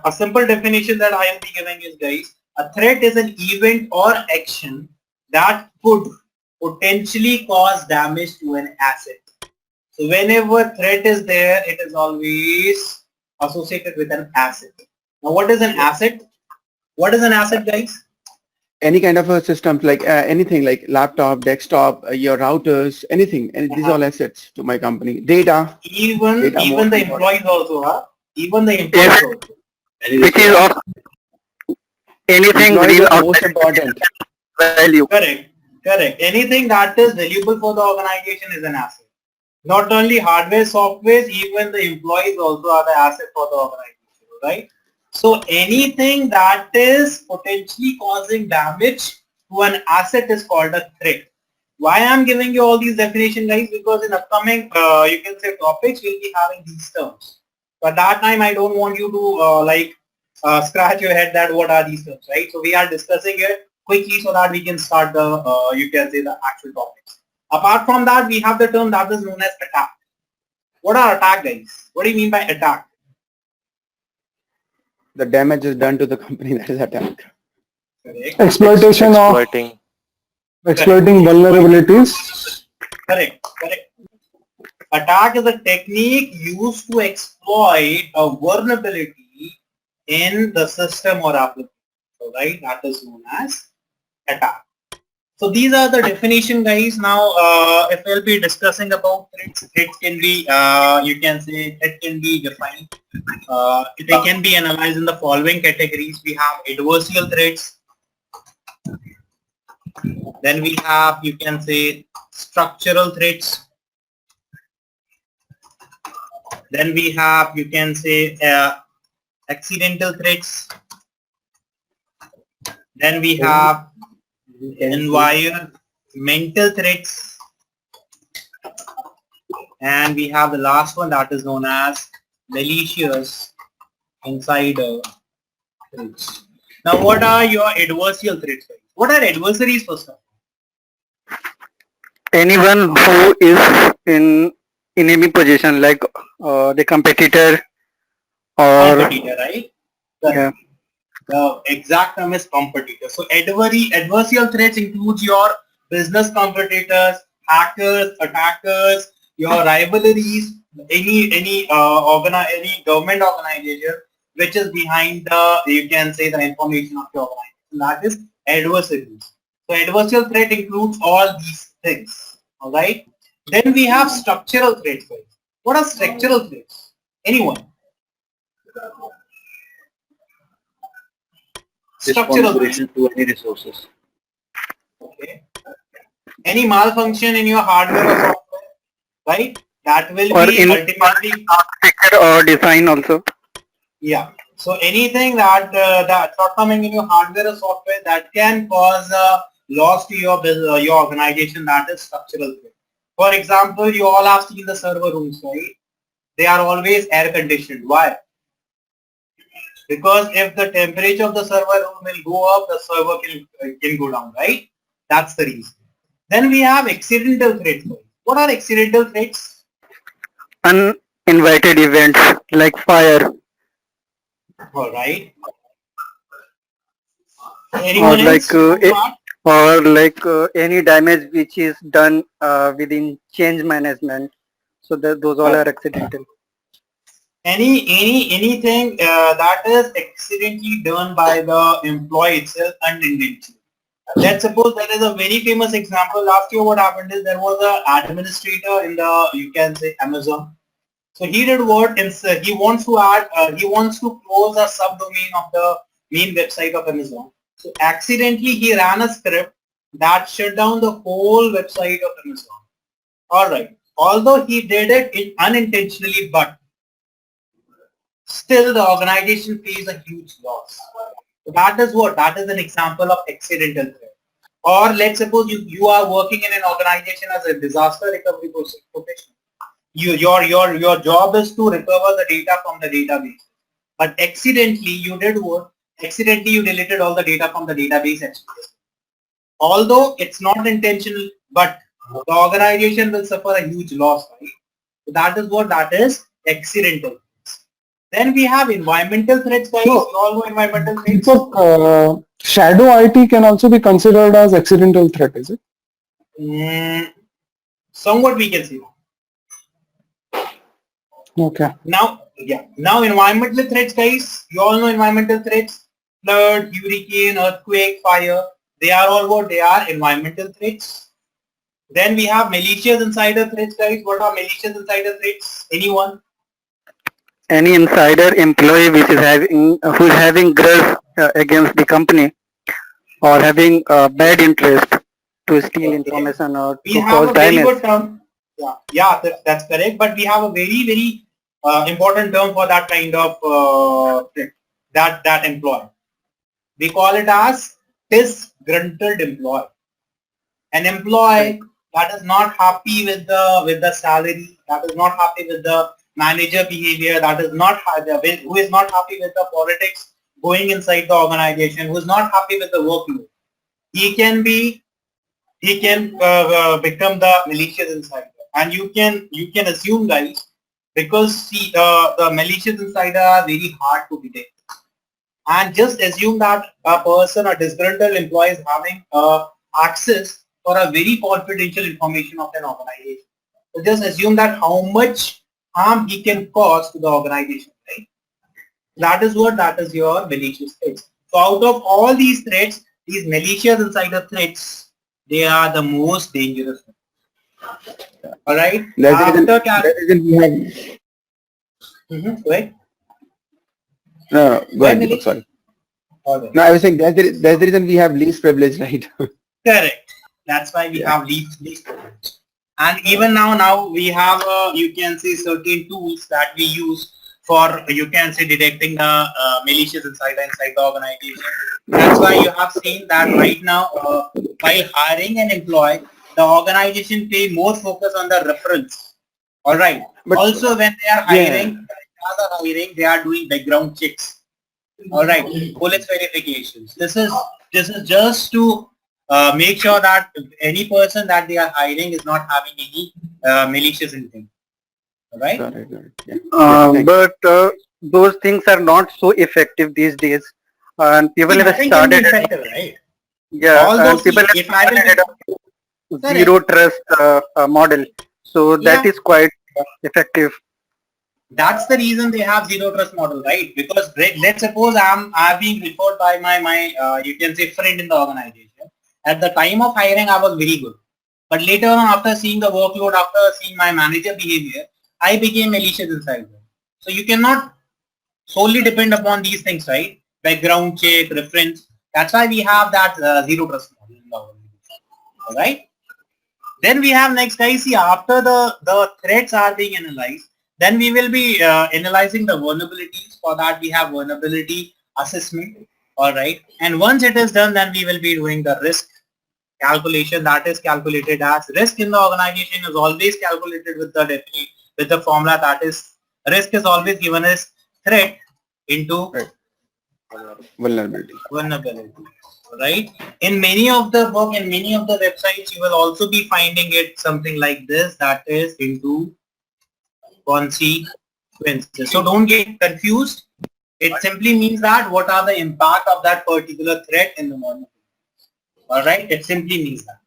a simple definition that I will be giving is, guys, a threat is an event or action that could potentially cause damage to an asset. So whenever threat is there, it is always associated with an asset. Now what is an asset? What is an asset, guys? Any kind of a system, like anything like laptop, desktop, your routers, anything, and these are all assets to my company. Data. Even Most the important. employees also, huh? Even the employees also. Which is of anything Employees within are most important. value. Correct. Correct. Anything that is valuable for the organization is an asset. Not only hardware, software, even the employees also are the asset for the organization, right? So anything that is potentially causing damage to an asset is called a threat. Why I'm giving you all these definitions, guys? Because in upcoming, you can say topics, we'll be having these terms. But that time, I don't want you to scratch your head that what are these terms, right? So we are discussing it quickly so that we can start the, you can say the actual topics. Apart from that, we have the term that is known as attack. What are attack, guys? What do you mean by attack? The damage is done to the company, that is attack. Correct. Exploiting vulnerabilities. Correct. Correct. Attack is a technique used to exploit a vulnerability in the system or application. So, right, that is known as attack. So these are the definition, guys. Now, if we'll be discussing about threats, it can be, you can say, it can be defined. They can be analyzed in the following categories. We have adversarial threats. Then we have, you can say, structural threats. Then we have, you can say, accidental threats. Then we have environmental threats, and we have the last one that is known as malicious insider threats. Now, what are your adversarial threats? What are adversaries first of all? Anyone who is in enemy position, like the competitor or Competitor, right? yeah. The exact term is competitor. So adversarial threats includes your business competitors, hackers, attackers, your rivalries, any government organization which is behind the, you can say, the information of your organization. That is adversaries. So adversarial threat includes all these things. All right. Then we have structural threats. What are structural threats? Anyone? Structural to any resources. Okay. Any malfunction in your hardware or software, right? That will or be in ultimately architecture or design also. yeah. So anything that that shortcoming in your hardware or software that can cause a loss to your business, your organization, that is structural threat. For example, you all have seen the server rooms, right? They are always air conditioned. Why? Because if the temperature of the server room will go up, the server can go down, right? That's the reason. Then we have accidental threats. What are accidental threats? Uninvited events like fire All right. or Anyone else? any damage which is done within change management. So those all are accidental. Anything that is accidentally done by the employee itself unintentionally. Let's suppose there is a very famous example. Last year what happened is there was an administrator in the, you can say, Amazon. So he did what? He wants to add, he wants to close a subdomain of the main website of Amazon. So accidentally he ran a script that shut down the whole website of Amazon. All right. Although he did it unintentionally, but still the organization pays a huge loss. So that is what? That is an example of accidental threat. Or let's suppose you are working in an organization as a disaster recovery professional. Your job is to recover the data from the database. But accidentally you did what? Accidentally you deleted all the data from the database. Although it's not intentional, but the organization will suffer a huge loss, right? So that is what? That is accidental. Then we have environmental threats, guys. So- You all know environmental threats. So, shadow IT can also be considered as accidental threat, is it? Somewhat we can see. Okay. Now, now environmental threats, guys. You all know environmental threats: flood, hurricane, earthquake, fire. They are all what? They are environmental threats. Then we have malicious insider threats, guys. What are malicious insider threats? Anyone? Any insider employee which is having who is having grudge against the company or having bad interest to steal Okay. information or We to have cause a very damage. good term. Yeah, that's correct. But we have a very important term for that kind of threat, that employee. We call it as disgruntled employee. An employee that is not happy with the salary, that is not happy with the manager behavior, that is not who is not happy with the politics going inside the organization, who is not happy with the workload. He can become the malicious insider, and you can assume, guys, because see, the malicious insider are very hard to detect. And just assume that a person, a disgruntled employee, is having access for a very confidential information of an organization. So just assume that how much harm he can cause to the organization, right? That is your malicious threats. So out of all these threats, these malicious insider threats, they are the most dangerous. All right. That's the reason we have. Go ahead. No, go ahead, Deepak, Nilesh. sorry. All right. No, I was saying that's the reason we have least privilege, right? Correct. That's why we have least privilege. And even now we have you can see certain tools that we use for, you can say, detecting the malicious insider inside the organization. That's why you have seen that right now while hiring an employee, the organization pay more focus on the reference. All right. But also when they are hiring, they are doing background checks. All right, police verifications. This is just to make sure that any person that they are hiring is not having any malicious intent. All right. got it. Yeah. Thanks. But those things are not so effective these days, and people have Nothing can be started. effective, right? Yeah, Although and people have if I will started correct. zero trust model, so that Yeah. is quite effective. That's the reason they have zero trust model, right? Because let's suppose I'm being referred by my you can say friend in the organization. At the time of hiring, I was very good, but later on, after seeing the workload, after seeing my manager behavior, I became malicious inside. So you cannot solely depend upon these things, right? Background check, reference. That's why we have that zero trust model in the organization. All right. Then we have next, guys. See, after the threats are being analyzed, then we will be analyzing the vulnerabilities. For that, we have vulnerability assessment. All right. And once it is done, then we will be doing the risk calculation. That is calculated as risk in the organization is always calculated with the formula, that is risk is always given as threat into Vulnerability. right? In many of the book and many of the websites, you will also be finding it something like this, that is into consequences. So don't get confused. It simply means that what are the impact of that particular threat in the model. All right, it simply means that.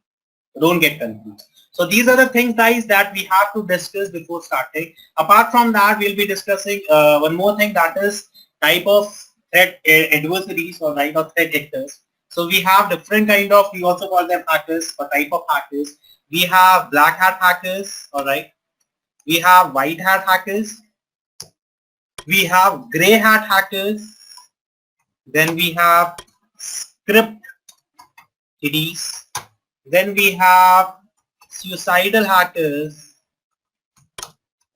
Don't get confused. So these are the things, guys, that we have to discuss before starting. Apart from that, we'll be discussing one more thing, that is type of threat adversaries or right, or threat actors. So we have different kind of, we also call them hackers or type of hackers. We have black hat hackers, all right. We have white hat hackers. We have gray hat hackers. Then we have script kiddies. Then we have suicidal hackers.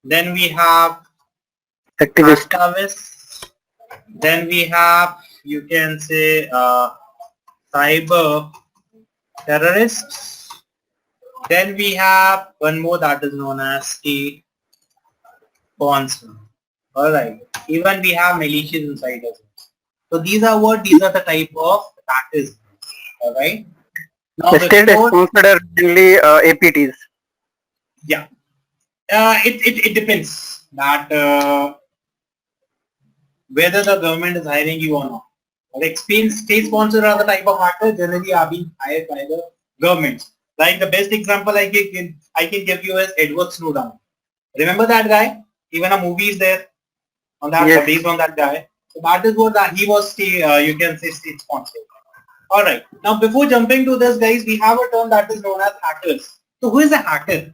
Then we have activists. Then we have, you can say, cyber terrorists. Then we have one more that is known as state sponsor. All right. Even we have malicious insiders. So these are the type of hackers. All right. Now State sponsored are mainly APTs. Yeah. It depends that whether the government is hiring you or not. Like state sponsored are the type of hackers generally are being hired by the governments. Like the best example I can give you is Edward Snowden. Remember that guy? Even a movie is there on that Yes. based on that guy. So that is what he was. You can say state sponsored. All right. Now before jumping to this, guys, we have a term that is known as hackers. So who is a hacker?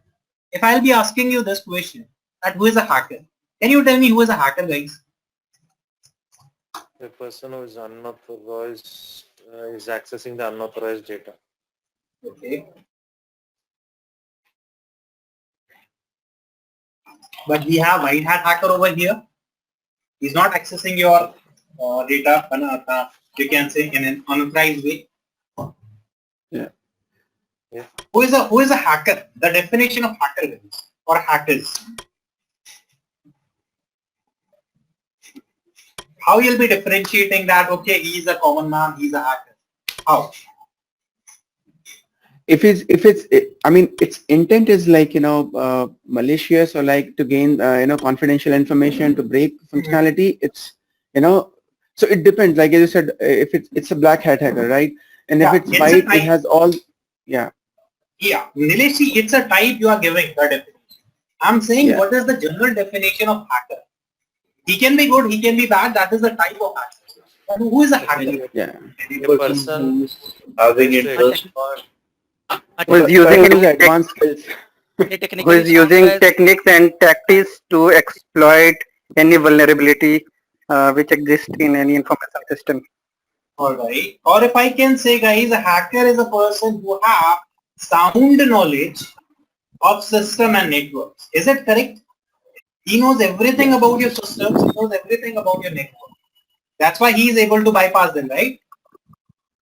If I'll be asking you this question, that who is a hacker? Can you tell me who is a hacker, guys? The person who is unauthorized is accessing the unauthorized data. Okay. But we have white hat hacker over here. He's not accessing your data, you can say, in an unauthorized way. Yeah. Yeah. Who is a hacker? The definition of hacker, guys, or hackers. How you'll be differentiating that? Okay, he's a common man. He's a hacker. How? If I mean, its intent is like, malicious or like to gain, confidential information to break functionality. It's, so it depends. Like as you said, if it's a black hat hacker, right? And Yeah, if it's it's a white, type. it has all, yeah. Yeah, Nilesh, it's a type you are giving the definition. I'm saying Yeah. what is the general definition of hacker? He can be good, he can be bad. That is the type of hacker. But who is a hacker? Yeah. A person having who's interest. Who is using Person with advanced skills. who is using techniques and tactics to exploit any vulnerability which exists in any information system. Alright. Or if I can say, guys, a hacker is a person who have sound knowledge of system and networks. Is it correct? He knows everything about your systems, he knows everything about your network. That's why he is able to bypass them, right?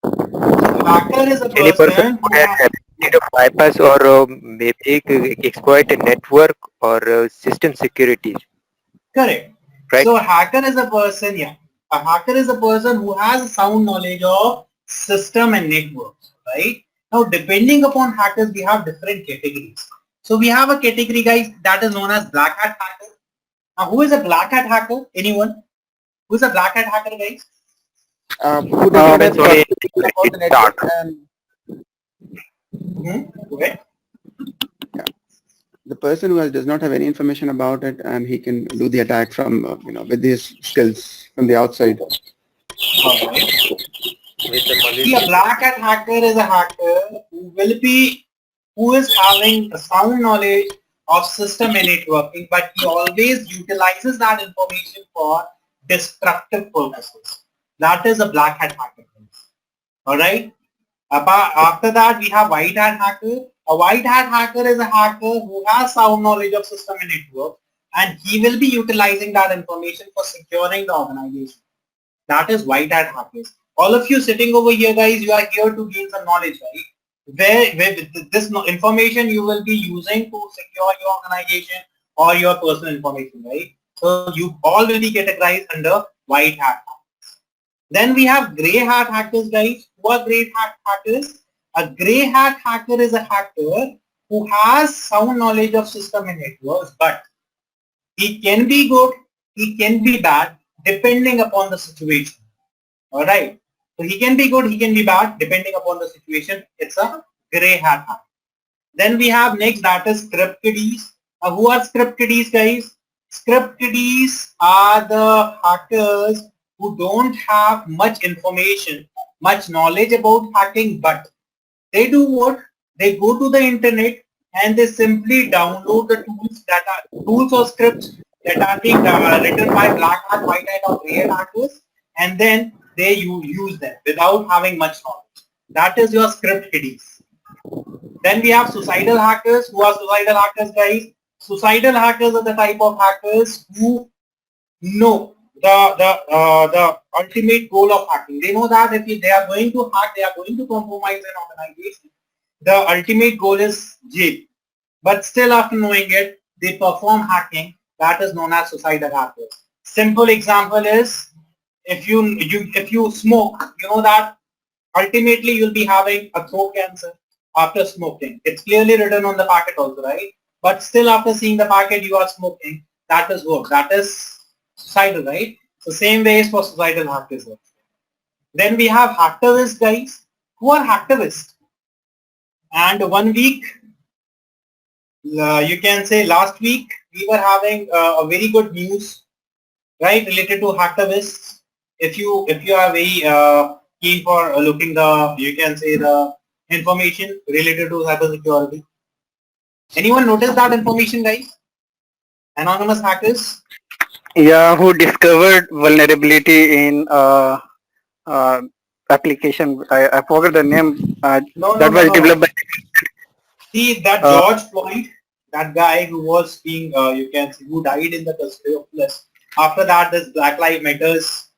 So hacker is a Any person person who who has has, ability to bypass or maybe exploit a network or system security, correct. right? So a hacker is a person, yeah. A hacker is a person who has a sound knowledge of system and networks, right? Now, depending upon hackers, we have different categories. So we have a category, guys, that is known as black hat hacker. Now, who is a black hat hacker? Anyone? Who is a black hat hacker, guys? Who does not have sorry, about the dark. network and Go ahead. the person who does not have any information about it, and he can do the attack from, with his skills from the outside. Alright. with the See, a malicious black hat hacker is a hacker who is having a sound knowledge of system and networking, but he always utilizes that information for destructive purposes. That is a black hat hacker. Alright. After that, we have white hat hacker. A white hat hacker is a hacker who has sound knowledge of system and network, and he will be utilizing that information for securing the organization. That is white hat hackers. All of you sitting over here, guys, you are here to gain some knowledge, right? Where this information you will be using to secure your organization or your personal information, right? So you all will be categorized under white hat hackers. Then we have grey hat hackers, guys. Who are grey hat hackers? A grey hat hacker is a hacker who has sound knowledge of system and networks, but he can be good, he can be bad, depending upon the situation. Alright. So he can be good, he can be bad, depending upon the situation. It's a grey hat hacker. Then we have next, that is script kiddies. Who are script kiddies, guys? Script kiddies are the hackers who don't have much information, much knowledge about hacking, but they do what? They go to the internet and they simply download the tools or scripts that are being written by black hat, white hat or grey hat hackers, and then they use them without having much knowledge. That is your script kiddies. Then we have suicidal hackers. Who are suicidal hackers, guys? Suicidal hackers are the type of hackers who know the ultimate goal of hacking. They know that if they are going to hack, they are going to compromise an organization. The ultimate goal is jail. But still, after knowing it, they perform hacking. That is known as suicidal hackers. Simple example is if you smoke, you know that ultimately you'll be having a throat cancer after smoking. It's clearly written on the packet also, right? But still, after seeing the packet, you are smoking. That is what? That is suicidal, right? So same way is for societal hackers. Then we have hacktivists, guys. Who are hacktivists? And 1 week, you can say last week, we were having a very good news, right, related to hacktivists. If you are very keen for looking the, you can say the information related to cybersecurity. Anyone notice that information, guys? Anonymous hackers? Yeah, who discovered vulnerability in uh, application. I forgot the name. That was developed by. See that George Floyd, that guy who was being, you can see, who died in the custody of police. After that, this Black Lives Matters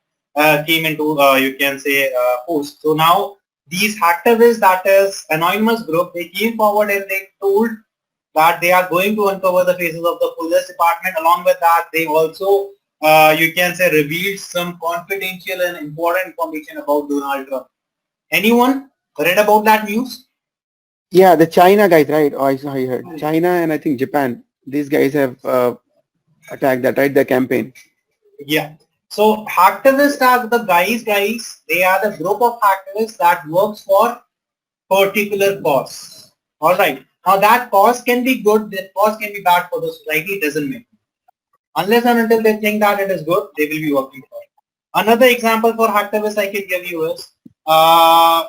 came into, you can say, post. So now these hacktivists, that is anonymous group, they came forward and they told that they are going to uncover the faces of the police department. Along with that, they also, you can say, revealed some confidential and important information about Donald Trump. Anyone read about that news? Yeah, the China guys, right? Oh, I heard China and I think Japan. These guys have attacked that, right? The campaign. Yeah. So hacktivists are the guys, they are the group of hacktivists that works for particular cause. Alright. Now that cause can be good, that cause can be bad for the society, it doesn't matter. Unless and until they think that it is good, they will be working for it. Another example for hacktivists I can give you is,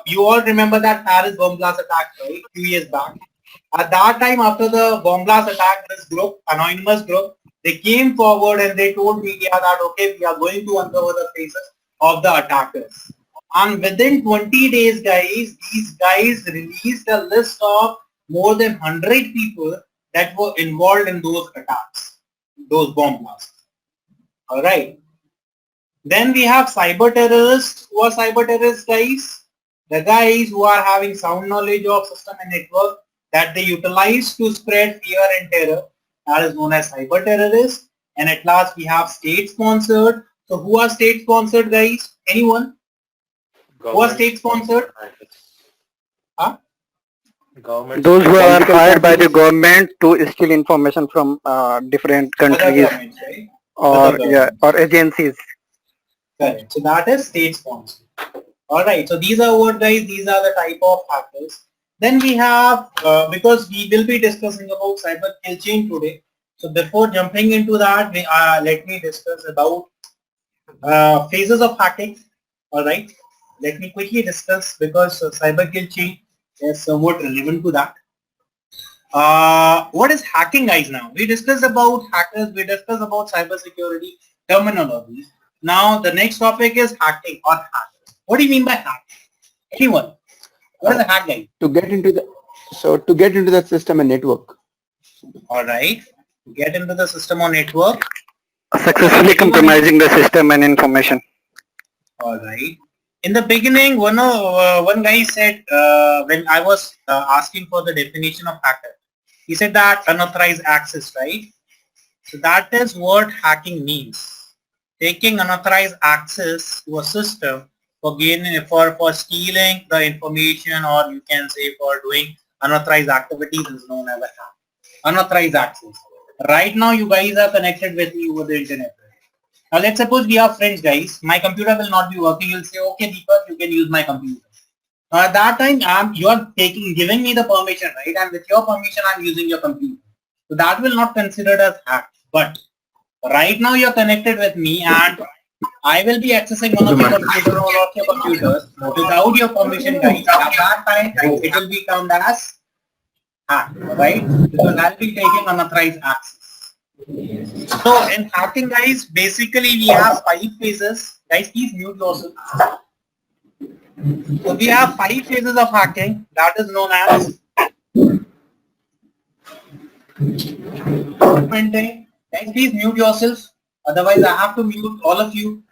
you all remember that Paris bomb blast attack, right? 2 years back. At that time, after the bomb blast attack, this group, anonymous group, they came forward and they told media that, okay, we are going to uncover the faces of the attackers. And within 20 days, guys, these guys released a list of more than 100 people that were involved in those attacks, those bomb blasts. All right. Then we have cyber terrorists. Who are cyber terrorists, guys? The guys who are having sound knowledge of system and network that they utilize to spread fear and terror. That is known as cyber terrorists. And at last we have state sponsored. So who are state sponsored, guys? Anyone? Who are state sponsored? Huh? Government. Those who are Political hired by the campaigns. government to steal information from different Other countries governments, right? Other or governments. or agencies. Correct. So that is state sponsored. Alright, so these are what, guys, these are the type of hackers. Then we have, because we will be discussing about cyber kill chain today. So before jumping into that, let me discuss about phases of hacking. Alright, let me quickly discuss because cyber kill chain is somewhat relevant to that. What is hacking, guys? Now we discussed about hackers, we discussed about cybersecurity terminology. Now the next topic is hacking or hackers. What do you mean by hack? Anyone? What is a hack, guys? To get into the system and network. All right. Get into the system or network. Successfully compromising the system and information. All right. In the beginning, one guy said when I was asking for the definition of hacker, he said that unauthorized access, right? So that is what hacking means. Taking unauthorized access to a system for gaining, for stealing the information, or you can say for doing unauthorized activities is known as a hack. Unauthorized access. Right now you guys are connected with me over the internet. Now let's suppose we are friends, guys. My computer will not be working. You'll say, okay, Deepak, you can use my computer. At that time, you are giving me the permission, right? And with your permission, I'm using your computer. So that will not considered as hack. But right now you're connected with me and I will be accessing one of your computers or all of your computers without your permission, guys. At that time, it will be counted as hack, right? Because I'll be taking unauthorized access. So in hacking, guys, basically we have 5 phases. Guys, please mute yourself. So we have 5 phases of hacking. That is known as footprinting. Guys, please mute yourself. Otherwise, I have to mute all of you.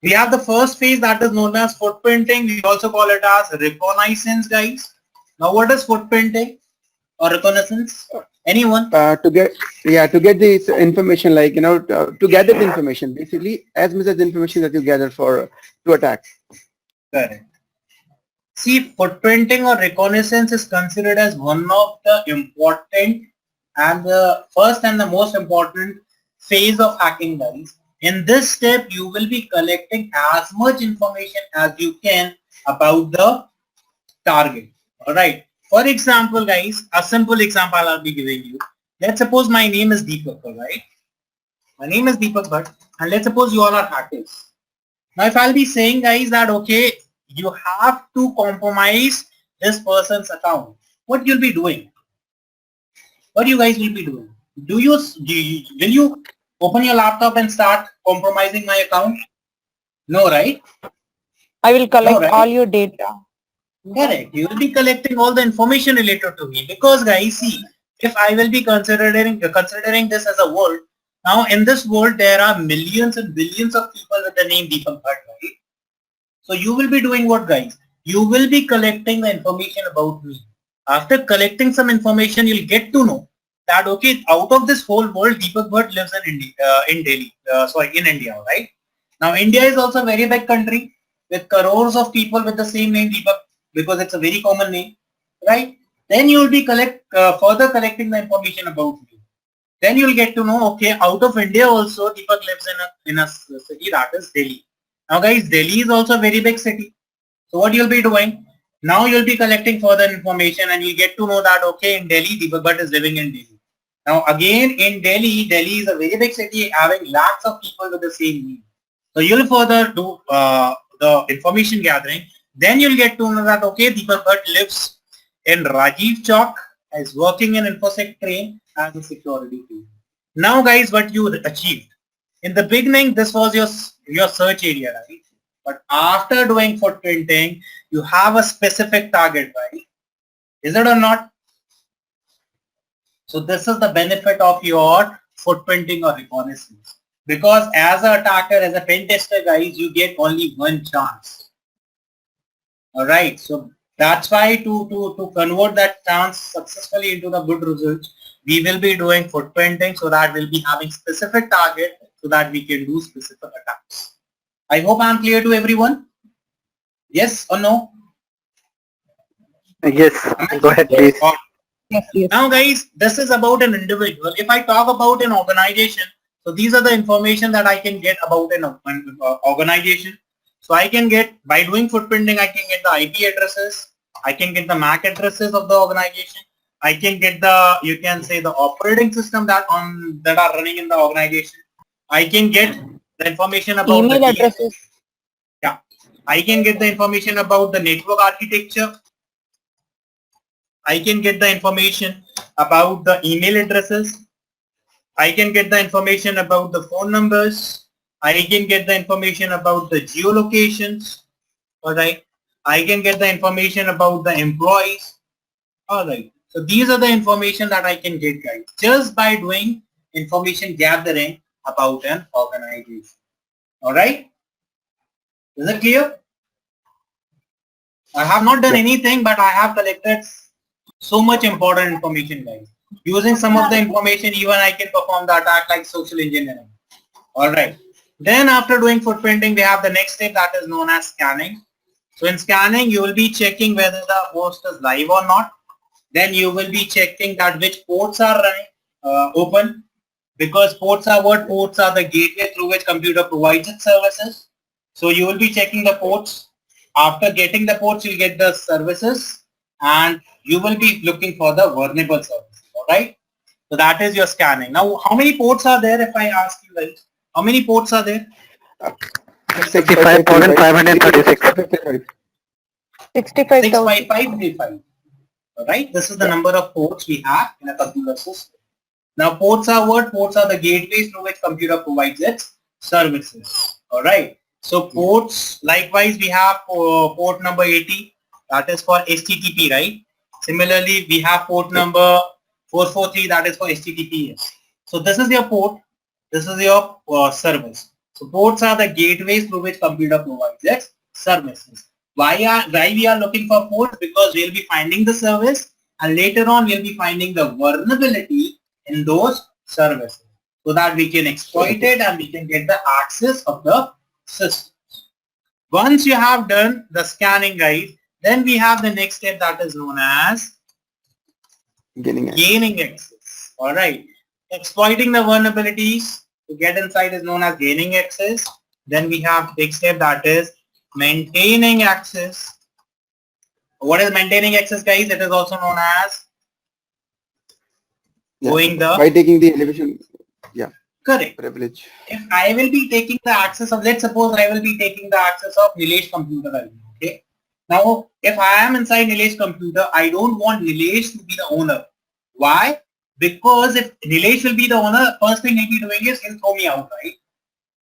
We have the first phase that is known as footprinting. We also call it as reconnaissance, guys. Now, what is footprinting or reconnaissance? Anyone? To get this information, like, to gather the information, basically as much as information that you gather to attack. Correct. See, footprinting or reconnaissance is considered as one of the important and the first and the most important phase of hacking, guys. In this step, you will be collecting as much information as you can about the target. Alright. For example, guys, a simple example I'll be giving you. Let's suppose my name is Deepak, alright? My name is Deepak Bhatt, and let's suppose you all are hackers. Now if I'll be saying, guys, that okay, you have to compromise this person's account, what you'll be doing? What you guys will be doing? Will you open your laptop and start compromising my account? No, right? I will No, collect all right? your data. Correct. You will be collecting all the information related to me because, guys, see, if I will be considering this as a world, now in this world there are millions and billions of people with the name Deepak Bhatt, right? So you will be doing what, guys? You will be collecting the information about me. After collecting some information, you'll get to know that okay, out of this whole world, Deepak Bhatt lives in India, in India, right? Now India is also a very big country with crores of people with the same name Deepak because it's a very common name, right? Then you will be further collecting the information about you. Then you will get to know, okay, out of India also Deepak lives in a city that is Delhi. Now guys, Delhi is also a very big city. So what you'll be doing? Now you'll be collecting further information and you get to know that okay, in Delhi, Deepak Bhatt is living in Delhi. Now again in Delhi, Delhi is a very big city having lakhs of people with the same name. So you'll further do the information gathering. Then you'll get to know that okay, Deepak Bhatt lives in Rajiv Chowk, is working in InfosecTrain as a security team. Now guys, what you achieved. In the beginning, this was your search area, right? But after doing footprinting, you have a specific target, right? Is it or not? So this is the benefit of your footprinting or reconnaissance. Because as an attacker, as a pen tester, guys, you get only one chance. Alright, so that's why to convert that chance successfully into the good results, we will be doing footprinting so that we'll be having specific target so that we can do specific attacks. I hope I'm clear to everyone. Yes or no? Yes, go ahead, please. Yes, yes. Now guys, this is about an individual. If I talk about an organization, so these are the information that I can get about an organization. So I can get, by doing footprinting, I can get the IP addresses, I can get the MAC addresses of the organization, I can get the, you can say the operating system that are running in the organization. I can get the information about Email the addresses. Yeah, I can get the information about the network architecture. I can get the information about the email addresses. I can get the information about the phone numbers. I can get the information about the geolocations. Alright. I can get the information about the employees. Alright. So these are the information that I can get, guys, just by doing information gathering about an organization. Alright. Is it clear? I have not done anything, but I have collected so much important information, guys. Using some of the information, even I can perform the attack like social engineering. Alright. Then after doing footprinting, we have the next step that is known as scanning. So in scanning, you will be checking whether the host is live or not. Then you will be checking that which ports are running open, because ports are what? Ports are the gateway through which computer provides its services. So you will be checking the ports. After getting the ports, you'll get the services and you will be looking for the vulnerable services. Alright. So that is your scanning. Now, how many ports are there if I ask you guys? How many ports are there? 65,536. 65,000. 65535. Alright. This is the number of ports we have in a computer system. Now, ports are what? Ports are the gateways through which computer provides its services. Alright. So ports, likewise, we have port number 80. That is for HTTP, right? Similarly, we have port number 443, that is for HTTPS. So this is your port, this is your service. So ports are the gateways through which computer provides its services. Why we are looking for ports? Because we'll be finding the service and later on we'll be finding the vulnerability in those services so that we can exploit it and we can get the access of the systems. Once you have done the scanning, guys, then we have the next step that is known as gaining access. All right. Exploiting the vulnerabilities to get inside is known as gaining access. Then we have big step, that is maintaining access. What is maintaining access, guys? It is also known as going the by taking the elevation, correct. privilege. If I will be taking the access of, let's suppose I will be taking the access of Nilesh computer right now, okay? Now, if I am inside Nilesh computer, I don't want Nilesh to be the owner. Why? Because if Nilesh will be the owner, first thing he'll be doing is he'll throw me out, right?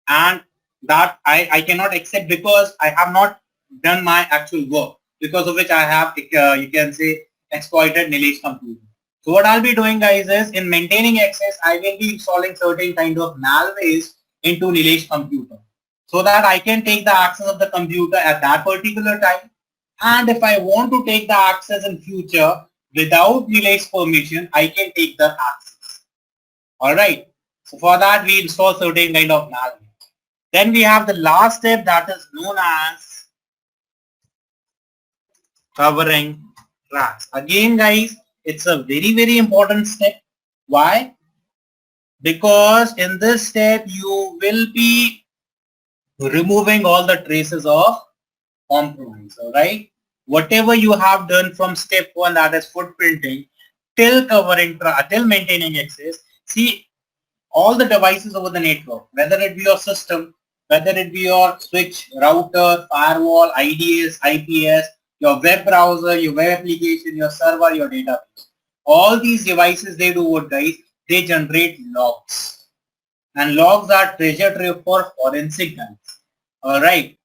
And that I cannot accept because I have not done my actual work, because of which I have, you can say, exploited Nilesh computer. So what I'll be doing, guys, is in maintaining access, I will be installing certain kind of malwares into Nilesh computer so that I can take the access of the computer at that particular time. And if I want to take the access in future without Nilesh's permission, I can take the access. All right. So for that, we install certain kind of malware. Then we have the last step, that is known as covering tracks. Again, guys, it's a very, very important step. Why? Because in this step, you will be removing all the traces of compromise. All right. Whatever you have done from step 1, that is footprinting, till covering, till maintaining access. See, all the devices over the network, whether it be your system, whether it be your switch, router, firewall, IDS, IPS, your web browser, your web application, your server, your database. All these devices, they do what, guys? They generate logs. And logs are treasure trove for forensic guys. Alright.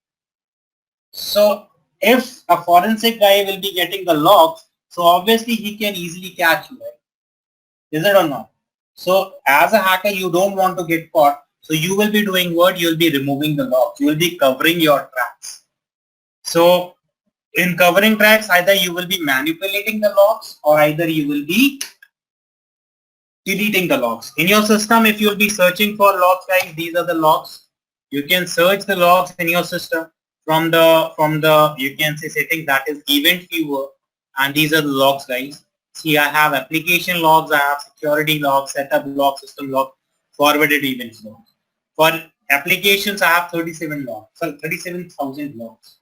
So if a forensic guy will be getting the logs, so obviously he can easily catch you, right? Is it or not? So as a hacker, you don't want to get caught. So you will be doing what? You will be removing the logs. You will be covering your tracks. So in covering tracks, either you will be manipulating the logs or either you will be deleting the logs. In your system, if you will be searching for logs, guys, these are the logs. You can search the logs in your system from the you can say setting, that is event viewer, and these are the logs, guys. See, I have application logs, I have security logs, setup log, system log, forwarded events log. For applications, I have 37 logs, so 37,000 logs.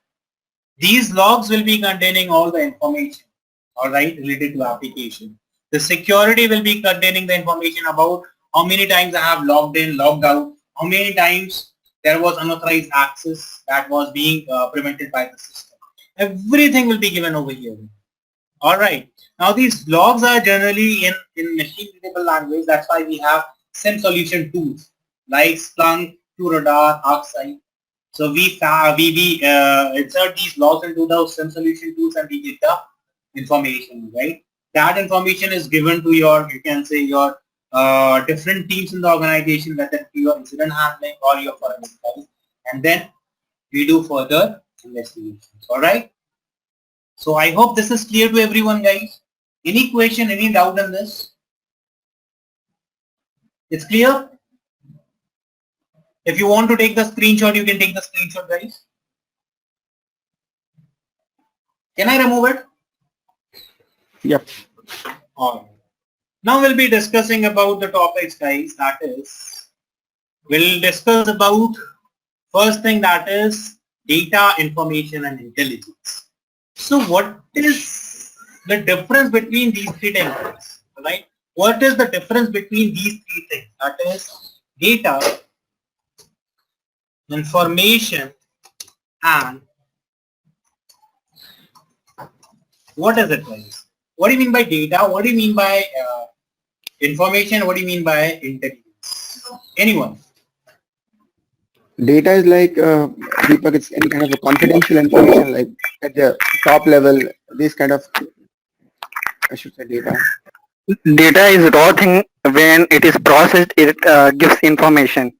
These logs will be containing all the information, all right, related to application. The security will be containing the information about how many times I have logged in, logged out, how many times there was unauthorized access that was being prevented by the system. Everything will be given over here. All right. Now these logs are generally in machine readable language. That's why we have SIM solution tools like Splunk, QRadar, ArcSight. So we insert these logs into those SIM solution tools and we get the information, right? That information is given to your, you can say, your different teams in the organization, whether it be your incident handling or your forensic guys, and then we do further investigations. All right. So I hope this is clear to everyone, guys. Any question, any doubt on this? It's clear? If you want to take the screenshot, you can take the screenshot, guys. Can I remove it? Yep. All right. Now we'll be discussing about the topics, guys. That is, we'll discuss about first thing, that is data, information, and intelligence. So what is the difference between these three things, right? What is the difference between these three things? That is data, information, and what is it, guys? What do you mean by data? What do you mean by information? What do you mean by intelligence? Anyone? Data is like, Deepak, it's any kind of a confidential information, like at the top level, this kind of, I should say, data. Data is raw thing. When it is processed, it gives information.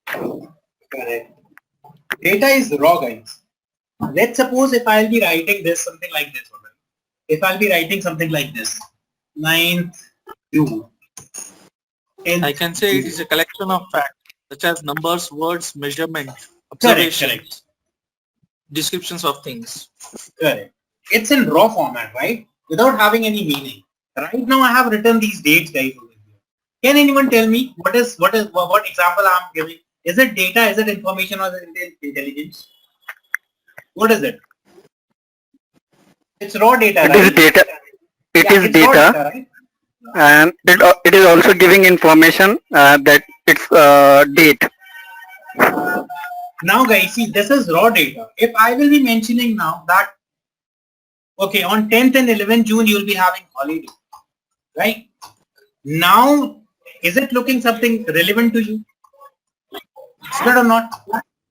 Correct. Data is raw, guys. Let's suppose if I'll be writing this, something like this. If I'll be writing something like this, 9th June. I can say it is a collection of facts such as numbers, words, measurement, Correct, observations, correct. descriptions of things. Correct. It's in raw format, right? Without having any meaning. Right now I have written these dates, guys, over here. Can anyone tell me what example I'm giving? Is it data? Is it information? Or is it intelligence? What is it? It's raw data, It right? is data. It Yeah, is it's raw data, data, right? and it is also giving information that it's date. Now guys, see, this is raw data. If I will be mentioning now that, okay, on 10th and 11th June, you'll be having holiday, right? Now, is it looking something relevant to you? Is it or not?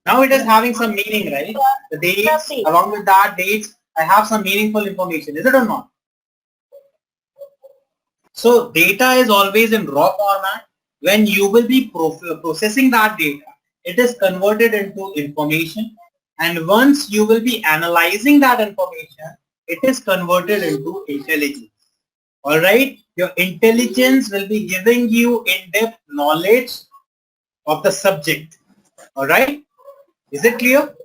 Now it is having some meaning, right? The dates, along with that dates, I have some meaningful information. Is it or not? So data is always in raw format. When you will be processing that data, it is converted into information. And once you will be analyzing that information, it is converted into intelligence. All right. Your intelligence will be giving you in-depth knowledge of the subject. All right. Is it clear?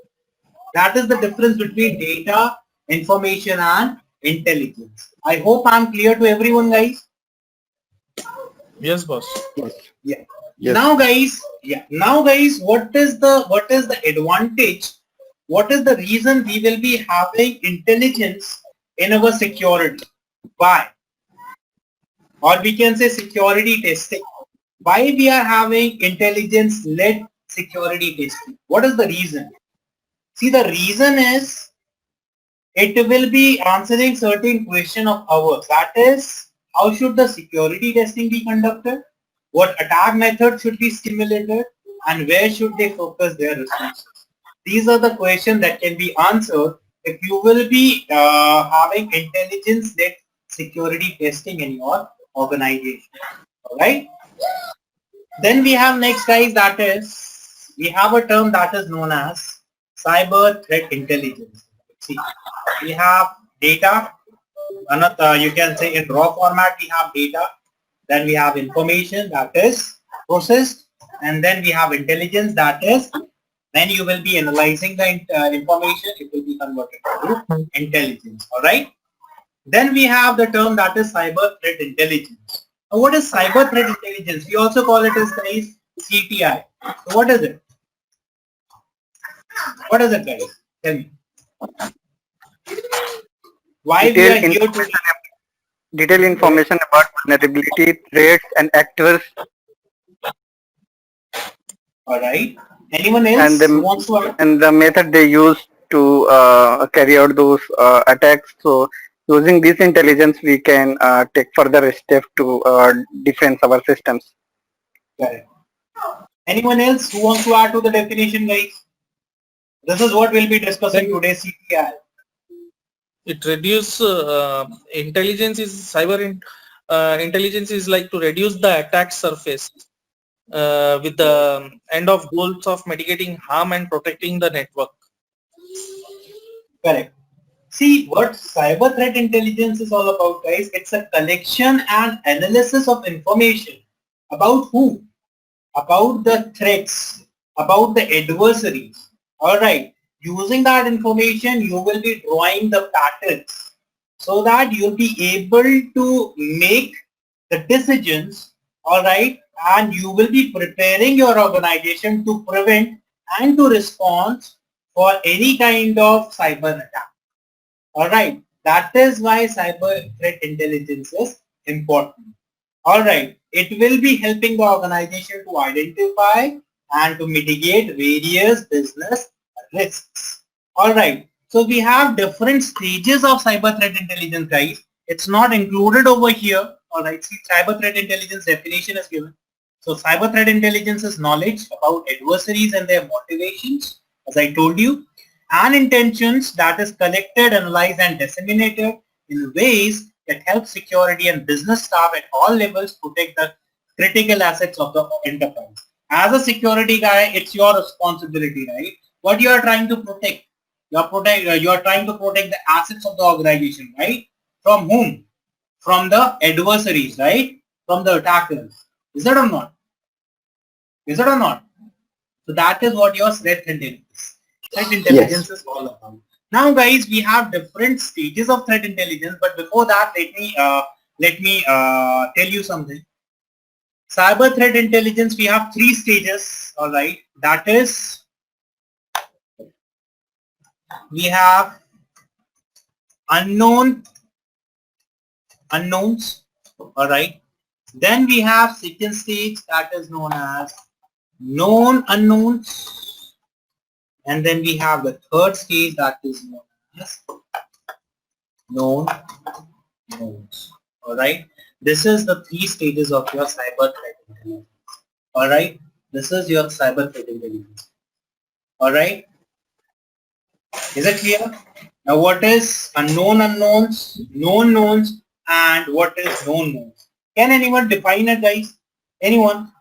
That is the difference between data, information, and intelligence. I hope I'm clear to everyone, guys. Yes, boss. Yeah. Yes. Now guys, what is the advantage? What is the reason we will be having intelligence in our security? Why? Or we can say security testing. Why we are having intelligence led security testing? What is the reason? See, the reason is it will be answering certain question of ours. That is, how should the security testing be conducted? What attack method should be stimulated? And where should they focus their resources? These are the questions that can be answered if you will be having intelligence-led security testing in your organization. Alright? Then we have next guys, that is, we have a term that is known as cyber threat intelligence. See, we have data, you can say in raw format we have data, then we have information that is processed, and then we have intelligence, that is when you will be analyzing the information, it will be converted to intelligence. All right. Then we have the term that is cyber threat intelligence. Now, what is cyber threat intelligence? We also call it as guys CTI. So what is it? What is it, guys? Tell me. Why we are here today? Detailed information about vulnerability, threats, and actors, All right. Anyone else who wants to add? and the method they use to carry out those attacks. So using this intelligence, we can take further steps to defend our systems. Correct. Anyone else who wants to add to the definition, guys? This is what we'll be discussing today, CTI. It reduce intelligence is intelligence is like to reduce the attack surface with the end of goals of mitigating harm and protecting the network. Correct. See, what cyber threat intelligence is all about, guys, it's a collection and analysis of information about who? About the threats, about the adversaries. All right. Using that information, you will be drawing the patterns so that you'll be able to make the decisions, all right, and you will be preparing your organization to prevent and to respond for any kind of cyber attack. All right. That is why cyber threat intelligence is important. All right. It will be helping the organization to identify and to mitigate various business risks. All right. So we have different stages of cyber threat intelligence, guys. It's not included over here. All right. See, cyber threat intelligence definition is given. So cyber threat intelligence is knowledge about adversaries and their motivations, as I told you, and intentions that is collected, analyzed, and disseminated in ways that help security and business staff at all levels protect the critical assets of the enterprise. As a security guy, it's your responsibility, right? What you are trying to protect? You are trying to protect the assets of the organization, right? From whom? From the adversaries, right? From the attackers. Is that or not? Is it or not? So that is what your threat intelligence. Threat intelligence is all about. Now, guys, we have different stages of threat intelligence, but before that, let me tell you something. cyber threat intelligence, we have 3 stages, all right. That is, we have unknowns, all right. Then we have second stage, that is known as known unknowns, and then we have the third stage, that is known as known knowns. All right. This is the 3 stages of your cyber threat intelligence. All right. This is your cyber threat intelligence. All right. Is it clear? Now, what is unknown unknowns, known knowns, and what is known knowns? Can anyone define it, guys? Anyone?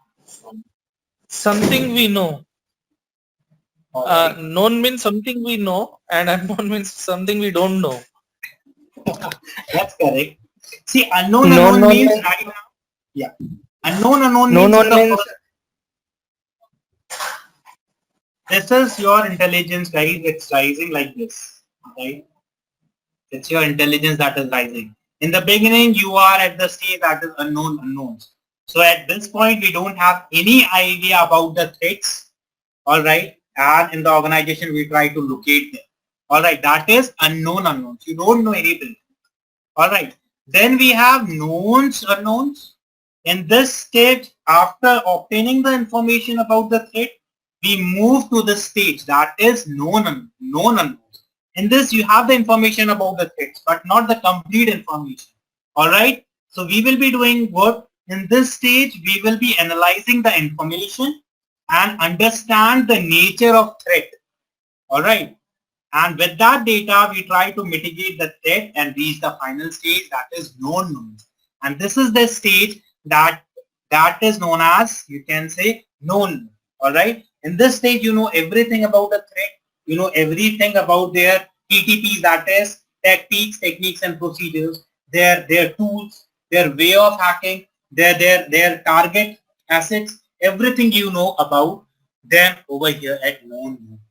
Something we know. All right. Known means something we know, and unknown means something we don't know. That's correct. See, unknown Known means means- right now. Yeah. Unknown Known means the means- first. This is your intelligence, guys. It's rising like this, right? It's your intelligence that is rising. In the beginning, you are at the stage that is unknown unknowns. So at this point, we don't have any idea about the threats, all right? And in the organization, we try to locate them. All right, that is unknown unknowns. You don't know anything. All right. Then we have knowns unknowns. In this stage, after obtaining the information about the threat, we move to the stage that is known unknowns. In this, you have the information about the threats, but not the complete information. All right. So we will be doing what? In this stage, we will be analyzing the information and understand the nature of threat. All right. And with that data, we try to mitigate the threat and reach the final stage, that is known knowns. And this is the stage that is known as, you can say, known. All right. In this stage, you know everything about the threat. You know everything about their TTPs, that is tactics, techniques, and procedures. Their tools, their way of hacking, their target assets. Everything you know about them over here at known knowns.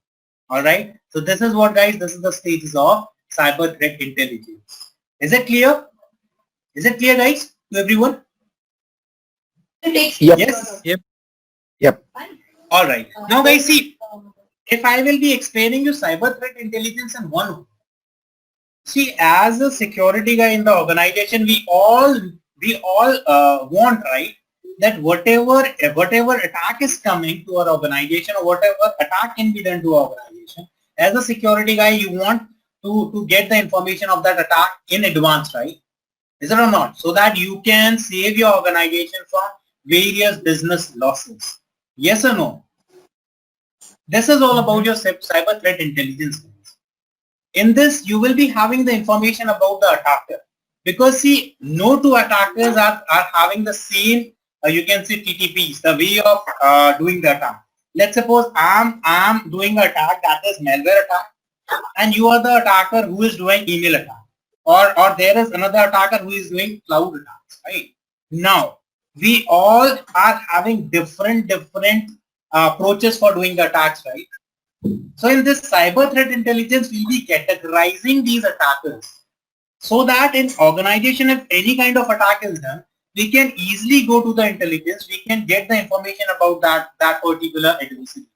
All right. So this is what, guys, this is the stages of cyber threat intelligence. Is it clear? Is it clear, guys, to everyone? Yep. Yes. Yep. All right. Now, guys, see, if I will be explaining you cyber threat intelligence in one word. See, as a security guy in the organization, we all want, right, that whatever attack is coming to our organization or whatever attack can be done to our organization, as a security guy, you want to get the information of that attack in advance, right? Is it or not? So that you can save your organization from various business losses. Yes or no? This is all about your cyber threat intelligence. In this, you will be having the information about the attacker. Because see, no two attackers are having the same, you can say TTPs, the way of doing the attack. Let's suppose I'm doing an attack that is malware attack, and you are the attacker who is doing email attack. Or there is another attacker who is doing cloud attacks, right? Now, we all are having different approaches for doing the attacks, right? So in this cyber threat intelligence, we'll be categorizing these attackers so that in organization, if any kind of attack is done, we can easily go to the intelligence. We can get the information about that particular adversary.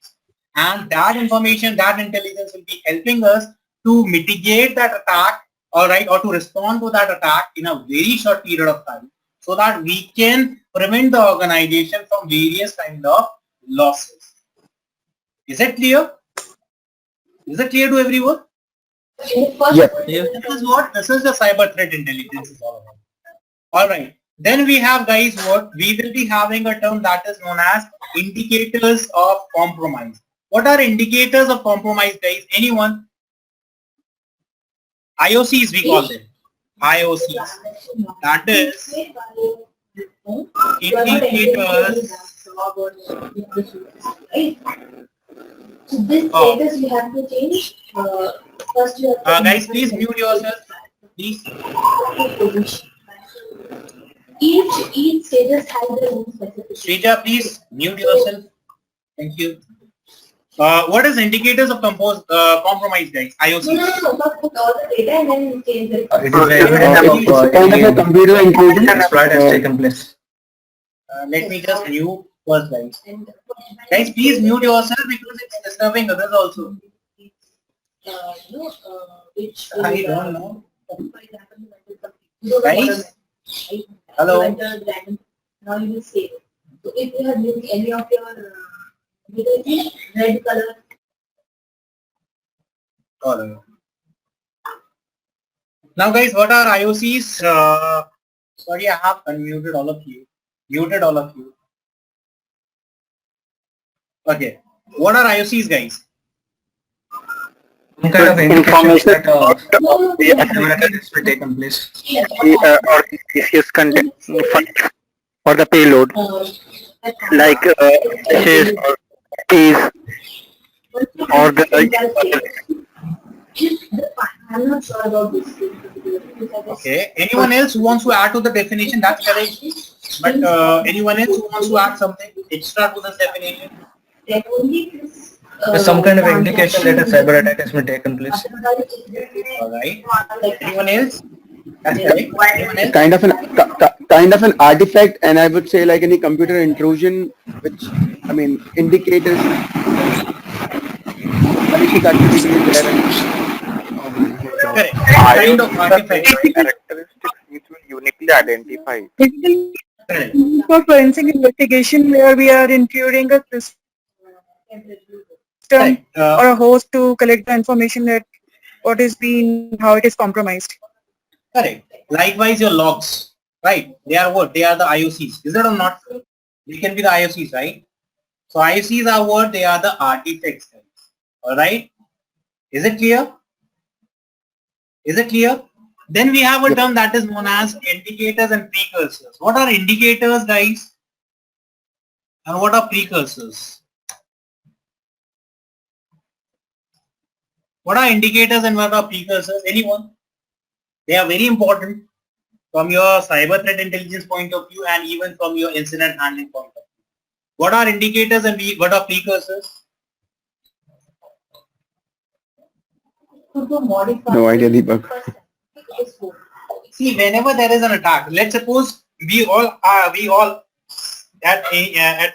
And that information, that intelligence will be helping us to mitigate that attack, all right, or to respond to that attack in a very short period of time so that we can prevent the organization from various kind of losses. Is it clear? Is it clear to everyone? Yep. This is the cyber threat intelligence is all about. All right. Then we have, guys, what we will be having a term that is known as indicators of compromise. What are indicators of compromise, guys? Anyone? IOCs we call them. IOCs. That is indicators. So this status you have to change. First you have to Guys, please mute yourself. Please. Each status has their own specific. Srija, please mute yourself. Thank you. What is indicators of compromise, guys? IOC. No. First put all the data and then change the It is kind of a computer intrusion. Exploit has taken place. Let me just mute first, guys. Guys, please mute yourself because it's disturbing others also. Which I don't know. for example, Guys, hello. now you will save. So if you have used any of your red color. Oh, now, guys, what are IOCs? Sorry, I have unmuted all of you. Muted all of you. Okay. What are IOCs, guys? Some kind of indications Information that the cyber attacks will take place. or malicious content for the payload, like hashes or keys or the I'm not sure about this. Okay. Anyone else who wants to add to the definition? That's correct. But anyone else who wants to add something extra to this definition? There's some kind of indication that a cyber attack has been taken place. All right. Anyone else? That's correct. Anyone else? Kind of an artifact, and I would say like any computer intrusion, which I mean indicators malicious activity is there. Correct. Kind of artifact. Characteristics which will uniquely identify. Correct. For forensic investigation, where we are including a system Correct. or a host to collect the information that what is being, how it is compromised. Correct. Likewise, your logs, right? They are what? They are the IOCs. Is it or not? They can be the IOCs, right? So IOCs are what? They are the artifacts. All right. Is it clear? Is it clear? Then we have a term that is known as indicators and precursors. What are indicators, guys? And what are precursors? What are indicators and what are precursors? Anyone? They are very important from your cyber threat intelligence point of view and even from your incident handling point of view. What are indicators and what are precursors? No idea, Deepak. See, whenever there is an attack, let's suppose we all at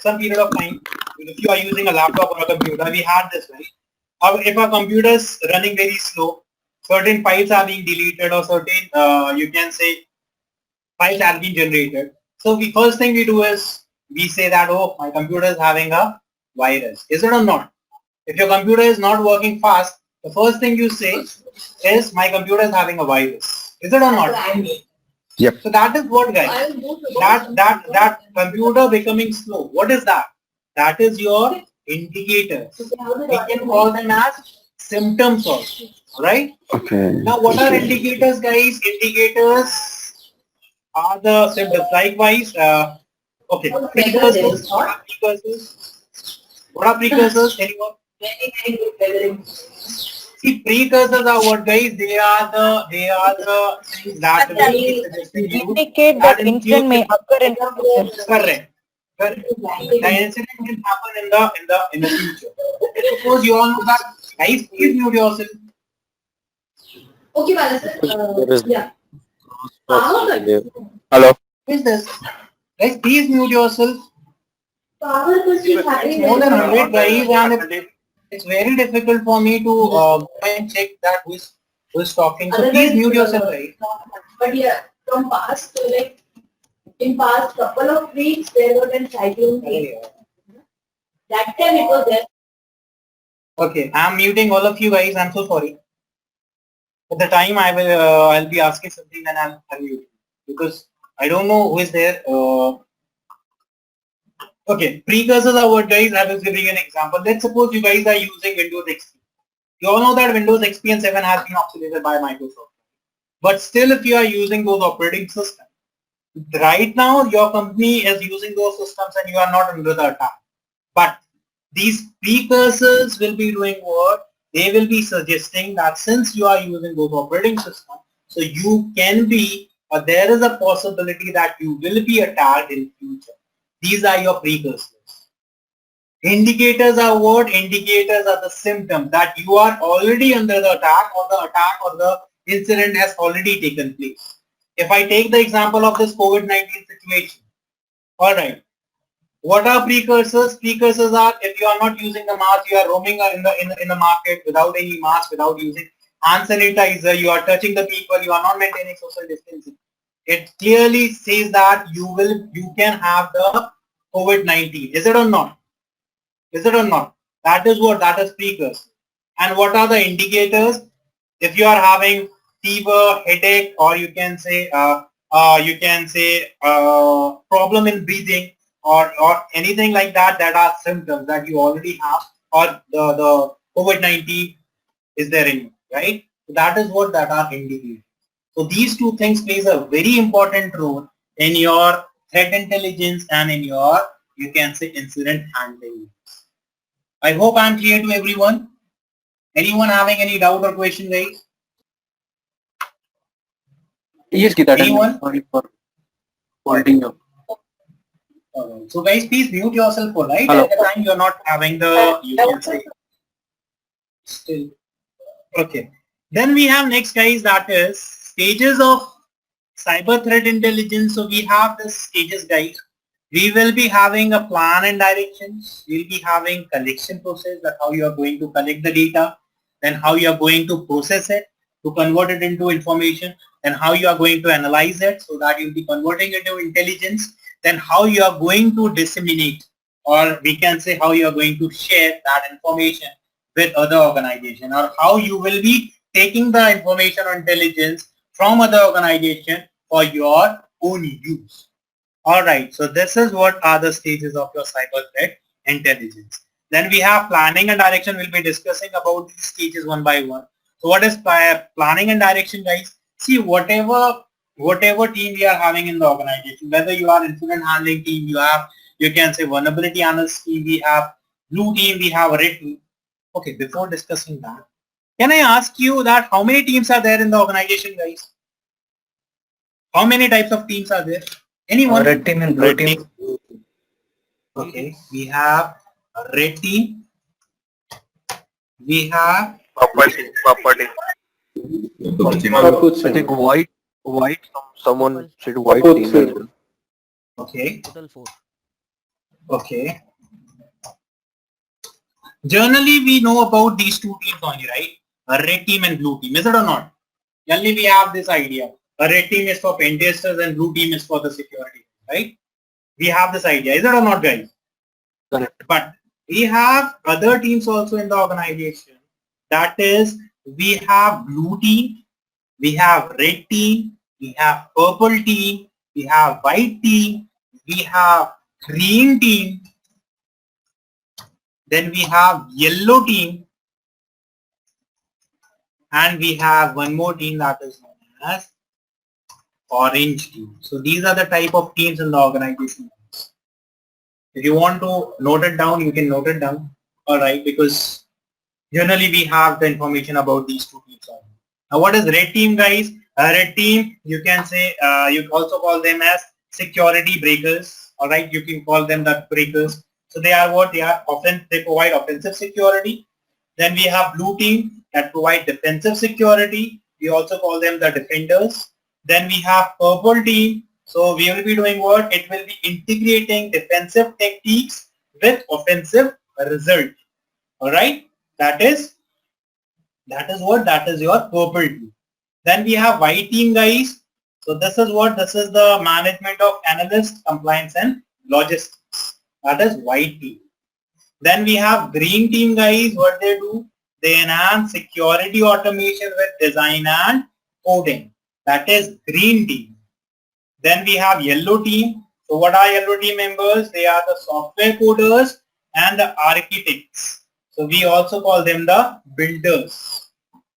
some period of time, if you are using a laptop or a computer, we had this, right? If our computer is running very slow, certain files are being deleted or certain, you can say, files are being generated. So the first thing we do is we say that, oh, my computer is having a virus. Is it or not? If your computer is not working fast, the first thing you say is my computer is having a virus. Is it or not? Yep. So that is what, guys. That computer becoming slow. What is that? That is your indicator. We can call them as symptoms also. Right? Okay. Now what are indicators, guys? Indicators are the symptoms. Likewise, okay. Precursors. What are precursors? Anyone? See, precursors are what, guys? They are the things that will be suggesting you Indicate that incident may occur in the future. Correct. The incident can happen in the future. Suppose you all know that. Guys, please mute yourself. Okay, Bala, yeah. Hello. Who is this? Guys, please mute yourself. It's More than 100 guys, and it's very difficult for me to go and check that who is talking. So please mute yourself, guys. But yeah, from past, like in past couple of weeks, there was a cyclone. That time it was there. Okay, I'm muting all of you guys. I'm so sorry. At the time I will, I'll be asking something, then I'll unmute because I don't know who is there. Okay, precursors are what, guys? I was giving an example. Let's suppose you guys are using Windows XP. You all know that Windows XP and 7 has been obsoleted by Microsoft. But still, if you are using those operating systems, right now your company is using those systems and you are not under the attack. But these precursors will be doing what? They will be suggesting that since you are using those operating systems, so you can be, or there is a possibility that you will be attacked in future. These are your precursors. Indicators are what? Indicators are the symptoms that you are already under the attack or the incident has already taken place. If I take the example of this COVID-19 situation, alright, What are precursors? Precursors are if you are not using the mask, you are roaming in the market without any mask, without using hand sanitizer, you are touching the people, you are not maintaining social distancing. It clearly says that you can have the COVID-19. Is it or not? Is it or not? That is precursor. And what are the indicators? If you are having fever, headache, or you can say problem in breathing, or anything like that, that are symptoms that you already have, or the COVID-19 is there in you, right? So that is what that are indicators. So these two things plays a very important role in your threat intelligence and in your, you can say, incident handling. I hope I'm clear to everyone. Anyone having any doubt or question, guys? Yes, Gita, tell me. Anyone? Sorry for holding you. Alright. So guys, please mute yourself for right Hello. at the time you're not having the, you can say, still. Okay. Then we have next, guys, that is stages of cyber threat intelligence. So we have the stages, guys. We will be having a plan and directions. We'll be having collection process, that how you are going to collect the data, then how you are going to process it to convert it into information, and how you are going to analyze it so that you'll be converting it into intelligence, then how you are going to disseminate, or we can say how you are going to share that information with other organization, or how you will be taking the information or intelligence from other organization for your own use. Alright, so this is what are the stages of your cyber threat intelligence. Then we have planning and direction. We'll be discussing about these stages one by one. So what is planning and direction, guys? See, whatever team we are having in the organization, whether you are incident handling team, you can say vulnerability analyst team, we have blue team, we have red team. Okay, before discussing that, can I ask you that how many teams are there in the organization, guys? How many types of teams are there? Anyone? Red team and blue team. Okay, we have a red team. We have Purple team. I think white. Someone said white team as well. okay. Okay. Generally, we know about these two teams only, right? A red team and blue team. Is it or not? Generally, we have this idea. A red team is for pen testers and blue team is for the security, right? We have this idea. Is it or not, guys? Correct. But we have other teams also in the organization. That is, we have blue team, we have red team, we have purple team, we have white team, we have green team, then we have yellow team, and we have one more team that is known as orange team. So these are the type of teams in the organization. If you want to note it down, you can note it down. Alright, because generally we have the information about these two teams. Now what is red team, guys? Red team, you can say, you also call them as security breakers. Alright, you can call them the breakers. So they are what? They provide offensive security. Then we have blue team that provide defensive security. We also call them the defenders. Then we have purple team. So we will be doing what? It will be integrating defensive techniques with offensive result. Alright? That is what? That is your purple team. Then we have white team, guys. So this is what? This is the management of analyst, compliance and logistics. That is white team. Then we have green team, guys. What they do? They enhance security automation with design and coding. That is green team. Then we have yellow team. So what are yellow team members? They are the software coders and the architects. So we also call them the builders.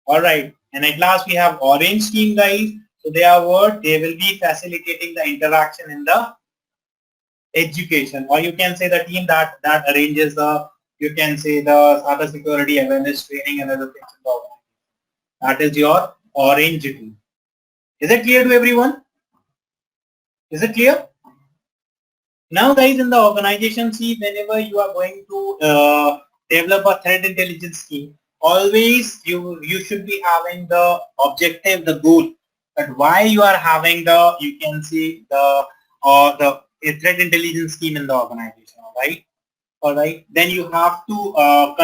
Alright. And at last we have orange team, guys. So they are what? They will be facilitating the interaction in the education, or you can say the team that arranges the, you can say, the cyber security awareness training and other things in the organization. That is your orange team. Is it clear to everyone? Is it clear? Now guys, in the organization, see, whenever you are going to develop a threat intelligence scheme, always you should be having the objective, the goal, that why you are having the, you can see, the threat intelligence scheme in the organization. right? All right. Then you have to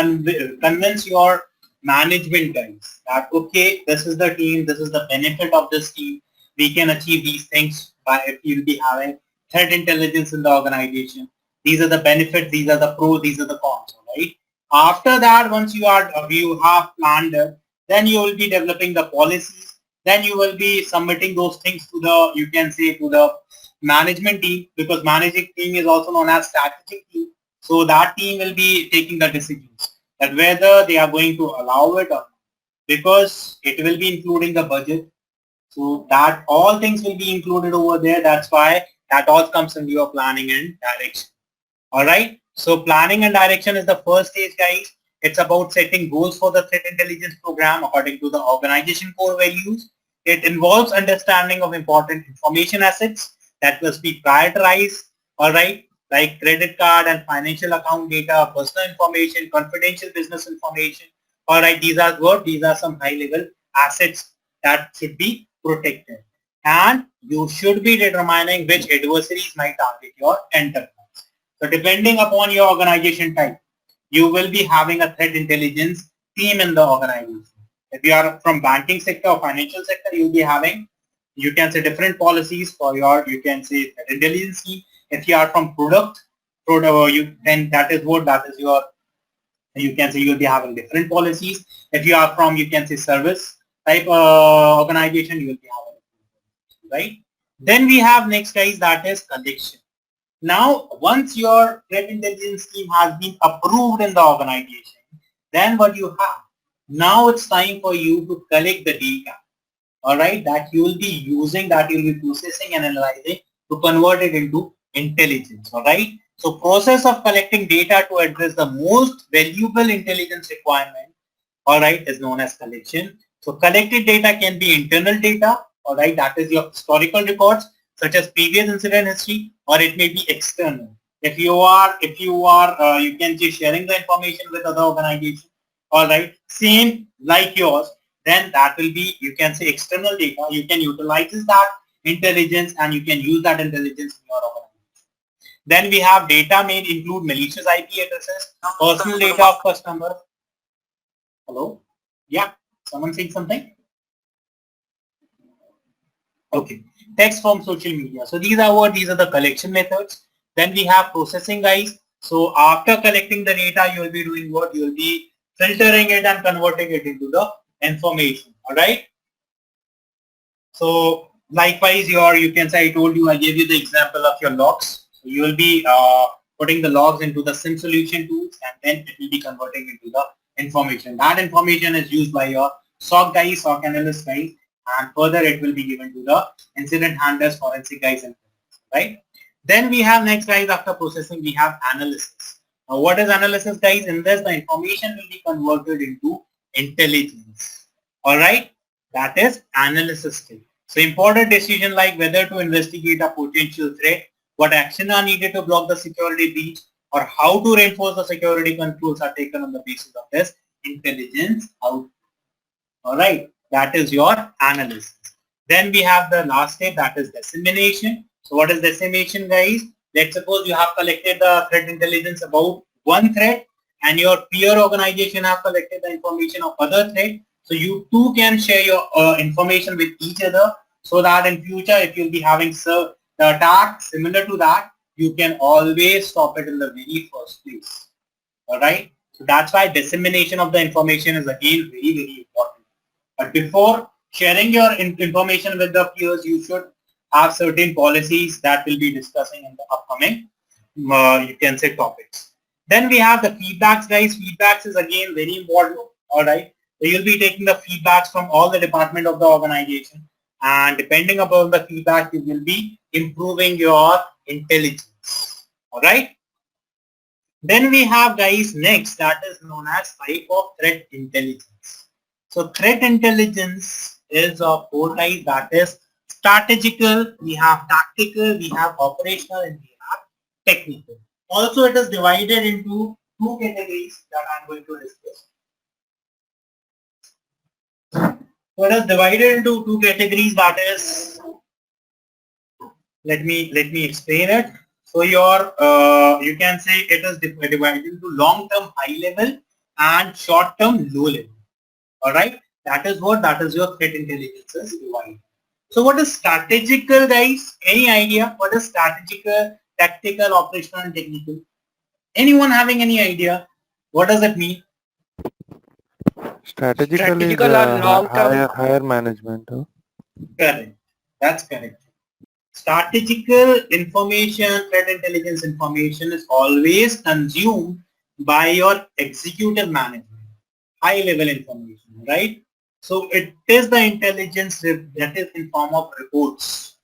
convince your management guys that okay, this is the team, this is the benefit of this team. We can achieve these things by if you'll be having threat intelligence in the organization. These are the benefits, these are the pros, these are the cons, right? After that, once you have planned it, then you will be developing the policies. Then you will be submitting those things to the, you can say, to the management team, because managing team is also known as strategic team. So that team will be taking the decisions that whether they are going to allow it or not, because it will be including the budget. So that all things will be included over there. That's why that all comes into your planning and direction. All right. So planning and direction is the first stage, guys. It's about setting goals for the threat intelligence program according to the organization core values. It involves understanding of important information assets that must be prioritized. All right, like credit card and financial account data, personal information, confidential business information. All right, these are what? These are some high-level assets that should be protected. And you should be determining which adversaries might target your enterprise. So depending upon your organization type, you will be having a threat intelligence team in the organization. If you are from banking sector or financial sector, you'll be having, you can say different policies for your, you can say threat intelligence team. If you are from then that is your, you can say you'll be having different policies. If you are from, you can say service type organization, you will be having, right? Then we have next, guys, that is collection. Now, once your threat intelligence team has been approved in the organization, then what you have? Now it's time for you to collect the data, all right, that you will be using, that you will be processing and analyzing to convert it into intelligence, all right? So process of collecting data to address the most valuable intelligence requirement, all right, is known as collection. So collected data can be internal data, all right, that is your historical records such as previous incident history, or it may be external. If you are, you can be sharing the information with other organizations, all right, same like yours, then that will be, you can say, external data. You can utilize that intelligence and you can use that intelligence in your organization. Then we have data may include malicious IP addresses, personal data of customers. Hello? Yeah, someone saying something? Okay, text from social media. So these are the collection methods. Then we have processing, guys. So after collecting the data, you will be doing what? You will be filtering it and converting it into the information. All right. So likewise, you can say, I gave you the example of your logs. So you will be putting the logs into the SIM solution tools, and then it will be converting into the information. That information is used by your SOC guys, SOC analyst guys, and further it will be given to the incident handlers, forensic guys, and right. Then we have next, guys, after processing we have analysis. Now what is analysis, guys? In this, the information will be converted into intelligence. All right, that is analysis stage. So important decision like whether to investigate a potential threat, what action are needed to block the security breach, or how to reinforce the security controls are taken on the basis of this intelligence output. All right, that is your analysis. Then we have the last step, that is dissemination. So what is dissemination, guys? Let's suppose you have collected the threat intelligence about one threat, and your peer organization have collected the information of other threat. So you two can share your information with each other, so that in future, if you'll be having the attack similar to that, you can always stop it in the very first place. All right. So that's why dissemination of the information is again very, very important. But before sharing your information with the peers, you should have certain policies that we'll be discussing in the upcoming, you can say, topics. Then we have the feedbacks, guys. Feedbacks is again very important. All right. So you'll be taking the feedbacks from all the department of the organization, and depending upon the feedback, you will be improving your intelligence. All right. Then we have, guys, next, that is known as type of threat intelligence. So threat intelligence is of four types, that is strategical, we have tactical, we have operational, and we have technical. Also, it is divided into two categories that I am going to discuss. So it is divided into two categories, that is, let me explain it. So you can say it is divided into long-term high level and short-term low level. All right, that is your threat intelligence is divided. So what is strategical, guys? Any idea? What is strategical, tactical, operational, and technical? Anyone having any idea? What does it mean? Strategical is Strategical are long-term. higher management. Correct. That's correct. Strategical information, threat intelligence information is always consumed by your executive management, high level information, right? So it is the intelligence that is in form of reports.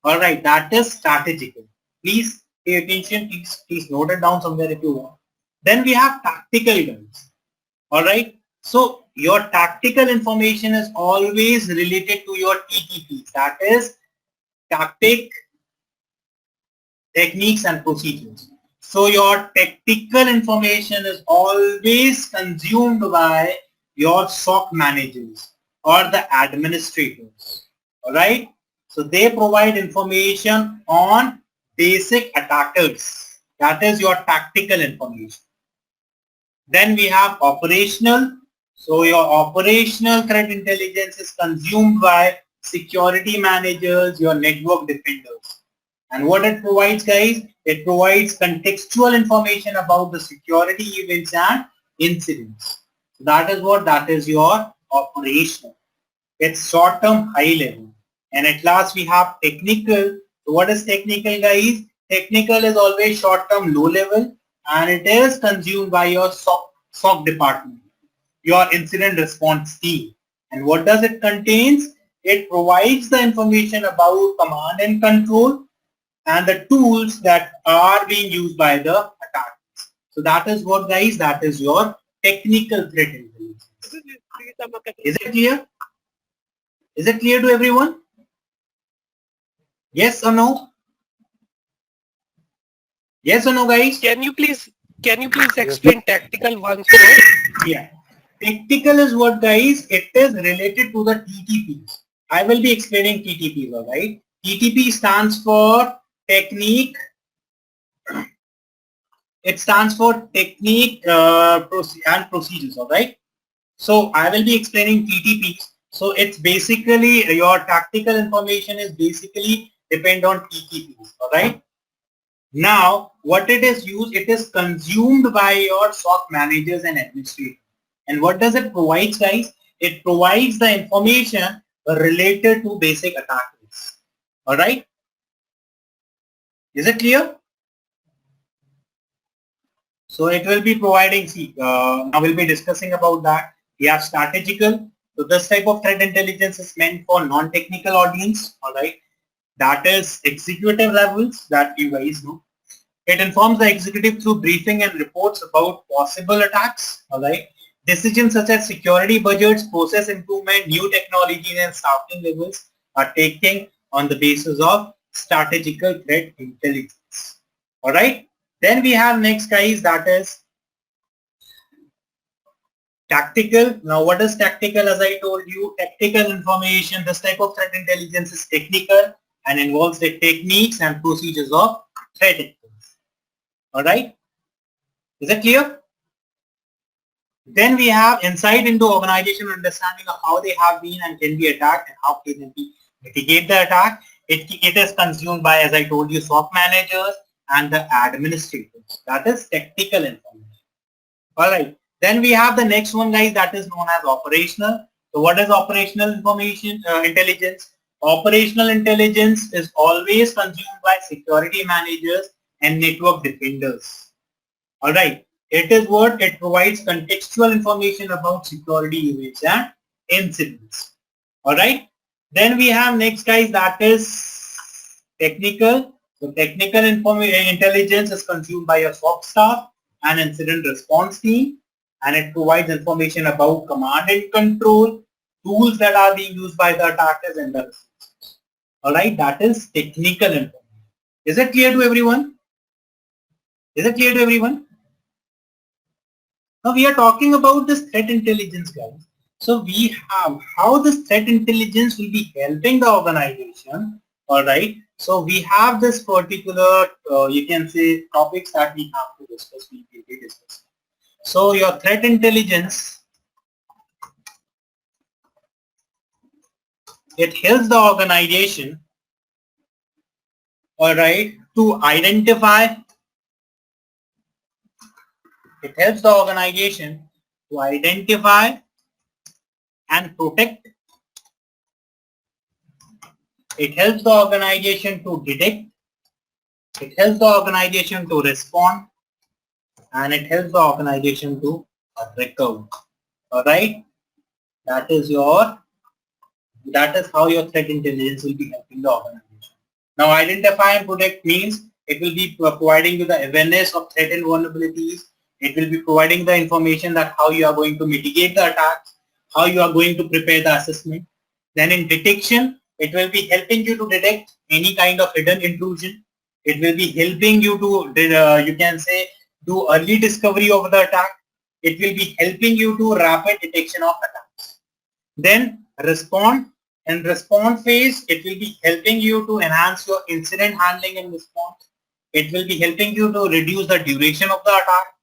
All right, that is strategical. Please pay attention. Please note it down somewhere if you want. Then we have tactical guns. All right. So your tactical information is always related to your TTPs. That is tactic, techniques and procedures. So your tactical information is always consumed by your SOC managers or the administrators. All right. So they provide information on basic attackers. That is your tactical information. Then we have operational. So your operational threat intelligence is consumed by security managers, your network defenders. And what it provides, guys, it provides contextual information about the security events and incidents. So that is your operational. It's short-term, high level. And at last we have technical. So what is technical, guys? Technical is always short-term, low level, and it is consumed by your SOC department, your incident response team. And what does it contains? It provides the information about command and control and the tools that are being used by the attackers. So that is what, guys, that is your technical threat intelligence. Is it clear? Is it clear to everyone? Yes or no? Yes or no, guys? Can you please explain tactical once more? Yeah. Tactical is what, guys? It is related to the TTPs. I will be explaining TTPs, all right? TTP stands for technique. It stands for technique and procedures, all right? So I will be explaining TTPs. So it's basically your tactical information is basically depend on TTPs, all right? Now, what it is used, it is consumed by your SOC managers and administrators. And what does it provide, guys? It provides the information related to basic attackers. All right? Is it clear? So it will be providing, now we'll be discussing about that. We have strategical. So this type of threat intelligence is meant for non-technical audience. All right? That is executive levels that you guys know. It informs the executive through briefing and reports about possible attacks. All right. Decisions such as security budgets, process improvement, new technologies and staffing levels are taken on the basis of strategical threat intelligence. All right. Then we have next, guys, that is tactical. Now what is tactical? As I told you, tactical information, this type of threat intelligence is technical and involves the techniques and procedures of threat intelligence. All right. Is it clear? Then we have insight into organization understanding of how they have been and can be attacked and how they can be mitigate the attack. It is consumed by, as I told you, SOC managers and the administrators. That is tactical information. All right. Then we have the next one, guys, that is known as operational. So what is operational information intelligence? Operational intelligence is always consumed by security managers and network defenders. All right. It is what it provides contextual information about security events and incidents. All right. Then we have next, guys, that is technical. So technical intelligence is consumed by a SOC staff and incident response team, and it provides information about command and control, tools that are being used by the attackers and the resources. All right. That is technical information. Is it clear to everyone? Is it clear to everyone? Now we are talking about this threat intelligence, guys. So we have how this threat intelligence will be helping the organization. All right. So we have this particular, you can say, topics that we have to discuss. We will be discussing. So your threat intelligence, it helps the organization, all right, to identify. It helps the organization to identify and protect. It helps the organization to detect. It helps the organization to respond, and it helps the organization to recover. All right, that is how your threat intelligence will be helping the organization. Now, identify and protect means it will be providing you the awareness of threat and vulnerabilities. It will be providing the information that how you are going to mitigate the attacks, how you are going to prepare the assessment. Then in detection, it will be helping you to detect any kind of hidden intrusion. It will be helping you to, you can say, do early discovery of the attack. It will be helping you to rapid detection of attacks. Then respond. In response phase, it will be helping you to enhance your incident handling and response. It will be helping you to reduce the duration of the attack,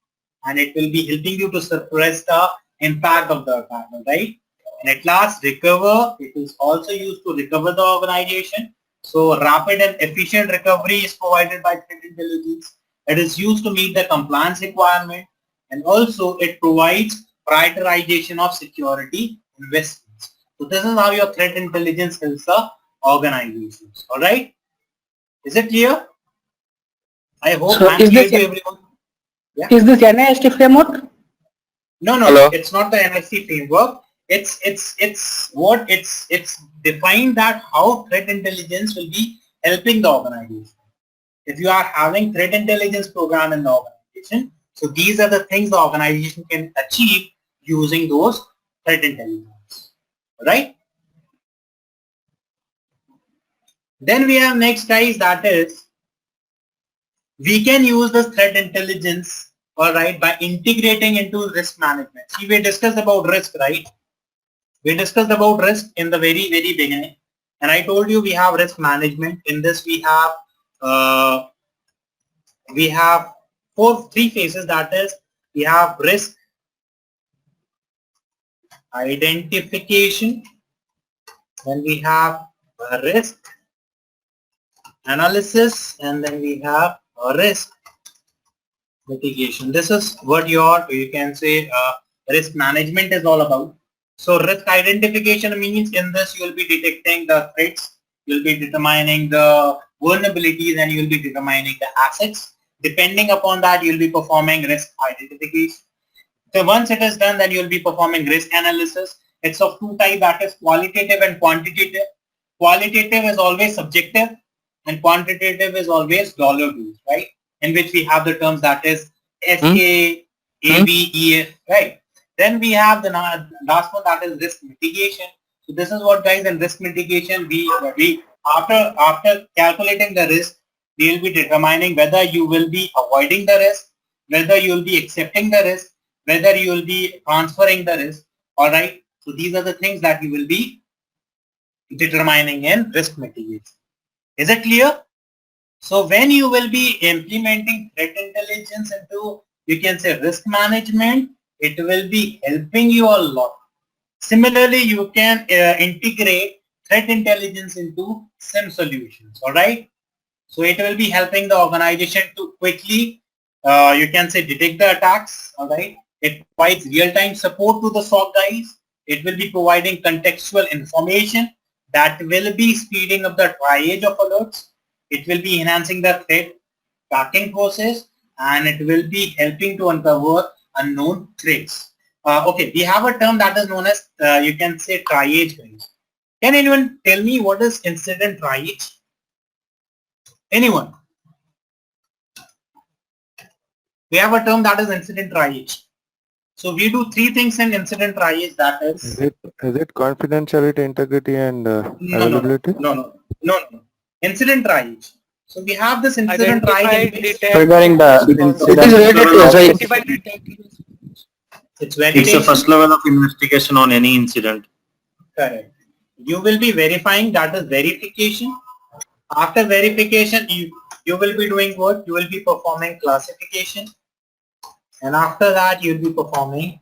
and it will be helping you to suppress the impact of the attack, right? And at last, recover. It is also used to recover the organization. So rapid and efficient recovery is provided by threat intelligence. It is used to meet the compliance requirement, and also it provides prioritization of security investments. So this is how your threat intelligence helps the organizations. All right? Is it clear? I hope So I'm is clear this to everyone. Yeah? is this NIST framework? No, Hello? it's not the NSC framework. It's defined that how threat intelligence will be helping the organization. If you are having threat intelligence program in the organization, so these are the things the organization can achieve using those threat intelligence, right? Then we have next, guys, that is we can use the threat intelligence, all right, by integrating into risk management. See, we discussed about risk, right? We discussed about risk in the very beginning, and I told you we have risk management. In this we have three phases. That is, we have risk identification, then we have risk analysis, and then we have risk mitigation. This is what you can say risk management is all about. So risk identification means in this you will be detecting the threats, you will be determining the vulnerabilities, and you will be determining the assets. Depending upon that, you will be performing risk identification. So once it is done, then you will be performing risk analysis. It's of two types, that is qualitative and quantitative. Qualitative is always subjective, and quantitative is always dollar based, right? In which we have the terms that is SK, AB, EF, right? Then we have the last one, that is risk mitigation. So this is what, guys, in risk mitigation, we after calculating the risk, we will be determining whether you will be avoiding the risk, whether you will be accepting the risk, whether you will be transferring the risk. All right. So these are the things that you will be determining in risk mitigation. Is it clear? So when you will be implementing threat intelligence into, you can say, risk management, it will be helping you a lot. Similarly, you can integrate threat intelligence into SIM solutions. All right. So it will be helping the organization to quickly, you can say, detect the attacks. All right. It provides real-time support to the SOC guys. It will be providing contextual information that will be speeding up the triage of alerts. It will be enhancing the threat tracking process, and it will be helping to uncover unknown threats. Okay, we have a term that is known as, you can say, triage, guys. Can anyone tell me what is incident triage? Anyone? We have a term that is incident triage. So we do three things in incident triage, that is. Is it confidentiality, integrity, and availability? No. Incident triage. So we have this incident Identify, triage. detect, Regarding the it is related to identify, detect. It's validation. It's the first level of investigation on any incident. Correct. You will be verifying, that is verification. After verification, you will be doing what? You will be performing classification, and after that you will be performing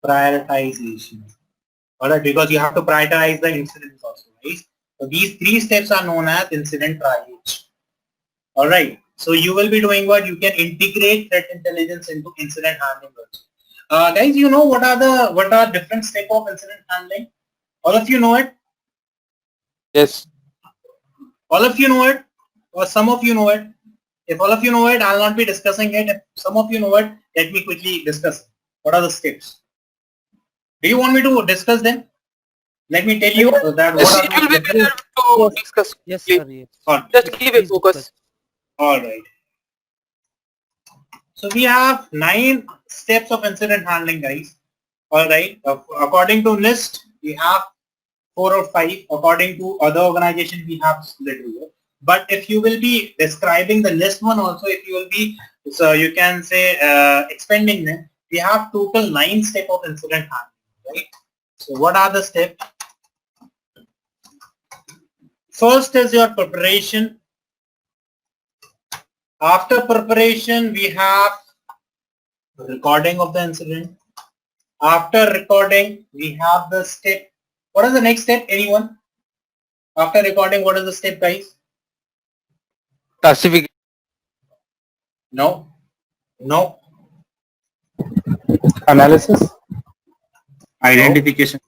prioritization. Alright, because you have to prioritize the incidents also, right? So these three steps are known as incident triage. Alright, so you will be doing what? You can integrate threat intelligence into incident handling also. Guys, you know what are different steps of incident handling? All of you know it? Yes. All of you know it? Or some of you know it? If all of you know it, I'll not be discussing it. If some of you know it, let me quickly discuss. What are the steps? Do you want me to discuss them? Let me tell you that what are You will be better to discuss. Yes, sir. Yes. Just give a focus. Alright. So we have 9 steps of incident handling, guys. Alright. According to NIST, we have 4 or 5. According to other organizations, we have split over. But if you will be describing the NIST one also, if you will be, so you can say expanding them, we have total 9 steps of incident handling, right? So what are the steps? First is your preparation. After preparation, we have recording of the incident. After recording, we have the step. What is the next step? Anyone? After recording, what is the step, guys? Classification. No. No. Analysis. Identification.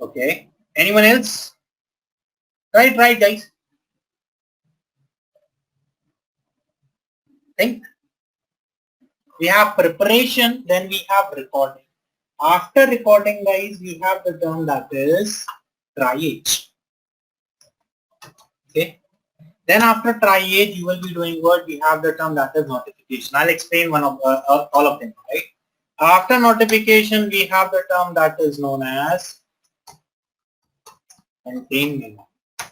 Okay. Anyone else? Right, guys. Think. We have preparation, then we have recording. After recording, guys, we have the term that is triage. Okay. Then after triage, you will be doing what? We have the term that is notification. I'll explain one of all of them, right? After notification, we have the term that is known as containment.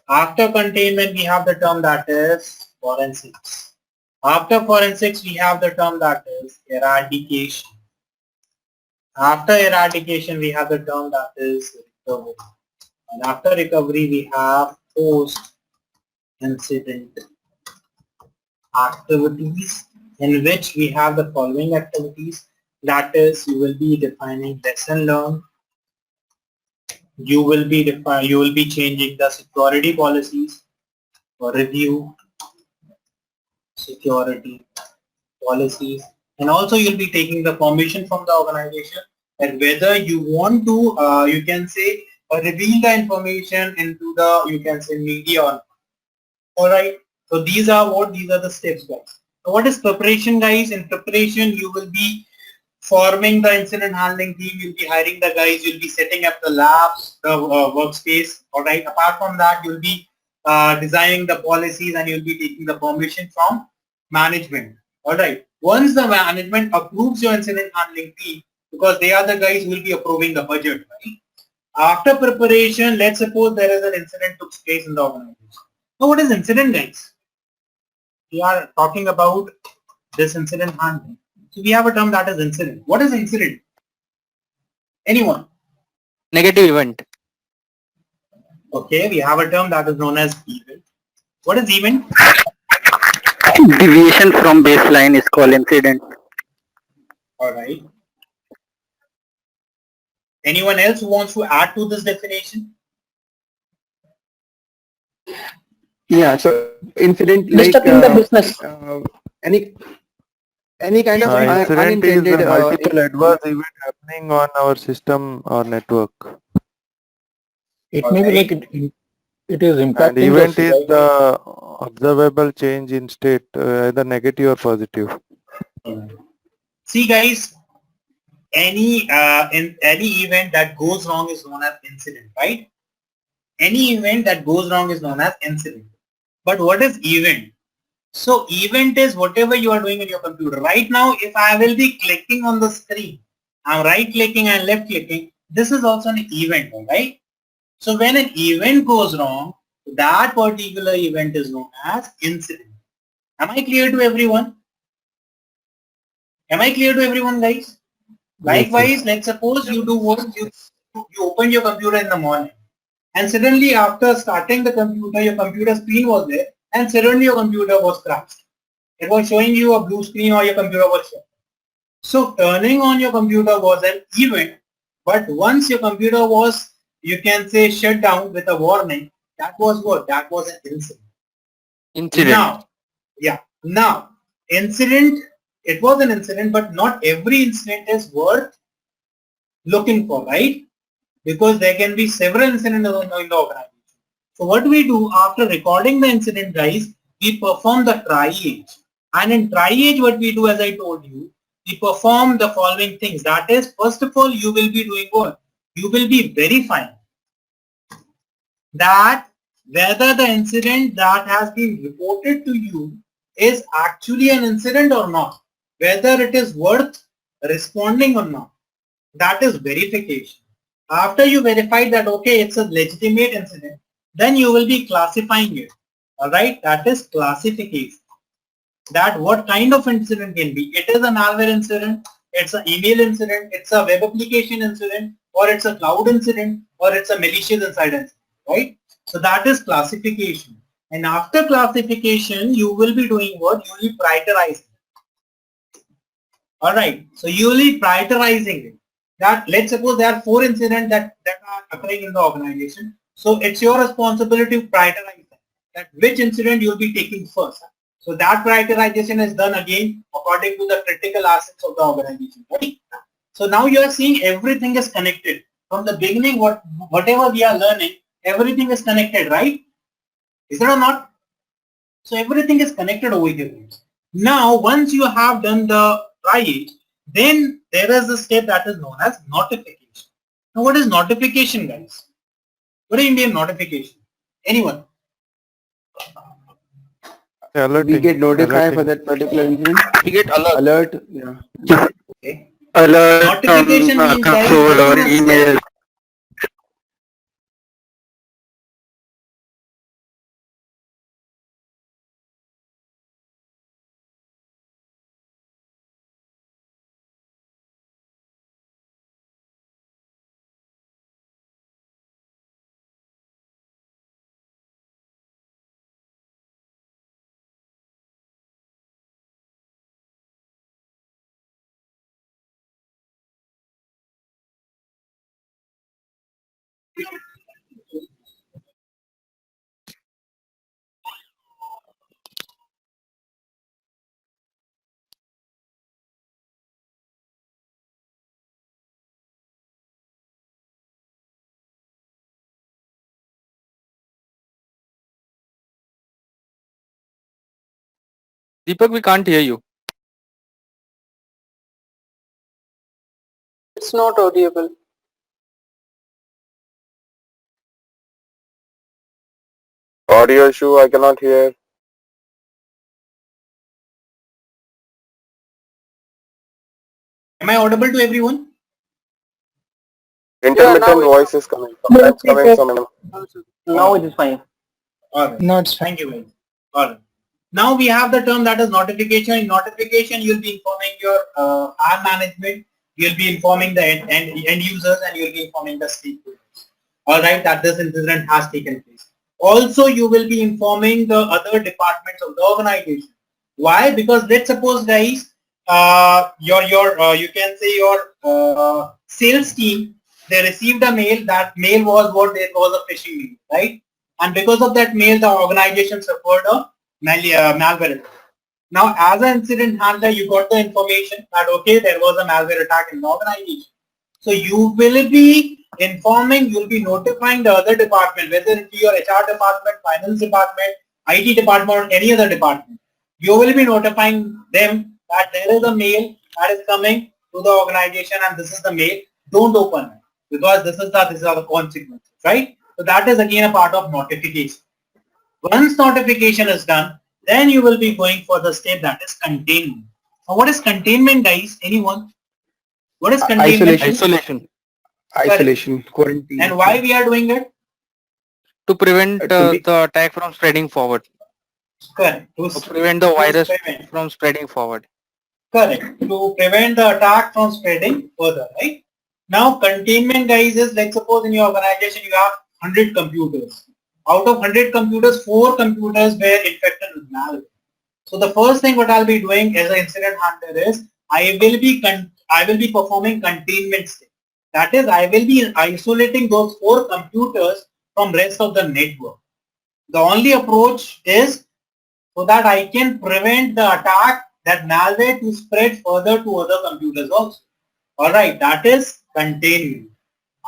After containment, we have the term that is forensics. After forensics, we have the term that is eradication. After eradication, we have the term that is recovery. And after recovery, we have post-incident activities, in which we have the following activities. That is, you will be defining lesson learned. You will be changing the security policies or review security policies, and also you'll be taking the permission from the organization and whether you want to you can say reveal the information into the you can say media or not. All right, so these are the steps, guys. So what is preparation, guys? In preparation, you will be forming the incident handling team, you'll be hiring the guys, you'll be setting up the labs, the workspace. All right, apart from that, you'll be designing the policies and you'll be taking the permission from management. All right, once the management approves your incident handling team, because they are the guys who will be approving the budget, right? After preparation, let's suppose there is an incident took place in the organization. Now what is incident, guys? We are talking about this incident handling. So we have a term that is incident. What is incident? Anyone? Negative event. Okay, we have a term that is known as event. What is event? Deviation from baseline is called incident. All right. Anyone else who wants to add to this definition? Yeah, so incident Disturbing the business. any kind of incident is unintended multiple adverse event happening on our system or network. It may be like it is impacting. And event is the observable change in state, either negative or positive. See, guys, any event that goes wrong is known as incident, right? Any event that goes wrong is known as incident. But what is event? So event is whatever you are doing in your computer. Right now, if I will be clicking on the screen, I'm right clicking and left clicking, this is also an event, right? So when an event goes wrong, that particular event is known as incident. Am I clear to everyone? Am I clear to everyone, guys? Likewise, let's suppose you do what? You open your computer in the morning. and suddenly after starting the computer, your computer screen was there, and suddenly your computer was crashed. It was showing you a blue screen or your computer was shut. So turning on your computer was an event, but once your computer was, you can say, shut down with a warning, that was what? That was an incident. Now, yeah, now, incident, it was an incident, but not every incident is worth looking for, right? Because there can be several incidents in the organization. So what we do after recording the incident, guys, we perform the triage. And in triage, what we do, as I told you, we perform the following things. That is, first of all, you will be doing what? You will be verifying that whether the incident that has been reported to you is actually an incident or not, whether it is worth responding or not. That is verification. After you verify that, okay, it's a legitimate incident, then you will be classifying it. Alright, that is classification. That what kind of incident can be. It is a malware incident, it's an email incident, it's a web application incident, or it's a cloud incident, or it's a malicious inside incident, right? So that is classification. And after classification, you will be doing what? You will be prioritizing. Alright, so you will be prioritizing it. That, let's suppose there are 4 incidents that are occurring in the organization. So it's your responsibility to prioritize that which incident you will be taking first. So that prioritization is done again according to the critical assets of the organization. Right? So now you are seeing everything is connected. From the beginning, whatever we are learning, everything is connected, right? Is it or not? So everything is connected over here. Now, once you have done the triage, then there is a step that is known as notification. Now, what is notification, guys? What do you mean notification? Anyone? Alerting. We get notified for Alerting. that particular incident. We get Alert. Yeah. Okay. alert Notification from means, guys, console this or is a step. email. Deepak, we can't hear you. It's not audible. Audio issue, I cannot hear. Am I audible to everyone? Intermittent voice is coming. Sometimes coming some. Now it is fine. Alright. No, it's fine. Thank you, guys. Alright. Now we have the term that is notification. In notification, you'll be informing your IAM management, you'll be informing the end users, and you'll be informing the stakeholders. Alright, that this incident has taken place. Also, you will be informing the other departments of the organization. Why? Because let's suppose, guys, you can say your sales team, they received a mail. That mail was what? It was a phishing mail, right? And because of that mail, the organization suffered a malware attack. Now, as an incident handler, you got the information that, okay, there was a malware attack in the organization. So you will be informing, you will be notifying the other department, whether it be your HR department, finance department, IT department, or any other department. You will be notifying them that there is a mail that is coming to the organization and this is the mail. Don't open it because these are the consequences, right? So that is again a part of notification. Once notification is done, then you will be going for the step that is containment. Now, what is containment, guys? Anyone? What is containment? Isolation. Quarantine. And why we are doing it? To prevent the attack from spreading forward. Correct. To prevent the virus from spreading forward. Correct. To prevent the attack from spreading further, right? Now, containment, guys, is, let's suppose in your organization you have 100 computers. Out of 100 computers, 4 computers were infected with malware. So the first thing what I'll be doing as an incident handler is I will be performing containment step. That is, I will be isolating those 4 computers from rest of the network. The only approach is so that I can prevent the attack, that malware, to spread further to other computers also. Alright, that is containment.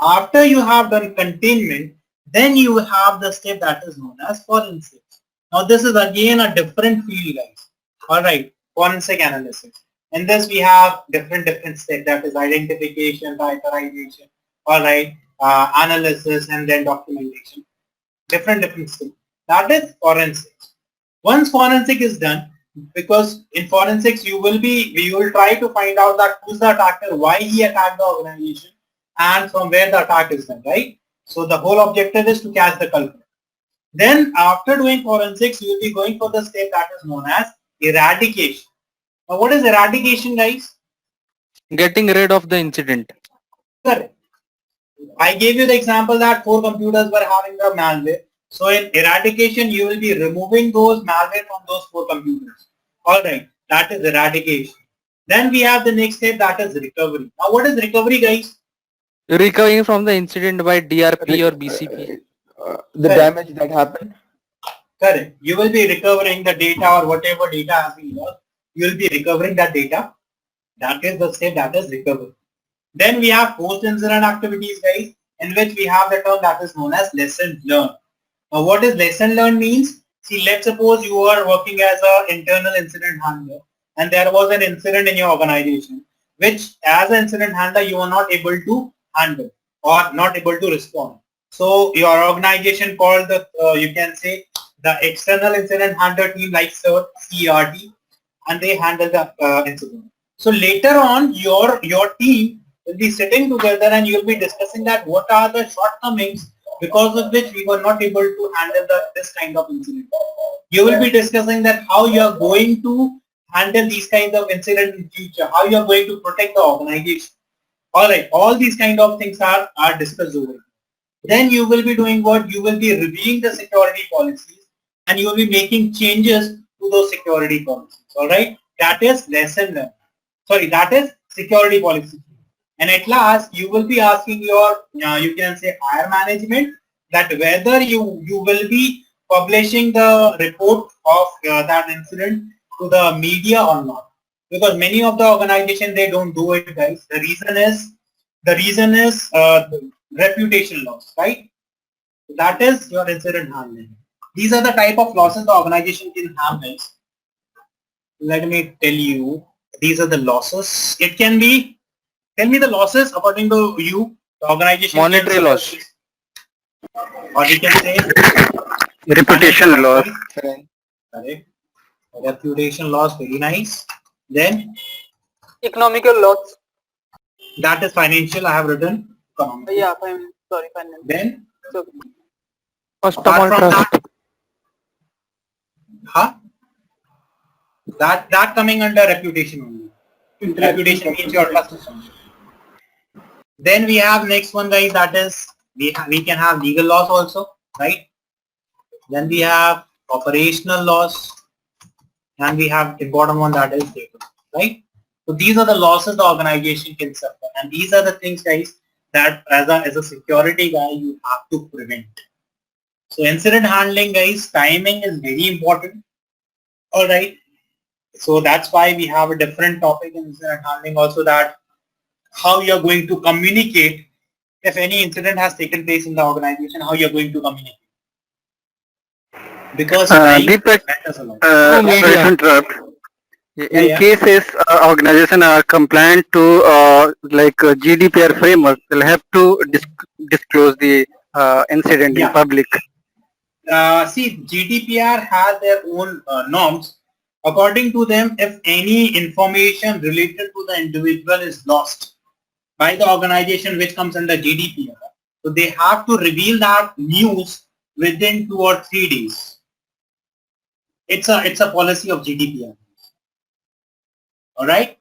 After you have done containment, then you have the step that is known as forensics. Now this is again a different field, guys. Alright, forensic analysis. In this we have different steps, that is identification, prioritization, alright, analysis, and then documentation. Different steps. That is forensics. Once forensic is done, because in forensics you will try to find out that who's the attacker, why he attacked the organization, and from where the attack is done, right? So the whole objective is to catch the culprit. Then after doing forensics, you will be going for the step that is known as eradication. Now what is eradication, guys? Getting rid of the incident. Correct. I gave you the example that 4 computers were having the malware. So in eradication, you will be removing those malware from those 4 computers. Alright, that is eradication. Then we have the next step, that is recovery. Now what is recovery, guys? Recovering from the incident by DRP or BCP. The damage that happened. Correct. You will be recovering the data or whatever data has been lost. You will be recovering that data. That is the step, that is recovery. Then we have post-incident activities, guys, in which we have the term that is known as lesson learned. Now what is lesson learned means? See, let's suppose you are working as an internal incident handler and there was an incident in your organization which as an incident handler you are not able to handle or not able to respond. So your organization called the, you can say, the external incident handler team like CERT, and they handle the incident. So later on your team will be sitting together and you will be discussing that what are the shortcomings because of which we were not able to handle this kind of incident. You will be discussing that how you are going to handle these kinds of incidents in future, how you are going to protect the organization. Alright, all these kind of things are discussed over here. Then you will be doing what? You will be reviewing the security policies and you will be making changes to those security policies. Alright, that is lesson learned. Sorry, that is security policy. And at last, you will be asking your, you can say, higher management that whether you will be publishing the report of that incident to the media or not. Because many of the organizations, they don't do it, guys. The reason is reputation loss, right? That is your incident handling. These are the type of losses the organization can have, guys. Let me tell you, these are the losses. It can be, tell me the losses according to you, the organization. Monetary loss. Or you can say reputation loss. Correct. Reputation loss, very nice. Then Economical loss. that is financial, I have written. Yeah, fine. Sorry, finance. Then Customer trust. That coming under reputation only. Reputation means your trust. Then we have next one, guys, that is we can have legal loss also, right? Then we have operational loss, and we have important one, that is data, right? So these are the losses the organization can suffer, and these are the things, guys, that as a security guy you have to prevent. So incident handling, guys, timing is very important. All right. So that's why we have a different topic in incident handling also, that how you're going to communicate if any incident has taken place in the organization, how you're going to communicate. Because Deepak, sorry to interrupt. In cases organization are compliant to GDPR framework, they'll have to disclose the incident in public. See, GDPR has their own norms. According to them, if any information related to the individual is lost by the organization which comes under GDPR, so they have to reveal that news within 2 or 3 days. It's a policy of GDPR. All right.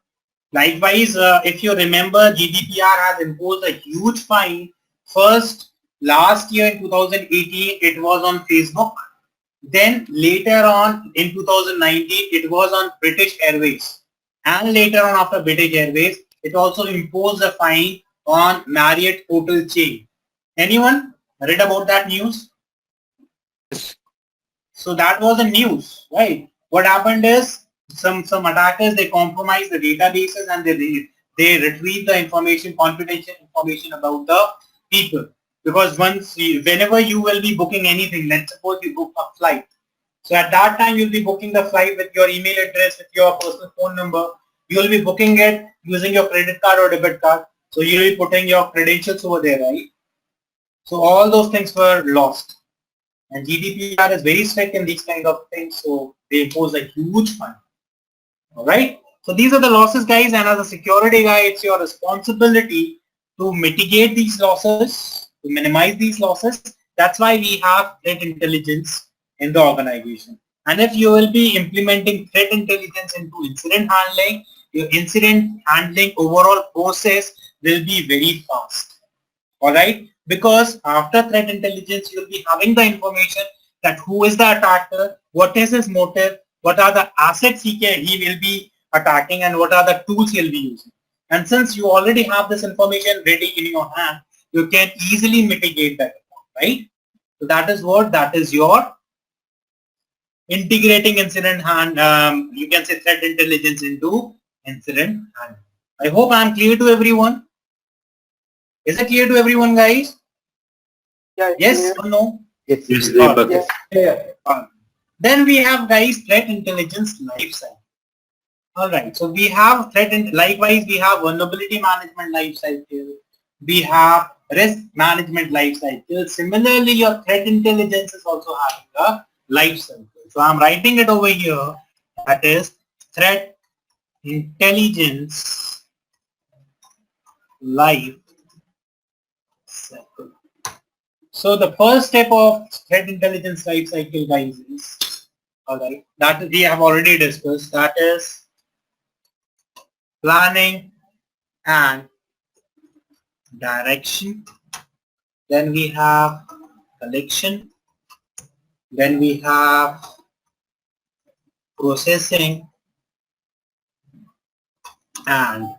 Likewise, if you remember, GDPR has imposed a huge fine first Last year in 2018, it was on Facebook. Then later on in 2019, it was on British Airways. And later on after British Airways, it also imposed a fine on Marriott hotel chain. Anyone read about that news? So that was the news, right? What happened is some attackers, they compromised the databases and they retrieve the information, confidential information about the people. Because whenever you will be booking anything, let's suppose you book a flight. So at that time, you'll be booking the flight with your email address, with your personal phone number. You'll be booking it using your credit card or debit card. So you'll be putting your credentials over there, right? So all those things were lost. And GDPR is very strict in these kind of things, so they impose a huge fine. All right. So these are the losses, guys, and as a security guy, it's your responsibility to mitigate these losses, to minimize these losses. That's why we have threat intelligence in the organization. And if you will be implementing threat intelligence into incident handling, your incident handling overall process will be very fast. All right. Because after threat intelligence, you'll be having the information that who is the attacker, what is his motive, what are the assets he will be attacking, and what are the tools he'll be using. And since you already have this information ready in your hand, you can easily mitigate that, right? So that is your integrating incident you can say threat intelligence into incident handling. I hope I'm clear to everyone. Is it clear to everyone, guys? Yeah, yes or no? Yes. Then we have, guys, threat intelligence lifecycle. All right. So we have likewise we have vulnerability management lifecycle. We have risk management lifecycle. Similarly, your threat intelligence is also having a lifecycle. So I'm writing it over here. That is threat intelligence lifecycle. So the first step of threat intelligence lifecycle, guys, is, all right, that we have already discussed. That is planning and direction. Then we have collection. Then we have processing and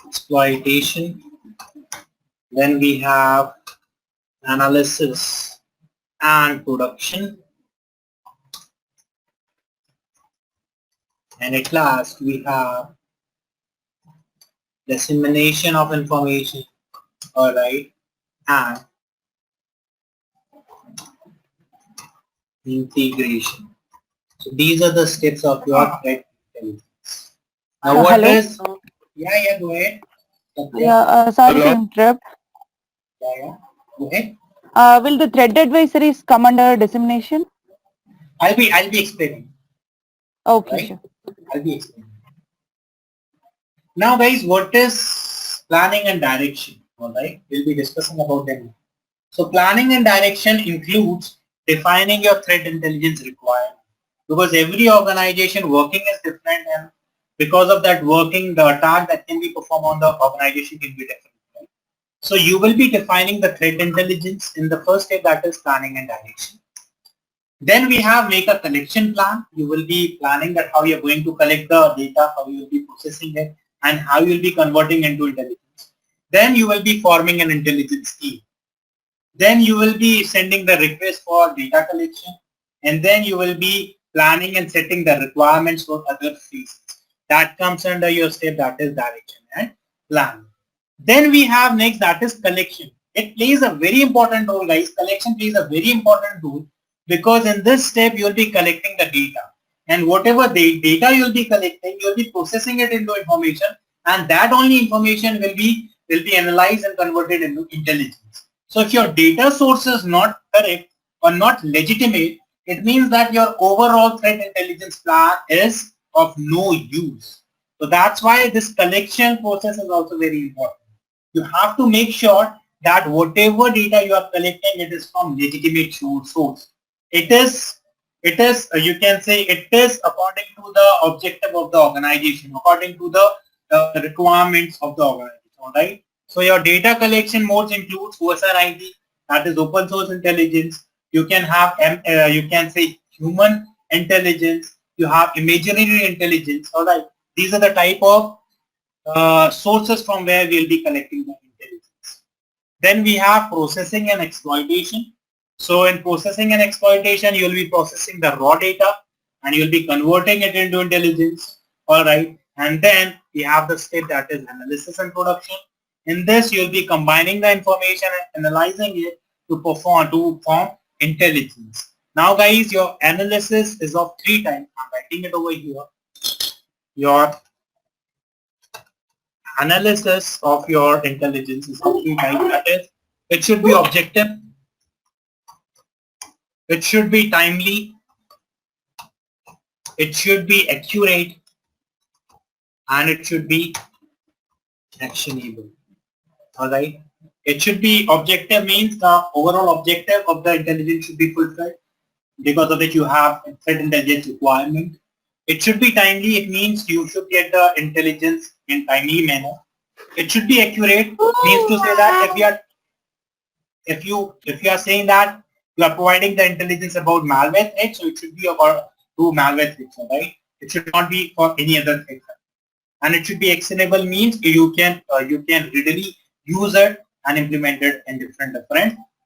exploitation. Then we have analysis and production. And at last we have dissemination of information, all right, and integration. So these are the steps of your threat intelligence. Now what Hello? is, yeah, go ahead. Yeah, sorry to interrupt. Yeah, go ahead. Will the threat advisories come under dissemination? I'll be explaining. Okay, right? sure. I'll be explaining. Now, guys, what is planning and direction? All right, we'll be discussing about them. So planning and direction includes defining your threat intelligence requirement, because every organization working is different, and because of that working, the attack that can be performed on the organization can be different. Right? So you will be defining the threat intelligence in the first step, that is planning and direction. Then we have make a collection plan. You will be planning that how you're going to collect the data, how you will be processing it, and how you will be converting into intelligence. Then you will be forming an intelligence team. Then you will be sending the request for data collection, and then you will be planning and setting the requirements for other phases. That comes under your step, that is direction and plan. Then we have next, that is collection. It plays a very important role, guys. Collection plays a very important role, because in this step you will be collecting the data, and whatever the data you will be collecting, you will be processing it into information, and that only information will be analyzed and converted into intelligence. So if your data source is not correct or not legitimate, it means that your overall threat intelligence plan is of no use. So that's why this collection process is also very important. You have to make sure that whatever data you are collecting, it is from legitimate source. It is, you can say, it is according to the objective of the organization, according to the requirements of the organization, all right? So your data collection modes includes OSR ID, that is open source intelligence. You can have, you can say human intelligence. You have imaginary intelligence. All right. These are the type of sources from where we'll be collecting the intelligence. Then we have processing and exploitation. So in processing and exploitation, you'll be processing the raw data and you'll be converting it into intelligence. All right. And then we have the step that is analysis and production. In this, you'll be combining the information and analyzing it to form intelligence. Now guys, your analysis is of 3 types. I'm writing it over here. Your analysis of your intelligence is of 3 types. That is, it should be objective, it should be timely, it should be accurate, and it should be actionable. Alright. It should be objective, means the overall objective of the intelligence should be fulfilled, because of which you have threat intelligence requirement. It should be timely, it means you should get the intelligence in timely manner. It should be accurate, means to say that if you are saying that you are providing the intelligence about malware threats, so it should be about 2 malware threats, right? It should not be for any other threat. And it should be actionable, means you can readily use it and implement it in different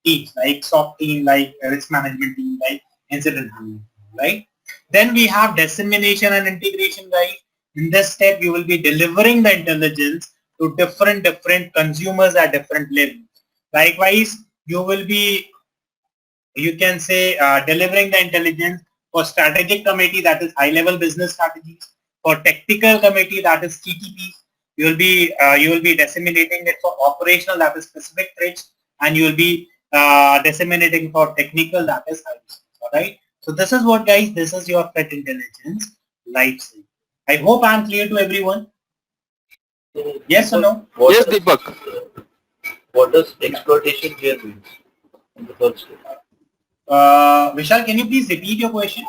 teams, like SOC team, like risk management team, like incident handling, right? Then we have dissemination and integration, guys. In this step, you will be delivering the intelligence to different consumers at different levels. Likewise, you will be, you can say, delivering the intelligence for strategic committee, that is high level business strategies. For tactical committee, that is TTP. You will be disseminating it for operational, that is specific threats, and you will be disseminating for technical, that is high risk. All right. So this is what, guys, this is your threat intelligence life cycle. I hope I'm clear to everyone. Yes or no? Yes, Deepak. What does exploitation here mean in the third step? Vishal, can you please repeat your question?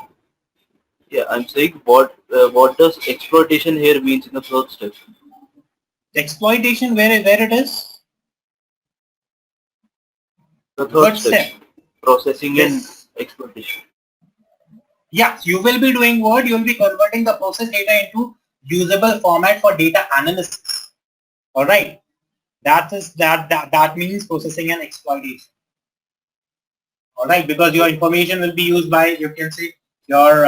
Yeah, I'm saying what does exploitation here means in the third step? Exploitation, where it is? The third step. Processing and exploitation. Yeah, you will be doing what? You will be converting the process data into usable format for data analysis. All right. That means processing and exploitation. All right, because your information will be used by, you can say, your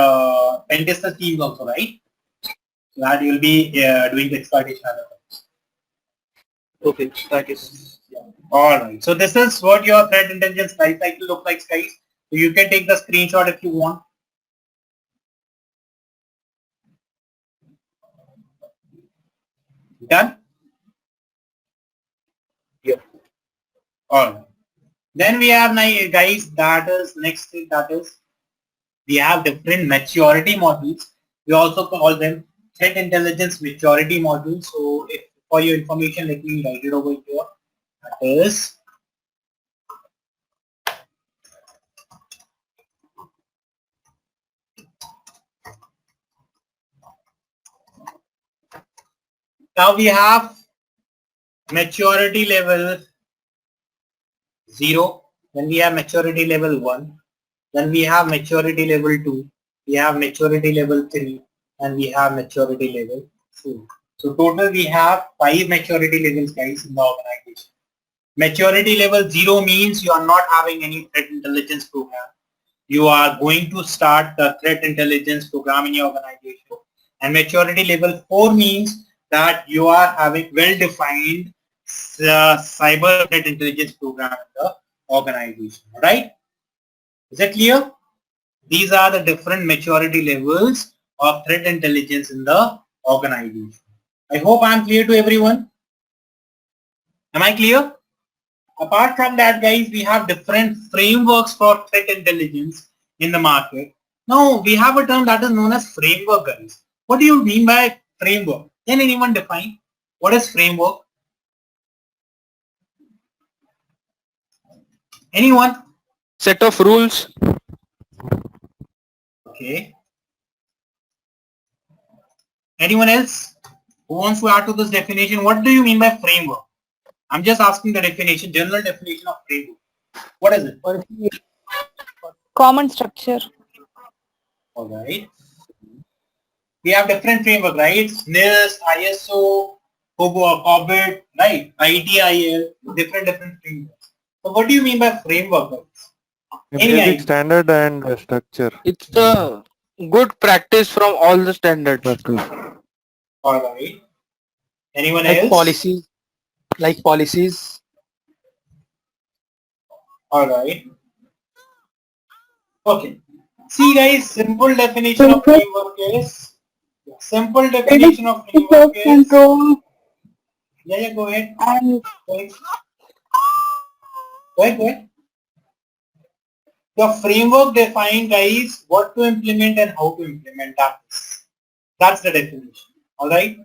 pen tester teams also, right? So that you will be doing the exploitation analysis. Okay, thank you. All right. So this is what your threat intelligence life cycle looks like, guys. So you can take the screenshot if you want. Done? Yeah. All right. Then we have, guys, that is next thing, that is we have different maturity models. We also call them threat intelligence maturity models. So if, for your information, let me write it over here. That is now we have maturity level 0, then we have maturity level 1, then we have maturity level 2, we have maturity level 3, and we have maturity level 4. So total we have 5 maturity levels, guys, in the organization. Maturity level 0 means you are not having any threat intelligence program. You are going to start the threat intelligence program in your organization. And maturity level 4 means that you are having well-defined cyber threat intelligence program in the organization. Right? Is that clear? These are the different maturity levels of threat intelligence in the organization. I hope I am clear to everyone. Am I clear? Apart from that, guys, we have different frameworks for threat intelligence in the market. Now, we have a term that is known as framework, guys. What do you mean by framework? Can anyone define what is framework? Anyone? Set of rules. Okay. Anyone else who wants to add to this definition? What do you mean by framework? I'm just asking the definition, general definition of framework. What is it? Common structure. All right. We have different framework, right? NIST, ISO, COBIT, right? ITIL, different frameworks. So what do you mean by framework, guys? A Any basic idea? standard and structure. It's a good practice from all the standards. All right. Anyone Like else? policies, like policies. All right. Okay. See, guys, simple definition of framework is Control yeah, go ahead. and Go ahead. The framework define, guys, what to implement and how to implement that. That's the definition. All right.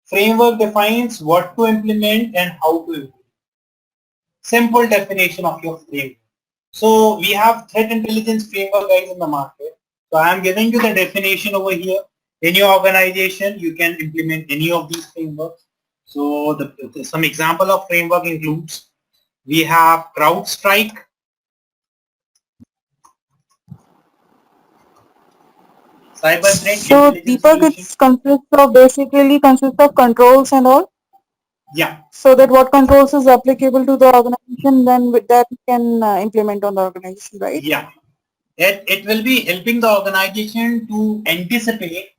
Framework defines what to implement and how to implement. Simple definition of your framework. So we have threat intelligence framework, guys, in the market. So I am giving you the definition over here. In your organization, you can implement any of these frameworks. So some example of framework includes, we have CrowdStrike, cyber threat so intelligence Deepak, solution. basically consists of controls and all. Yeah. So that what controls is applicable to the organization, then with that we can implement on the organization, right? Yeah. It will be helping the organization to anticipate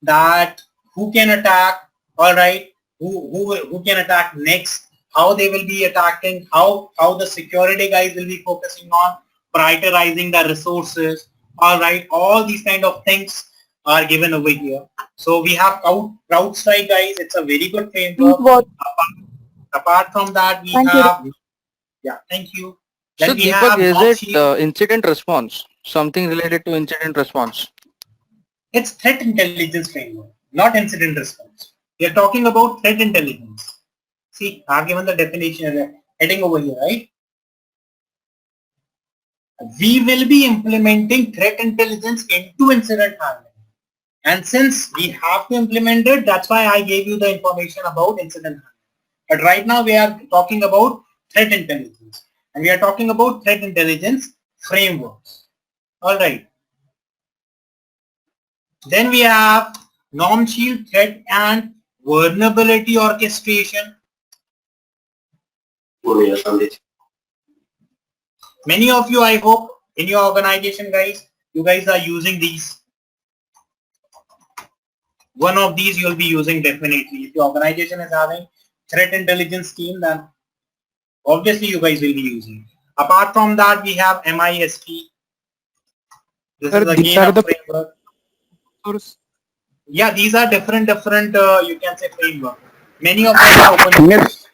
that who can attack, all right, who can attack next, how they will be attacking, how the security guys will be focusing on prioritizing the resources, all right, all these kind of things are given over here. So we have CrowdStrike, guys, it's a very good framework. Apart from that, we have, yeah, thank you. Then So we Deepak, have is it incident response? Something related to incident response? It's threat intelligence framework, not incident response. We are talking about threat intelligence. See, I've given the definition heading over here, right? We will be implementing threat intelligence into incident handling. And since we have to implement it, that's why I gave you the information about incident handling. But right now we are talking about threat intelligence. And we are talking about threat intelligence frameworks. All right. Then we have norm shield, threat and vulnerability orchestration. Many of you, I hope, in your organization, guys, you guys are using these. One of these you'll be using definitely. If your organization is having threat intelligence team, then obviously you guys will be using. Apart from that, we have MISP. This is again a framework. Yeah, these are different, you can say framework. Many of them are open source.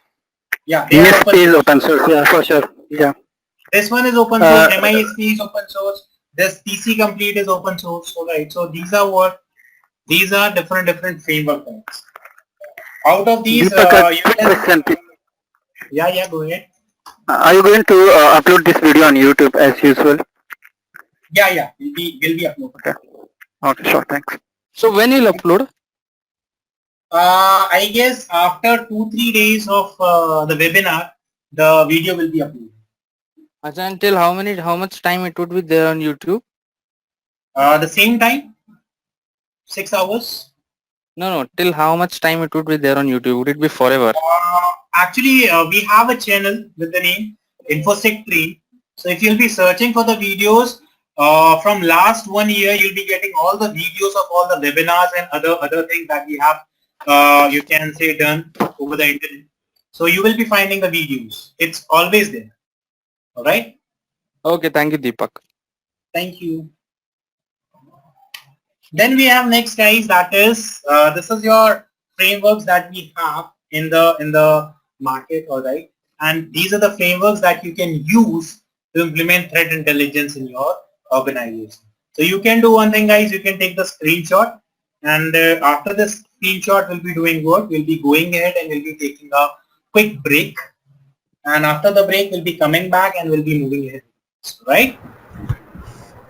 Yeah, they are open source. Open source, yeah, for sure. Yeah. This one is open source, MISP is open source, this TC Complete is open source, alright. So these are what? These are different framework types. Out of these, you can... Yeah, go ahead. Are you going to upload this video on YouTube as usual? Yeah, will be uploaded. Okay, sure, thanks. So when you'll upload? I guess after 2-3 days of the webinar, the video will be uploaded. Until how much time it would be there on YouTube? The same time, 6 hours. No, till how much time it would be there on YouTube? Would it be forever? Actually, we have a channel with the name InfosecTrain. So if you'll be searching for the videos from last 1 year, you'll be getting all the videos of all the webinars and other things that we have, you can say, done over the internet. So you will be finding the videos. It's always there. All right. Okay, thank you, Deepak. Thank you. Then we have next, guys, that is this is your frameworks that we have in the market, all right, and these are the frameworks that you can use to implement threat intelligence in your organization. So you can do one thing, guys, you can take the screenshot, and after this screenshot we'll be doing what? We'll be going ahead and we'll be taking a quick break, and after the break we'll be coming back and we'll be moving ahead, right?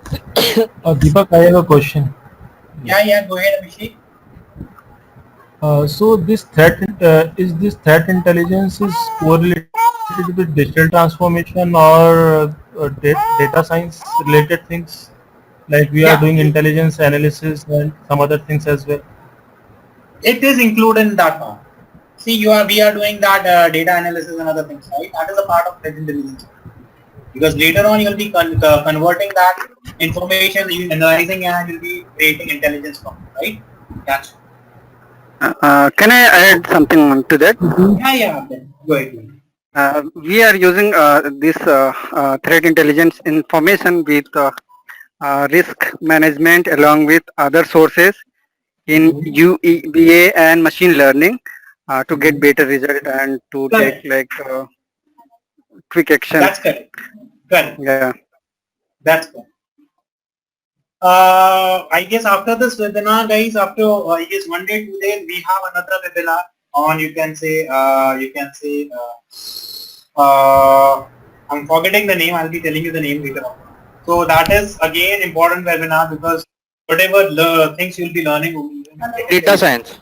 Deepak, I have a question. Yeah, go ahead, Abhishek. So this threat is this threat intelligence is correlated It with digital transformation or data science related things, like we are Yeah, doing intelligence analysis and some other things as well. it is included in that part. See, we are doing that data analysis and other things, right? That is a part of threat intelligence. Because later on you'll be converting that information, you analyzing, and you'll be creating intelligence from it, right? That's Can I add something to that? yeah. Then go ahead. We are using this threat intelligence information with risk management along with other sources in UEBA and machine learning to get better result and to take Correct. like quick action. That's correct. Correct. Yeah. That's correct. I guess after this webinar, guys, after I guess 1 day, 2 days, we have another webinar on, I'm forgetting the name. I'll be telling you the name later on. So that is again important webinar because whatever things you'll be learning. Data science.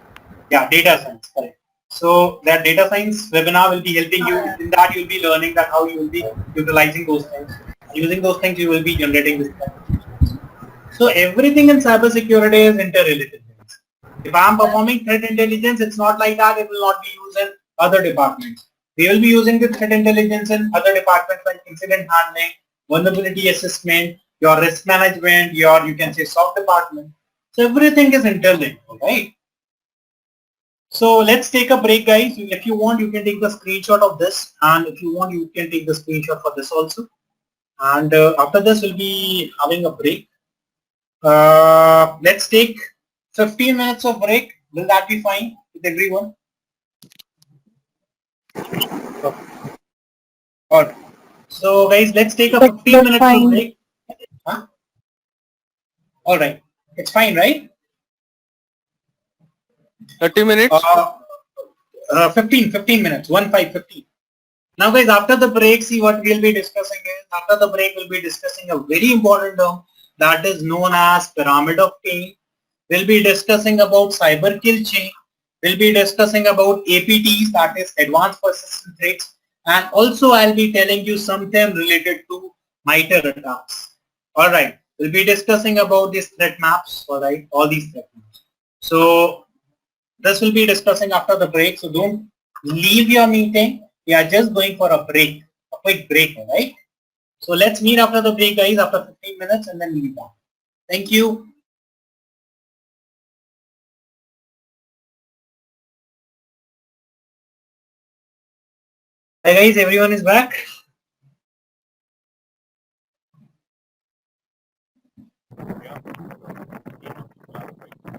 Yeah, data science, correct. So that data science webinar will be helping you. In that you'll be learning that how you will be utilizing those things. Using those things you will be generating this. So everything in cybersecurity is interrelated. If I am performing threat intelligence, it's not like that. It will not be used in other departments. We will be using the threat intelligence in other departments like incident handling, vulnerability assessment, your risk management, you can say SOC department. So everything is interlinked, right? So let's take a break, guys. If you want, you can take the screenshot of this, and if you want, you can take the screenshot for this also. And after this, we'll be having a break. Let's take 15 minutes of break. Will that be fine with everyone? Alright. So guys, let's take a 15 minutes of break. Huh? Alright. It's fine, right? 30 minutes? 15 minutes. 15. Now guys, after the break, see what we'll be discussing is, after the break, we'll be discussing a very important term that is known as Pyramid of Pain. We'll be discussing about cyber kill chain. We'll be discussing about APTs, that is Advanced Persistent Threats. And also I'll be telling you something related to Mitre Attacks. Alright, we'll be discussing about these threat maps, alright, all these threat maps. So this will be discussing after the break, so don't leave your meeting. We are just going for a break, a quick break, alright? So let's meet after the break, guys, after 15 minutes, and then we'll be back. Thank you. Hi guys, everyone is back.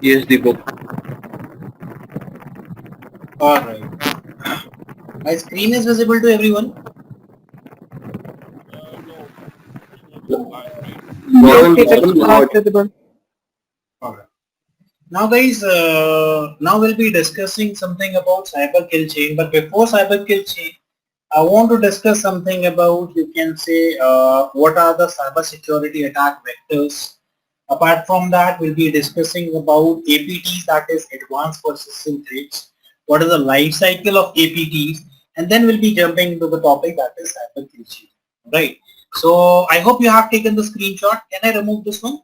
Yes, Deepak. Alright. My screen is visible to everyone. Alright. Now guys, now we'll be discussing something about cyber kill chain, but before cyber kill chain, I want to discuss something about, you can say, what are the cyber security attack vectors. Apart from that, we'll be discussing about APTs, that is Advanced Persistent Threats. What is the life cycle of APTs? And then we'll be jumping into the topic that is cyber kill chain. Right. So I hope you have taken the screenshot. Can I remove this one?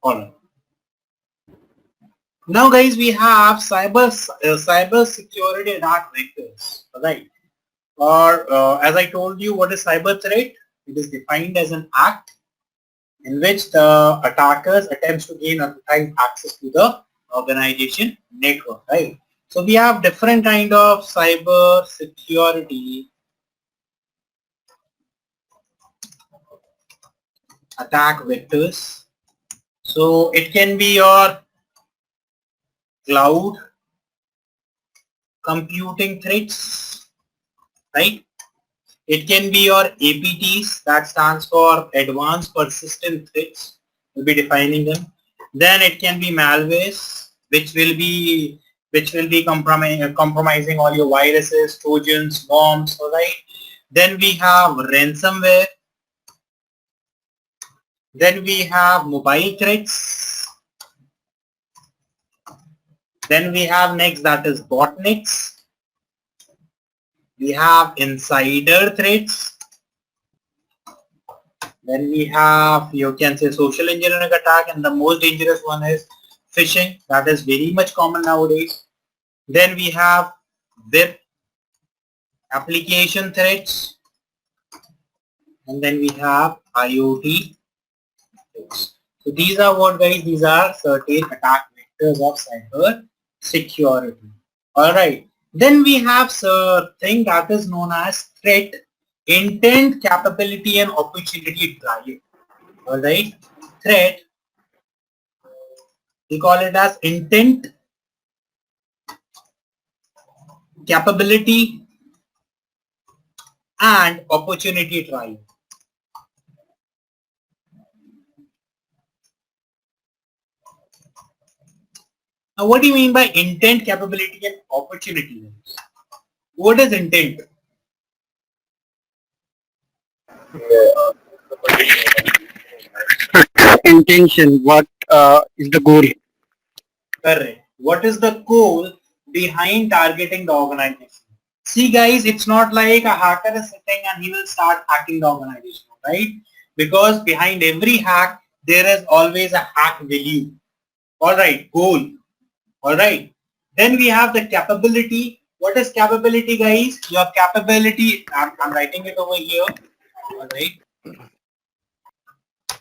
Alright. Now guys, we have cyber security attack vectors, right? Or as I told you, what is cyber threat? It is defined as an act in which the attackers attempts to gain unauthorized access to the organization network, right? So we have different kind of cyber security attack vectors. So it can be your cloud computing threats, right? It can be your APTs, that stands for Advanced Persistent Threats. We'll be defining them. Then it can be malwares, which will be compromising all your viruses, trojans, bombs, alright. Then we have ransomware. Then we have mobile threats. Then we have next, that is botnets. We have insider threats. Then we have, you can say, social engineering attack, and the most dangerous one is phishing. That is very much common nowadays. Then we have web application threats, and then we have IoT threats. So these are what, guys, these are certain attack vectors of cyber security. Alright. Then we have something that is known as threat, intent, capability, and opportunity triad. Alright. Threat, we call it as intent, capability, and opportunity triad. Now, what do you mean by intent, capability, and opportunity? What is intent? Intention. What is the goal? Correct. What is the goal behind targeting the organization? See, guys, it's not like a hacker is sitting and he will start hacking the organization, right? Because behind every hack, there is always a hack value. All right, goal. All right. Then we have the capability. What is capability, guys? Your capability, I'm writing it over here. All right.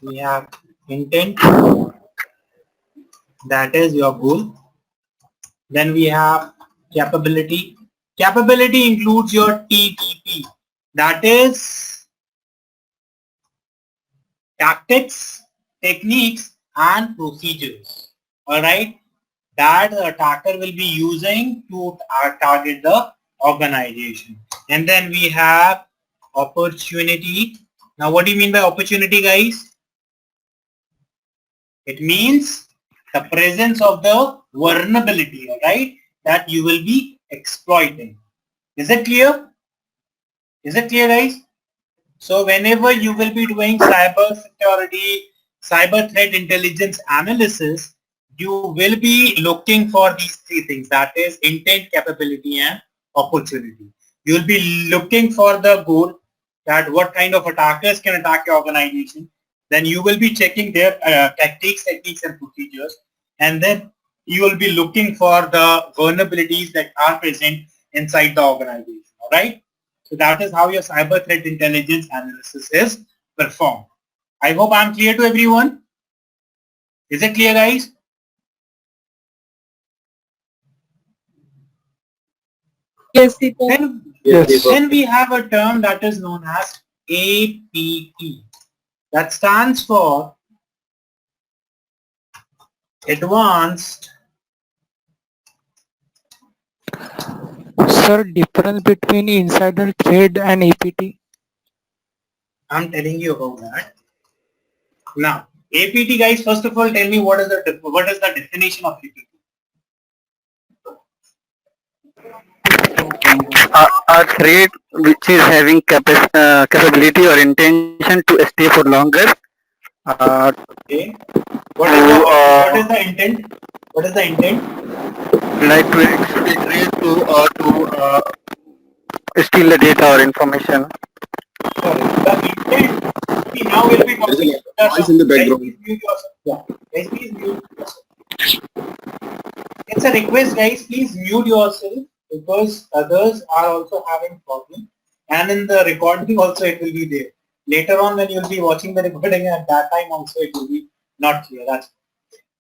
We have intent. That is your goal. Then we have capability. Capability includes your TTP. That is tactics, techniques, and procedures. All right. That the attacker will be using to target the organization. And then we have opportunity. Now, what do you mean by opportunity, guys? It means the presence of the vulnerability, right, that you will be exploiting. Is it clear? Is it clear, guys? So whenever you will be doing cyber security, cyber threat intelligence analysis, you will be looking for these three things, that is intent, capability, and opportunity. You will be looking for the goal, that what kind of attackers can attack your organization. Then you will be checking their tactics, techniques, and procedures. And then you will be looking for the vulnerabilities that are present inside the organization. All right. So that is how your cyber threat intelligence analysis is performed. I hope I'm clear to everyone. Is it clear, guys? Yes, Deepak. Then we have a term that is known as APT. That stands for Advanced. Sir, difference between insider trade and APT? I'm telling you about that. Now, APT, guys, first of all, tell me what is the definition of APT? A trade which is having capability or intention to stay for longer. Okay. What is the intent? What is the intent? Like to trade to steal the data or information. The intent. See, now we'll be talking about in the background. Guys, please mute yourself. It's a request, guys. Please mute yourself because others are also having problem. And in the recording also it will be there. Later on when you'll be watching the recording, at that time also it will be not clear. That's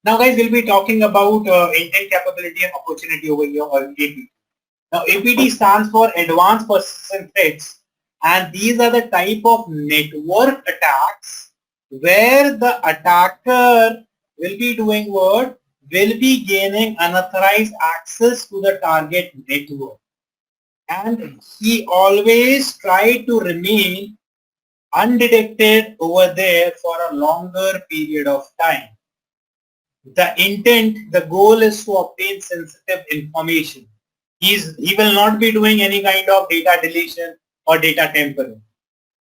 now, guys, we'll be talking about intent, capability, and opportunity over here, or APT. Now, APT stands for Advanced Persistent Threats, and these are the type of network attacks where the attacker will be doing what? Will be gaining unauthorized access to the target network. And he always try to remain undetected over there for a longer period of time. The intent, the goal is to obtain sensitive information. He will not be doing any kind of data deletion or data tampering.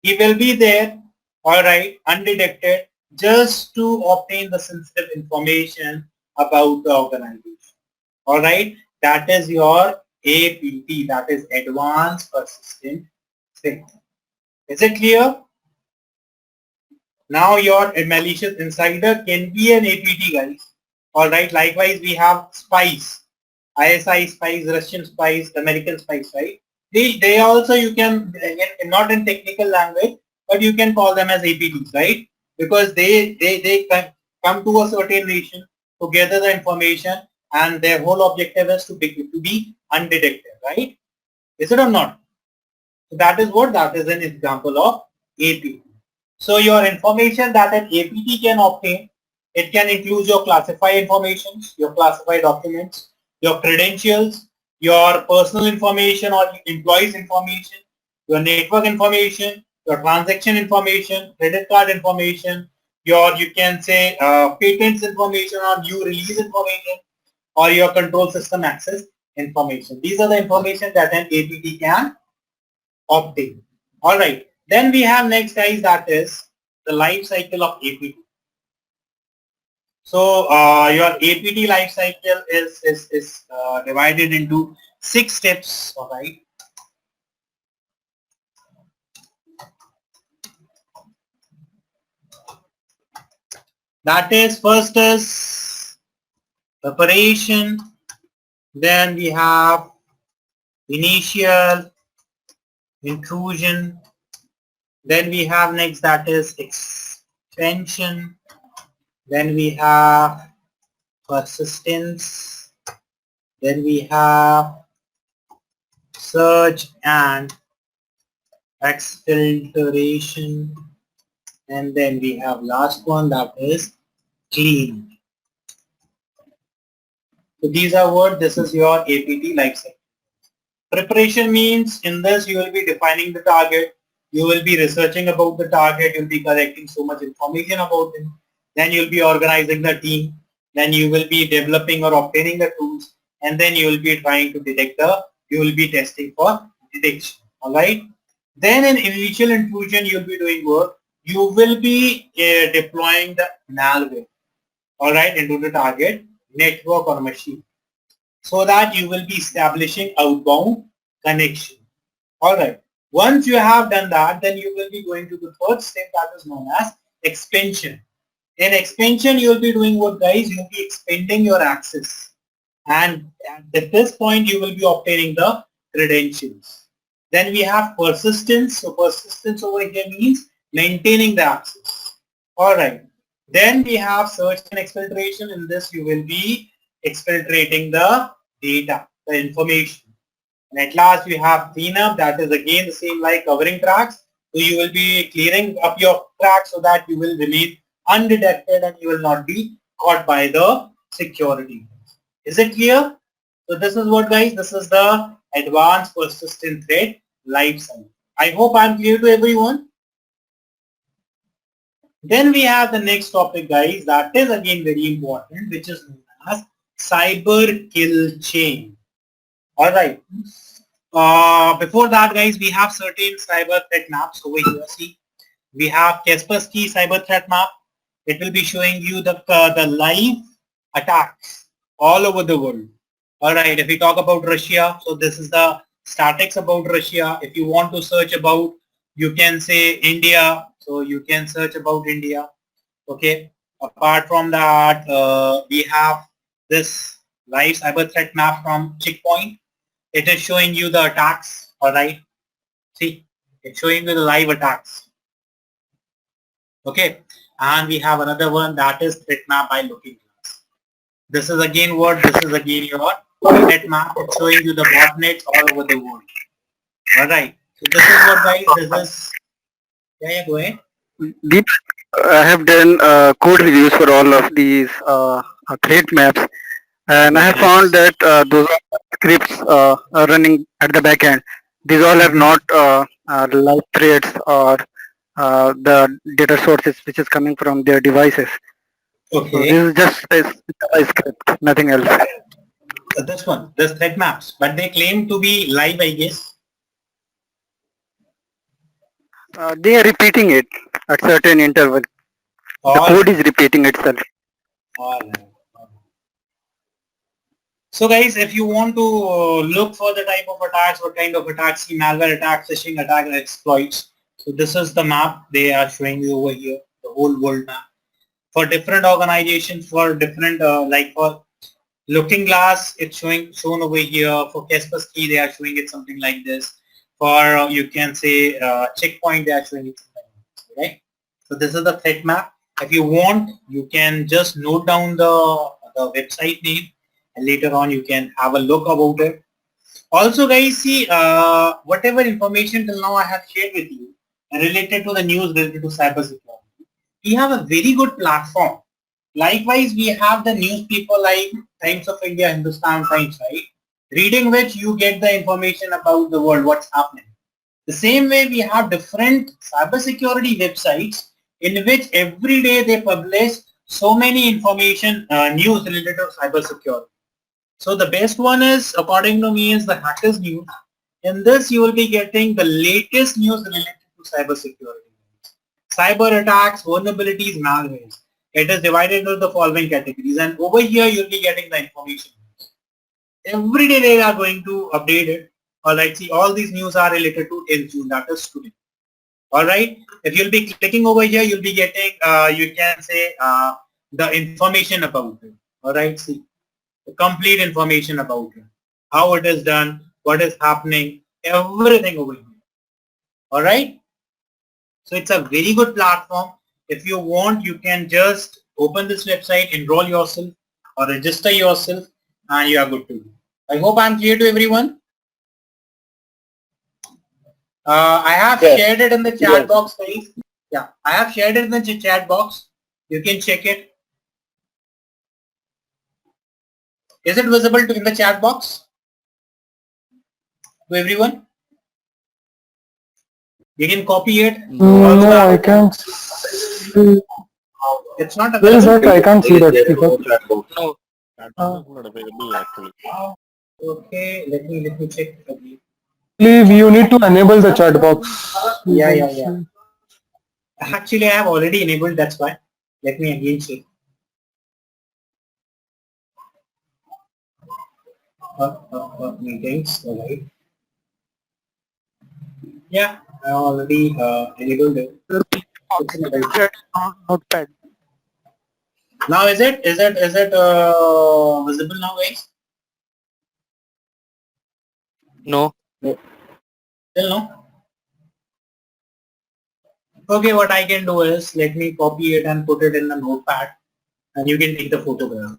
He will be there, all right, undetected, just to obtain the sensitive information about the organization. All right, that is your APT, that is Advanced Persistent Threat. Is it clear? Now your malicious insider can be an APT, guys. Alright, likewise we have spies, ISI spies, Russian spies, American spies, right? They also, you can, not in technical language, but you can call them as APTs, right? Because they come to a certain nation to gather the information, and their whole objective is to be undetected, right? Is it or not? So that is what, that is an example of APT. So your information that an APT can obtain, it can include your classified information, your classified documents, your credentials, your personal information or employees information, your network information, your transaction information, credit card information, your, you can say, patents information or new release information, or your control system access information. These are the information that an APT can obtain. All right. Then we have next, guys, that is the life cycle of APT. So your APT life cycle is divided into 6 steps. All right. That is, first is preparation. Then we have initial, intrusion. Then we have next, that is extension. Then we have persistence. Then we have search and exfiltration. And then we have last one, that is clean. So these are what, this is your APT lifecycle. Preparation means, in this you will be defining the target, you will be researching about the target, you will be collecting so much information about it, then you will be organizing the team, then you will be developing or obtaining the tools, and then you will be trying to detect the, you will be testing for detection. Alright. Then in initial intrusion you will be doing work, you will be deploying the malware, alright, into the target network or machine, so that you will be establishing outbound connection. Alright. Once you have done that, then you will be going to the third step, that is known as expansion. In expansion, you will be doing what, guys? You will be expanding your access. And at this point, you will be obtaining the credentials. Then we have persistence. So persistence over here means maintaining the access. Alright. Then we have search and exfiltration. In this, you will be exfiltrating the data, the information. And at last we have cleanup, that is again the same like covering tracks. So you will be clearing up your tracks so that you will remain undetected and you will not be caught by the security. Is it clear? So this is what, guys, this is the advanced persistent threat life cycle. I hope I am clear to everyone. Then we have the next topic, guys, that is again very important, which is known as cyber kill chain. Alright. Before that, guys, we have certain cyber threat maps over here. See, we have Kaspersky cyber threat map. It will be showing you the live attacks all over the world. Alright, if we talk about Russia, so this is the statics about Russia. If you want to search about, you can say India, so you can search about India. Okay. Apart from that, we have this live cyber threat map from Checkpoint. It is showing you the attacks. Alright. See, it's showing you the live attacks. Okay. And we have another one, that is threat map by Looking Glass. This is again what? This is again your threat map. It's showing you the botnets all over the world. Alright. So this is what, guys, this is. Yeah, go ahead. Deep, I have done code reviews for all of these threat maps, and I have found that those scripts are running at the back end. These all are not live threads or the data sources which is coming from their devices. Okay. So this is just a script, nothing else. This one, this threat maps, but they claim to be live, I guess. They are repeating it at certain interval. The code is repeating itself. All right. So guys, if you want to look for the type of attacks, what kind of attacks, see malware attacks, phishing attack, and exploits. So this is the map they are showing you over here, the whole world map. For different organizations, for different, like for Looking Glass, it's shown over here. For Kaspersky, they are showing it something like this. For you can say Checkpoint, they are showing it something like this, right? So this is the threat map. If you want, you can just note down the website name, and later on you can have a look about it. Also, guys, see whatever information till now I have shared with you related to the news related to cybersecurity. We have a very good platform. Likewise, we have the newspaper like Times of India, Hindustan Times, right? Reading which you get the information about the world, what's happening. The same way we have different cybersecurity websites in which every day they publish so many information, news related to cybersecurity. So the best one is, according to me, is the Hackers News. In this, you will be getting the latest news related to cybersecurity. Cyber attacks, vulnerabilities, malwares. It is divided into the following categories, and over here you'll be getting the information. Every day they are going to update it. Alright, see, all these news are related to 10th June, that is today. Alright, if you'll be clicking over here, you'll be getting, you can say, the information about it. Alright, see, the complete information about it, how it is done, what is happening, everything over here. Alright, so it's a very good platform. If you want, you can just open this website, enroll yourself or register yourself, and you are good to go. I hope I'm clear to everyone. I have shared it in the chat box, guys. Yeah, I have shared it in the chat box. You can check it. Is it visible in the chat box to everyone? You can copy it. No, I can't see. It's not Where is available. that? I can't see that. No. Okay, let me check. Leave, you need to enable the chat box. Yeah. Actually, I have already enabled. That's why. Let me again check. Meetings. Alright. Yeah, I already enabled it. Notepad. Now is it visible now, guys? No. Still no? Okay, what I can do is let me copy it and put it in the notepad, and you can take the photograph.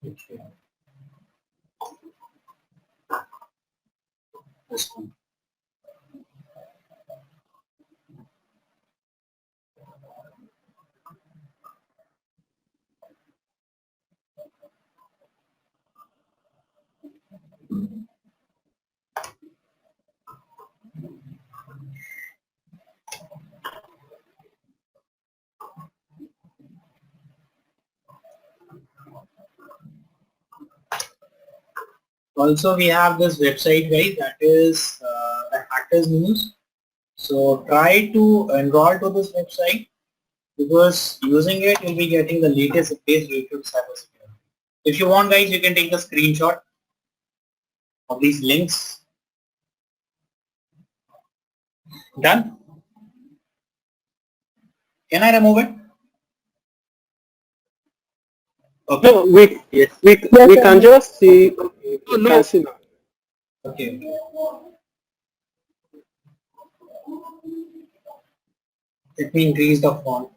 Okay. This one. Also, we have this website, guys, that is the Hackers News. So try to enroll to this website, because using it you'll be getting the latest updates related to cybersecurity. If you want, guys, you can take the screenshot of these links. Done? Can I remove it? Okay. No, we can just see. We can see now. Okay. Let me increase the font.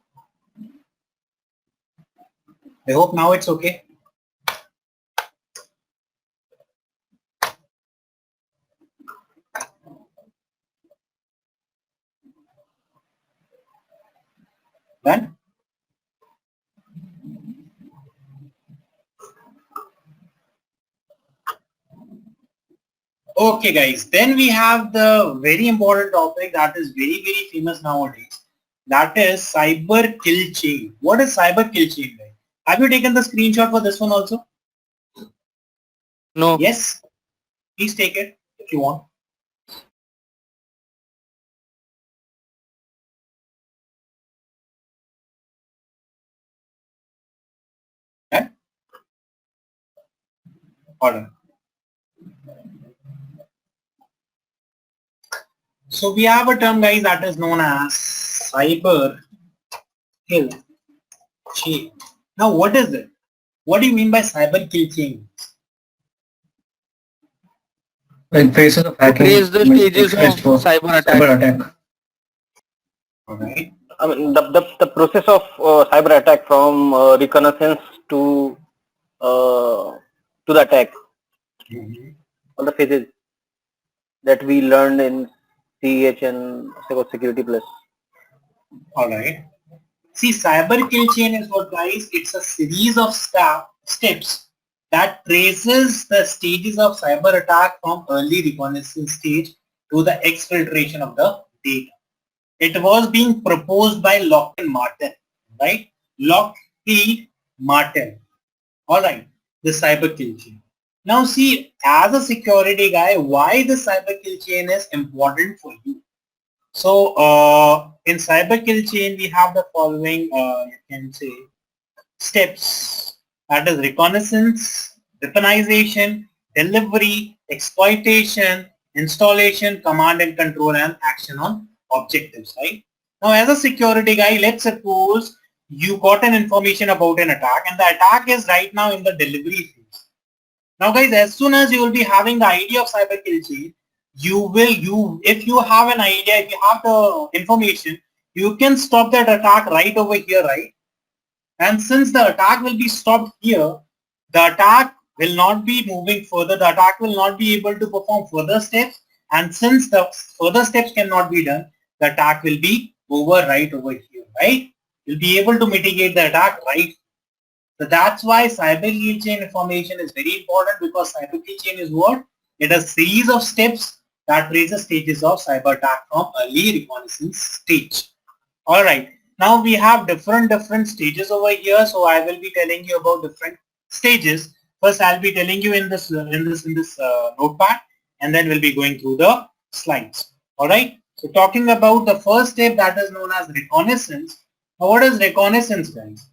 I hope now it's okay. Done? Okay, guys, then we have the very important topic that is very famous nowadays, that is cyber kill chain. What is cyber kill chain? Have you taken the screenshot for this one also? No. Yes. Please take it if you want. Okay. Order. So we have a term, guys, that is known as cyber kill chain. Now what is it? What do you mean by cyber kill chain? Like phases of hacking, Trace the stages of cyber attack. Alright. I mean, the process of cyber attack from reconnaissance to the attack. All the phases that we learned in CTIA and Security Plus. Alright. See, cyber kill chain is what, guys? It's a series of steps that traces the stages of cyber attack from early reconnaissance stage to the exfiltration of the data. It was being proposed by Lockheed Martin, right? Lockheed Martin. Alright, the cyber kill chain. Now see, as a security guy, why the cyber kill chain is important for you? So in cyber kill chain, we have the following, you can say, steps. That is reconnaissance, weaponization, delivery, exploitation, installation, command and control, and action on objectives, right? Now as a security guy, let's suppose you got an information about an attack and the attack is right now in the delivery phase. Now guys, as soon as you will be having the idea of cyber kill chain, if you have an idea, if you have the information, you can stop that attack right over here, right? And since the attack will be stopped here, the attack will not be moving further. The attack will not be able to perform further steps. And since the further steps cannot be done, the attack will be over right over here, right? You'll be able to mitigate the attack right. So that's why cyber kill chain information is very important, because cyber kill chain is what? It is a series of steps that traces stages of cyber attack from early reconnaissance stage. All right. Now we have different stages over here. So I will be telling you about different stages. First, I'll be telling you in this notepad, and then we'll be going through the slides. All right. So talking about the first step, that is known as reconnaissance. Now what is reconnaissance, guys?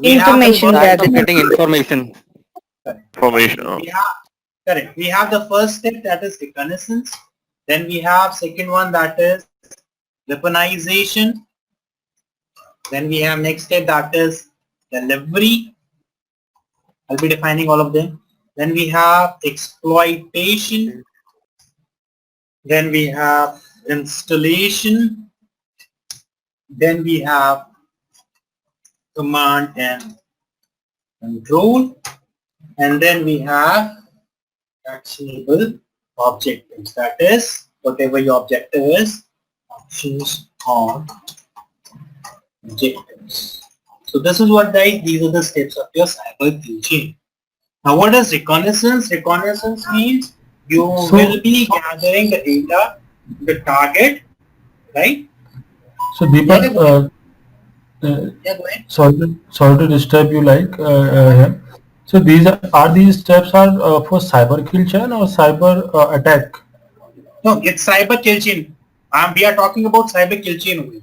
Information gathering. Getting information. Information. Correct. We have the first step, that is reconnaissance. Then we have second one, that is weaponization. Then we have next step, that is delivery. I'll be defining all of them. Then we have exploitation. Then we have installation. Then we have command and control. And then we have actionable objectives. That is, whatever your objective is, actions on objectives. So this is what, guys, these are the steps of your cyber kill chain. Now what is reconnaissance? Reconnaissance means you will be gathering the data, the target, right? So Deepak, Yeah, go ahead. sorry to disturb you here. So these steps are for cyber kill chain or cyber attack? No, it's cyber kill chain. We are talking about cyber kill chain only.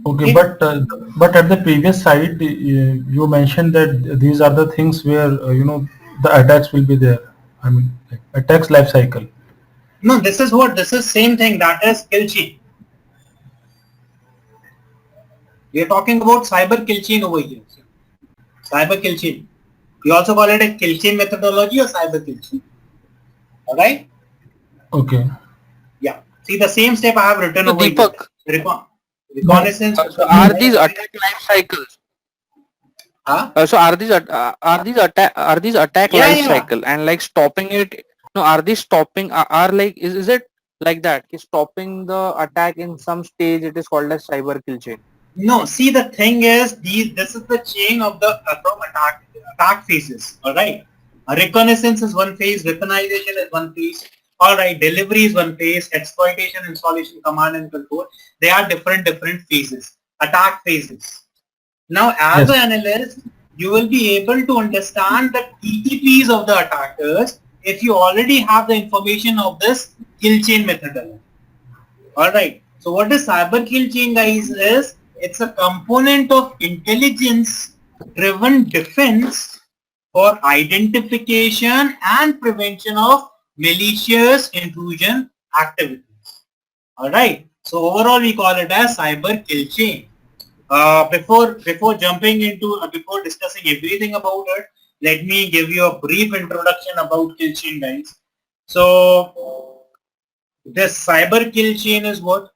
Okay, but at the previous slide you mentioned that these are the things where the attacks will be there. I mean, like attacks life cycle. No, this is same thing, that is kill chain. We are talking about cyber kill chain over here. Cyber kill chain. We also call it a kill chain methodology or cyber kill chain. Alright? Okay. Yeah. See, the same step I have written So over Deepak, here. Reconnaissance. are these attack life cycles? So are these attack life cycle and like stopping it? No, are these stopping? Are like is it like that? Is stopping the attack in some stage? It is called as cyber kill chain. No, see, the thing is, this is the chain of the from attack phases. All right. Reconnaissance is one phase, weaponization is one phase. Alright, delivery is one phase, exploitation, installation, command and control. They are different phases, attack phases. Now as Yes. an analyst, you will be able to understand the TTPs of the attackers if you already have the information of this kill chain methodology. Alright, so what is cyber kill chain, guys, is it's a component of intelligence driven defense for identification and prevention of malicious intrusion activities. Alright, so overall we call it as cyber kill chain. Before jumping into, before discussing everything about it, let me give you a brief introduction about kill chain, guys. So this cyber kill chain is what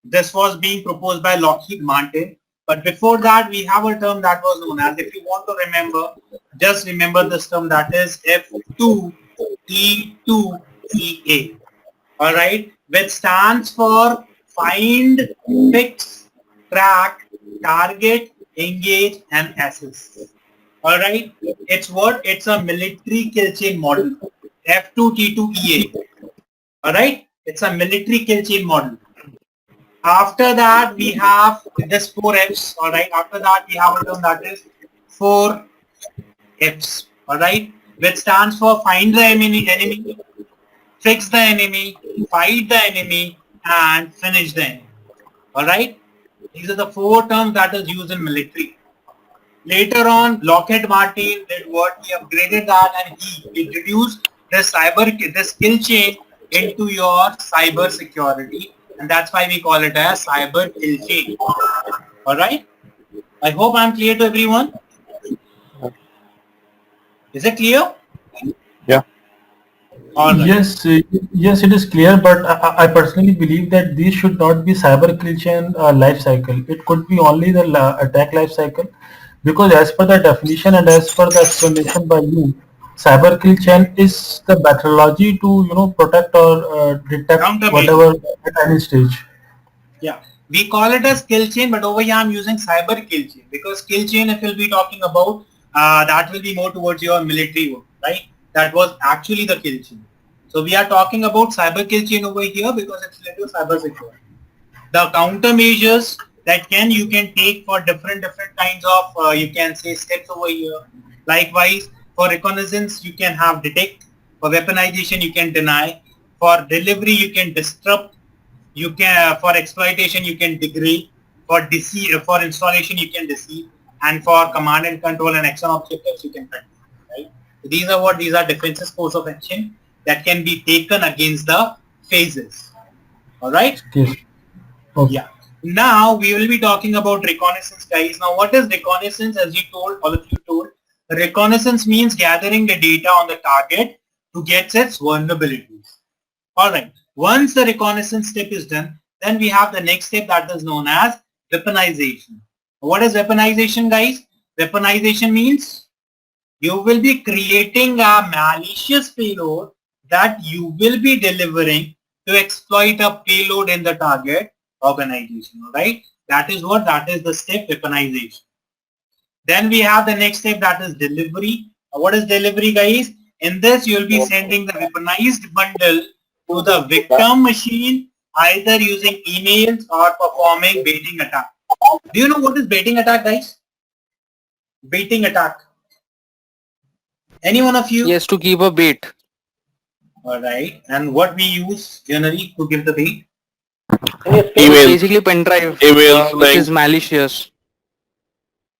this was being proposed by Lockheed Martin. But before that, we have a term that was known as, if you want to remember, just remember this term, that is F2E2EA. All right, which stands for find, fix, track, target, engage, and assess. All right, it's what? It's a military kill chain model. F2T2EA. All right, it's a military kill chain model. After that, we have this 4 Fs. All right, after that, we have a term that is 4 Fs. All right, which stands for find the enemy, fix the enemy, fight the enemy, and finish the enemy. All right, these are the 4 terms that is used in military. Later on, Lockheed Martin did what? He upgraded that and he introduced this kill chain into your cyber security, and that's why we call it as cyber kill chain. All right, I hope I'm clear to everyone. Is it clear? Yeah. All right. Yes, yes, it is clear, but I personally believe that these should not be cyber kill chain life cycle. It could be only the attack life cycle, because as per the definition and as per the explanation by you, cyber kill chain is the methodology to protect or detect whatever at any stage. Yeah, we call it as kill chain, but over here I'm using cyber kill chain, because kill chain, if we'll be talking about, that will be more towards your military work, right? That was actually the kill chain. So we are talking about cyber kill chain over here because it's related to cyber security. The countermeasures that you can take for different kinds of, you can say, steps over here. Likewise, for reconnaissance, you can have detect. For weaponization, you can deny. For delivery, you can disrupt. You can, for exploitation, you can degrade. For deceive, for installation, you can deceive. And for command and control and action objectives, you can control. Right? So these are defenses course of action that can be taken against the phases. All right. Yes. Okay. Yeah. Now we will be talking about reconnaissance, guys. Now, what is reconnaissance? As you told, all of you told, reconnaissance means gathering the data on the target to get its vulnerabilities. All right. Once the reconnaissance step is done, then we have the next step that is known as weaponization. What is weaponization, guys? Weaponization means you will be creating a malicious payload that you will be delivering to exploit a payload in the target organization. All right, that is what? That is the step weaponization. Then we have the next step, that is delivery. What is delivery, guys? In this, you will be sending the weaponized bundle to the victim machine, either using emails or performing baiting attack. Do you know what is baiting attack, guys? Baiting attack. Any one of you? Yes, to keep a bait. All right. And what we use generally to give the bait? Basically pen drive, Emails, which links. is malicious.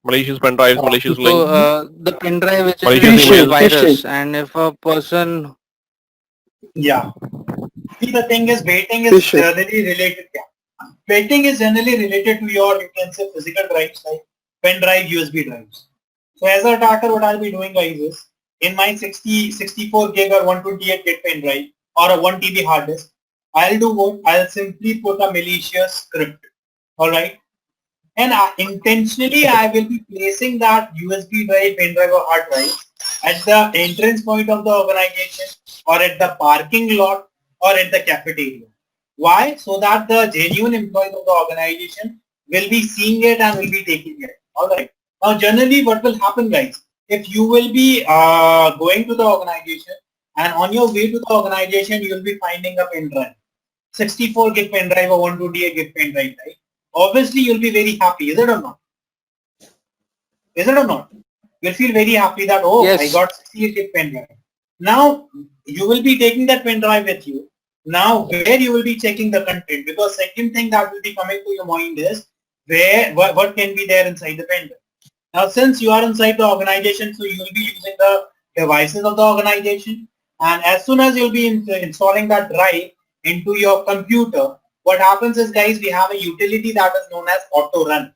Malicious pen drives, malicious So links. the pen drive which Malicious is emails. virus, and if a person, Yeah. See, the thing is, baiting is generally related. Yeah. Baiting is generally related to your, you can say, physical drives like pen drive, USB drives. So as an attacker, what I'll be doing, guys, is in my 64 gig or 128 gig pen drive or a 1 TB hard disk, I'll do what? I'll simply put a malicious script. All right. And intentionally, I will be placing that USB drive, pen drive or hard drive at the entrance point of the organization or at the parking lot or at the cafeteria. Why? So that the genuine employees of the organization will be seeing it and will be taking it. All right. Now, generally, what will happen, guys? if you will be going to the organization, and on your way to the organization, you will be finding a pen drive, 64 gig pen drive or 128 gig pen drive, right? Obviously, you'll be very happy, is it or not? Is it or not? You'll feel very happy that, oh, Yes. I got 68 gig pen drive. Now, you will be taking that pen drive with you. Now, where you will be checking the content, because second thing that will be coming to your mind is what can be there inside the pen drive. Now, since you are inside the organization, so you will be using the devices of the organization, and as soon as you'll be installing that drive into your computer, what happens is, guys, we have a utility that is known as auto run.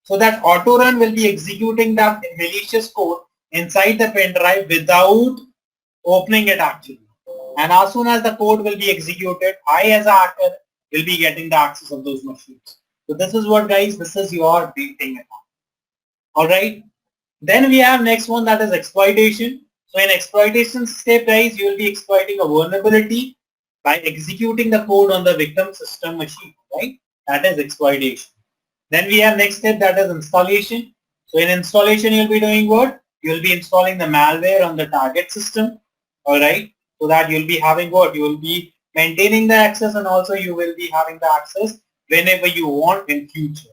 So that auto run will be executing that malicious code inside the pen drive without opening it actually. And as soon as the code will be executed, I as a hacker will be getting the access of those machines. So this is what, guys, this is your big thing. Alright. Then we have next one, that is exploitation. So in exploitation step, guys, you will be exploiting a vulnerability by executing the code on the victim system machine, right? That is exploitation. Then we have next step, that is installation. So in installation, you'll be doing what? You'll be installing the malware on the target system. Alright. So that you'll be having what? You will be maintaining the access, and also you will be having the access whenever you want in future.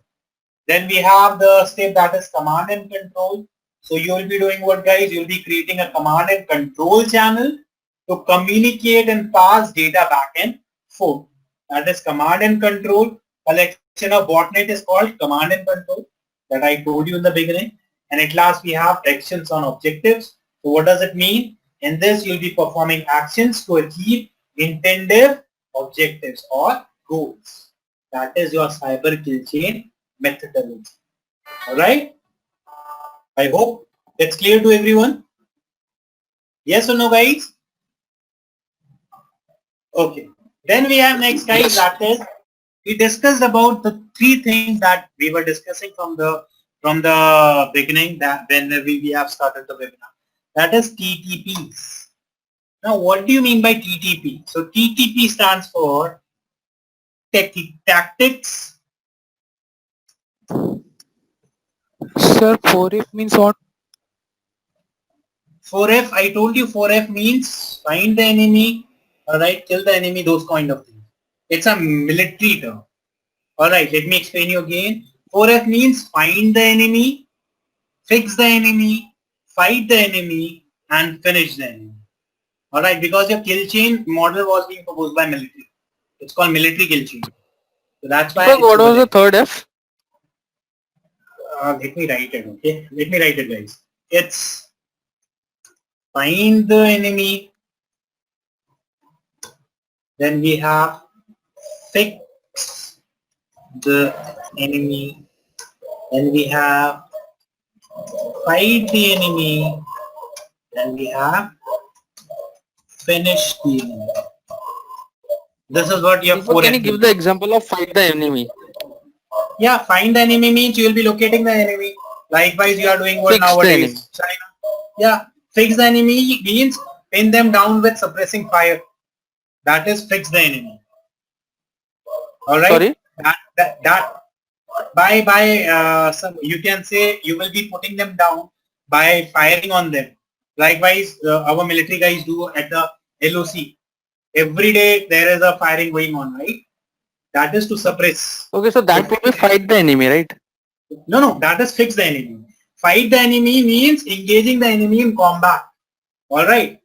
Then we have the step that is command and control. So you will be doing what, guys? You'll be creating a command and control channel to communicate and pass data back and forth. That is command and control. Collection of botnet is called command and control that I told you in the beginning. And at last we have actions on objectives. So what does it mean? In this you'll be performing actions to achieve intended objectives or goals. That is your cyber kill chain methodology. Alright? I hope it's clear to everyone. Yes or no, guys? Okay. Then we have next, guys, that is, we discussed about the three things that we were discussing from the beginning, that when we have started the webinar. That is TTPs. Now, what do you mean by TTP? So TTP stands for tactics. Sir, 4F means what? 4F, I told you 4F means find the enemy, alright, kill the enemy, those kind of things. It's a military term. Alright, let me explain you again. 4F means find the enemy, fix the enemy, fight the enemy, and finish the enemy. Alright, because your kill chain model was being proposed by military. It's called military kill chain. So that's why. What was the third F? Let me write it, okay? Let me write it, guys. It's find the enemy. Then we have fix the enemy. Then we have fight the enemy. Then we have finish the enemy. This is what your 4F. Can you give the example of fight the enemy? Yeah, find the enemy means you will be locating the enemy. Likewise, you are doing what Fix nowadays? China. Yeah, fix the enemy means pin them down with suppressing fire. That is fix the enemy. All right. Sorry? That by some, you can say you will be putting them down by firing on them. Likewise, our military guys do at the LOC. Every day there is a firing going on, right? That is to suppress. Okay, so that would be fight the enemy, right? No, that is fix the enemy. Fight the enemy means engaging the enemy in combat. All right.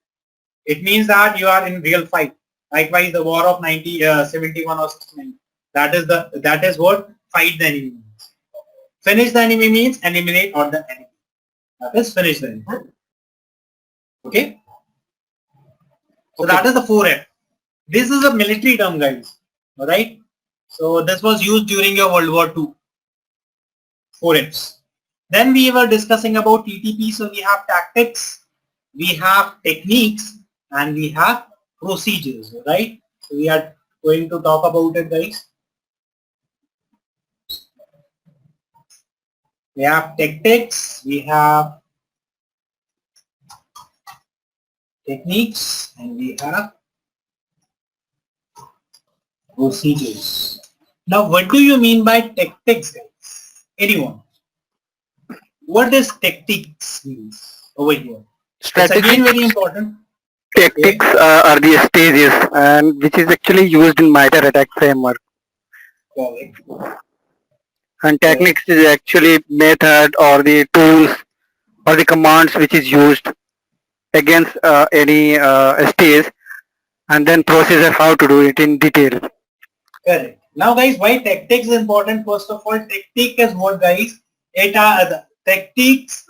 It means that you are in real fight. Likewise, the war of 71 or 69. That is what fight the enemy means. Finish the enemy means eliminate all the enemy. That is finish the enemy. Okay. So that is the 4F. This is a military term, guys. All right. So this was used during your World War II. 4Fs. Then we were discussing about TTP. So we have tactics, we have techniques, and we have procedures, right? So we are going to talk about it, guys. We have tactics, we have techniques, and we have procedures. Now, what do you mean by tactics, guys? Anyone? what does tactics means over here? Strategy. It's again very important. Tactics are the stages, and which is actually used in Mitre Attack framework. Correct. And techniques is actually method or the tools or the commands which is used against any stage, and then procedure how to do it in detail. Correct. Now guys, why tactics is important? First of all, tactic is what guys? Tactics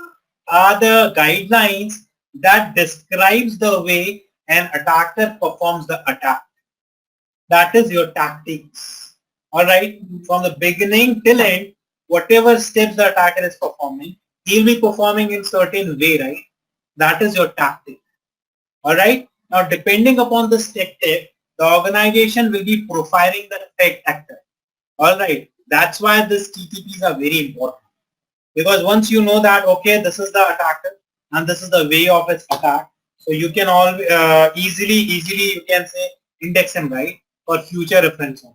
are the guidelines that describes the way an attacker performs the attack. That is your tactics. Alright, from the beginning till end, whatever steps the attacker is performing, he'll be performing in certain way, right? That is your tactic. Alright, now depending upon this tactic, the organization will be profiling the threat actor. Alright, that's why these TTPs are very important. Because once you know that, okay, this is the attacker and this is the way of its attack, so you can all easily you can say index him, right, for future reference.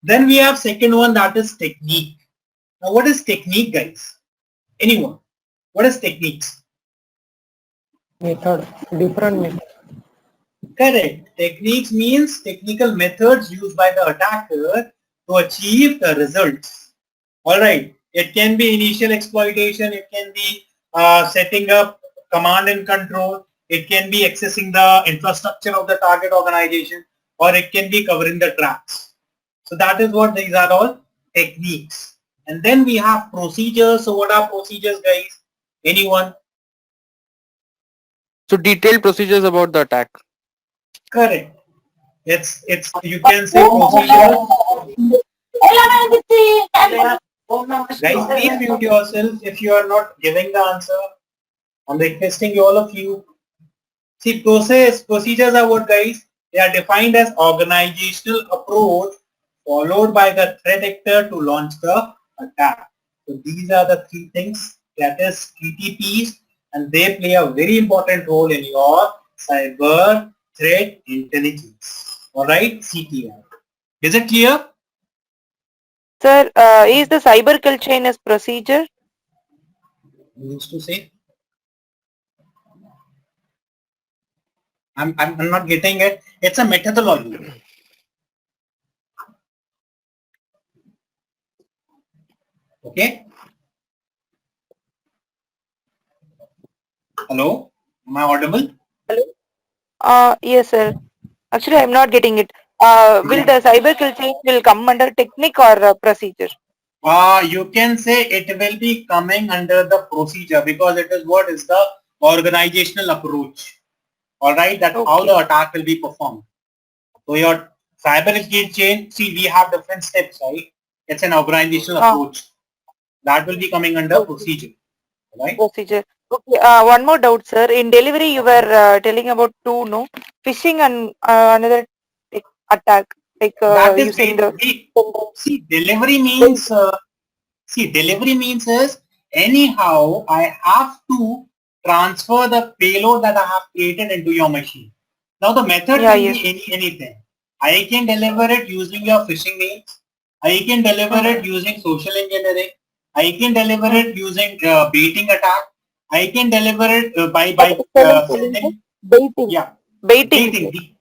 Then we have second one, that is technique. Now what is technique, guys? Anyone? What is techniques? Method, different method. Correct. Techniques means technical methods used by the attacker to achieve the results. Alright. It can be initial exploitation. It can be setting up command and control. It can be accessing the infrastructure of the target organization, or it can be covering the tracks. So that is what these are all techniques. And then we have procedures. So what are procedures, guys? Anyone? So detailed procedures about the attack. Correct. It's you can say procedure. Guys, please mute yourself if you are not giving the answer. I'm requesting all of you. See, procedures are what, guys? They are defined as organizational approach followed by the threat actor to launch the attack. So these are the three things, that is TTPs, and they play a very important role in your cyber threat intelligence. Alright, CTIA. Is it clear? Sir, is the cyber kill chain as procedure? Means to say? I'm not getting it. It's a methodology. Okay. Hello? Am I audible? Hello? Yes, sir. Actually, I'm not getting it. Will the cyber kill chain will come under technique or procedure? You can say it will be coming under the procedure because it is what is the organizational approach. Alright, that's how the attack will be performed. So your cyber kill chain, see, we have different steps, right? It's an organizational approach. That will be coming under procedure. Right? Procedure. Okay. One more doubt, sir. In delivery, you were telling about two, no? Phishing and another attack. Like using the. See, delivery means. Delivery means is anyhow I have to transfer the payload that I have created into your machine. Now the method can be anything. I can deliver it using your phishing names. I can deliver it using social engineering. I can deliver it using baiting attack. I can deliver it by sending. Baiting. Yeah. Baiting.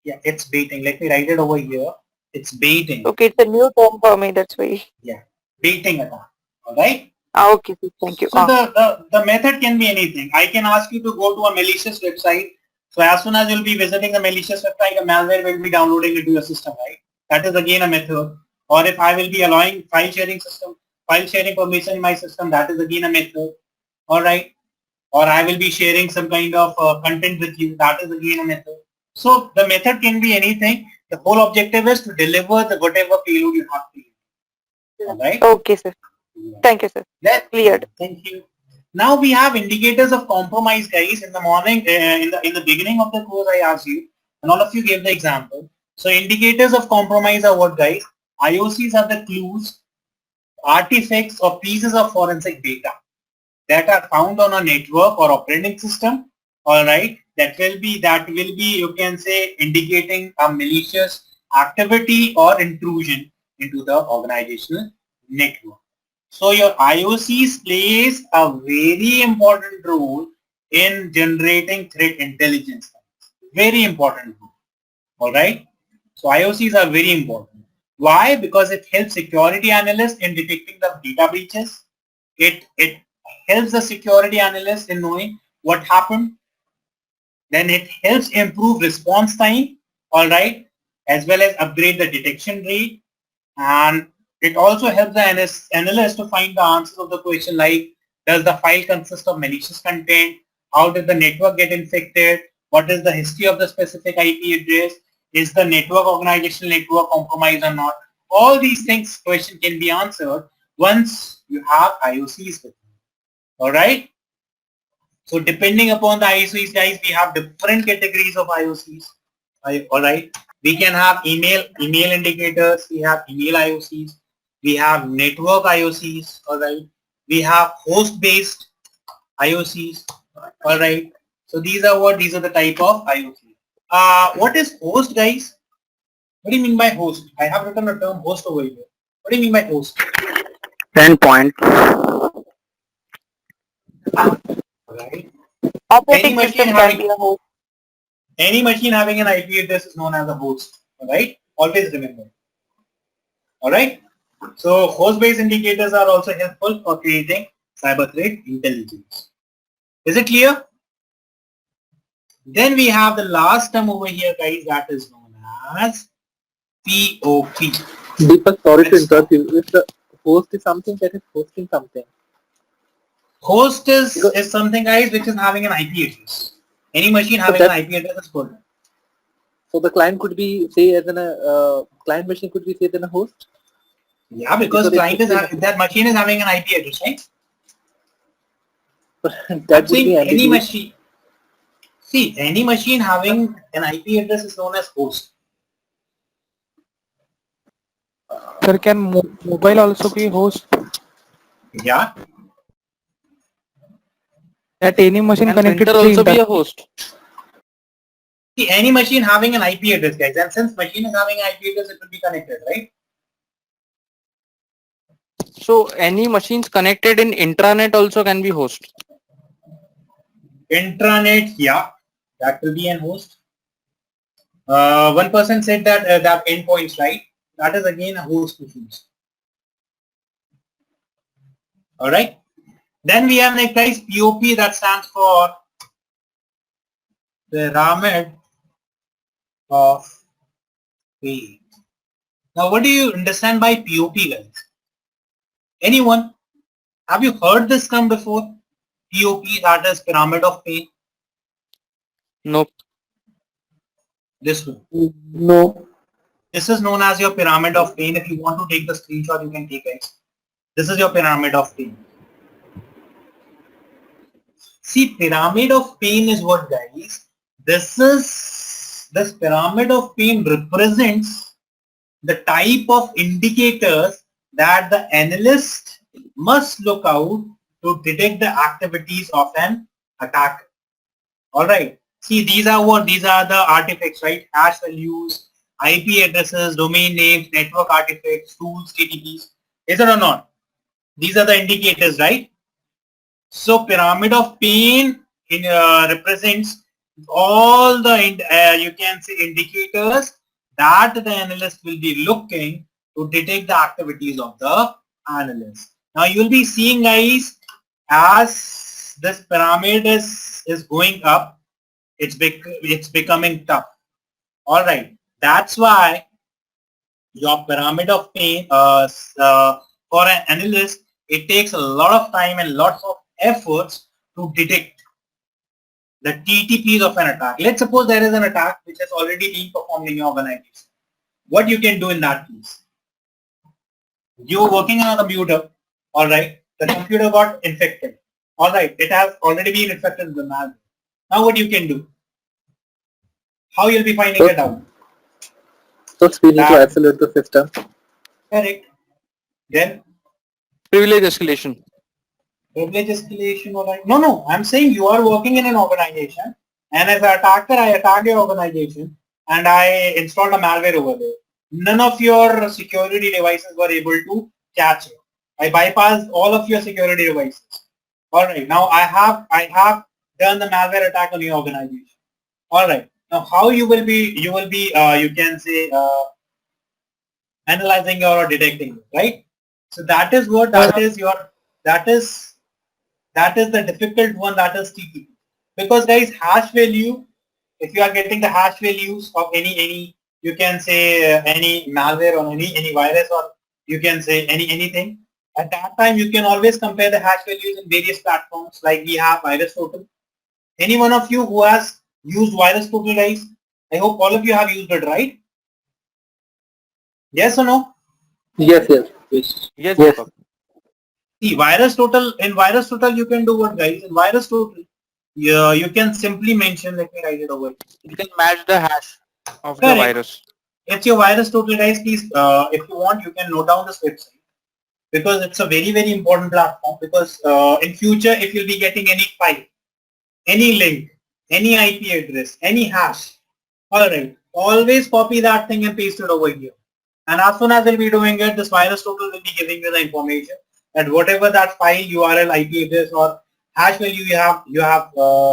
Yeah, it's baiting. Let me write it over here. It's baiting. Okay, it's a new term for me. That's why. Yeah, baiting attack. All right. Okay, thank you. So the method can be anything. I can ask you to go to a malicious website. So as soon as you'll be visiting a malicious website, a malware will be downloading into your system, right? That is again a method. Or if I will be allowing file sharing permission in my system, that is again a method. All right. Or I will be sharing some kind of content with you. That is again a method. So the method can be anything. The whole objective is to deliver the whatever payload you have to use. All right. Okay, sir. Thank you, sir. Cleared. Thank you. Now we have indicators of compromise, guys. In the morning, in the beginning of the course, I asked you, and all of you gave the example. So indicators of compromise are what, guys? IOCs are the clues, artifacts, or pieces of forensic data that are found on a network or operating system. All right, that will be you can say indicating a malicious activity or intrusion into the organizational network. So your IOCs plays a very important role in generating threat intelligence. Very important role. All right. So IOCs are very important. Why? Because it helps security analysts in detecting the data breaches. It helps the security analyst in knowing what happened. Then it helps improve response time. All right, as well as upgrade the detection rate. And it also helps the analyst to find the answers of the question like, does the file consist of malicious content? How did the network get infected? What is the history of the specific IP address? Is the network organizational network compromised or not? All these things question can be answered once you have IOCs with you. All right. So depending upon the IOCs, guys, we have different categories of IOCs. All right. We can have email indicators. We have email IOCs. We have network IOCs. All right. We have host-based IOCs. All right. So these are the type of IOCs. What is host, guys? What do you mean by host? I have written a term host over here. What do you mean by host? Endpoint. Right. Operating system can be a host. Any machine having an IP address is known as a host. All right. Always remember. All right. So host-based indicators are also helpful for creating cyber threat intelligence. Is it clear? Then we have the last term over here, guys, that is known as POP. Deepak, sorry to interrupt you. If the host is something that is hosting something. Host is something, guys, which is having an IP address. Any machine having an IP address is good. So the client could be, say, as a client machine could be, say, as a host? Yeah, because client is that machine is having an IP address, right? That would be any machine. See, any machine having an IP address is known as host. Sir, can mobile also be host? Yeah. That any machine connected to the also be internet. a host. See, any machine having an IP address, guys, and since machine is having an IP address, it will be connected, right? So any machines connected in intranet also can be host. Intranet, yeah, that will be an host. One person said that that endpoints, right? That is again a host machines. All right. Then we have next, guys, POP, that stands for Pyramid of Pain. Now, what do you understand by POP, guys? Anyone? Have you heard this term before? POP, that is Pyramid of Pain. Nope. This one. No. This is known as your Pyramid of Pain. If you want to take the screenshot, you can take it. This is your Pyramid of Pain. See, Pyramid of Pain is what, guys? This Pyramid of Pain represents the type of indicators that the analyst must look out to detect the activities of an attacker. All right. See, these are the artifacts, right? Hash values, IP addresses, domain names, network artifacts, tools, TTPs. Is it or not? These are the indicators, right? So Pyramid of Pain represents all the you can say indicators that the analyst will be looking to detect the activities of the analyst. Now you will be seeing, guys, as this pyramid is going up, it's becoming tough. All right, that's why your Pyramid of Pain for an analyst, it takes a lot of time and lots of efforts to detect the TTPs of an attack. Let's suppose there is an attack which has already been performed in your organization. What you can do in that case? You're working on a computer, all right, the computer got infected. All right, it has already been infected with malware. Now what you can do? How you'll be finding it out? So we need to isolate the system. Correct. Then privilege escalation. Privilege escalation, all right. No, I'm saying you are working in an organization, and as an attacker, I attack your organization and I installed a malware over there. None of your security devices were able to catch it. I bypassed all of your security devices. All right. Now I have done the malware attack on your organization. All right. Now how you will be you can say analyzing or detecting it, right? So that is what that is the difficult one, that is TTP. Because guys, hash value, if you are getting the hash values of any you can say any malware or any virus, or you can say anything, at that time you can always compare the hash values in various platforms, like we have Virus Total. Any one of you who has used Virus Total, guys? I hope all of you have used it, right? Yes or no? Yes. Yes. See, Virus Total, in Virus Total you can do what, guys? In Virus Total, you can simply mention, let me write it over. You can match the hash of the Correct. virus. It's your Virus Total, guys. Please, if you want, you can note down this website, because it's a very important platform. Because in future, if you'll be getting any file, any link, any IP address, any hash, all right, always copy that thing and paste it over here. And as soon as we'll be doing it, this Virus Total will be giving you the information that whatever that file, URL, IP address, or hash value you have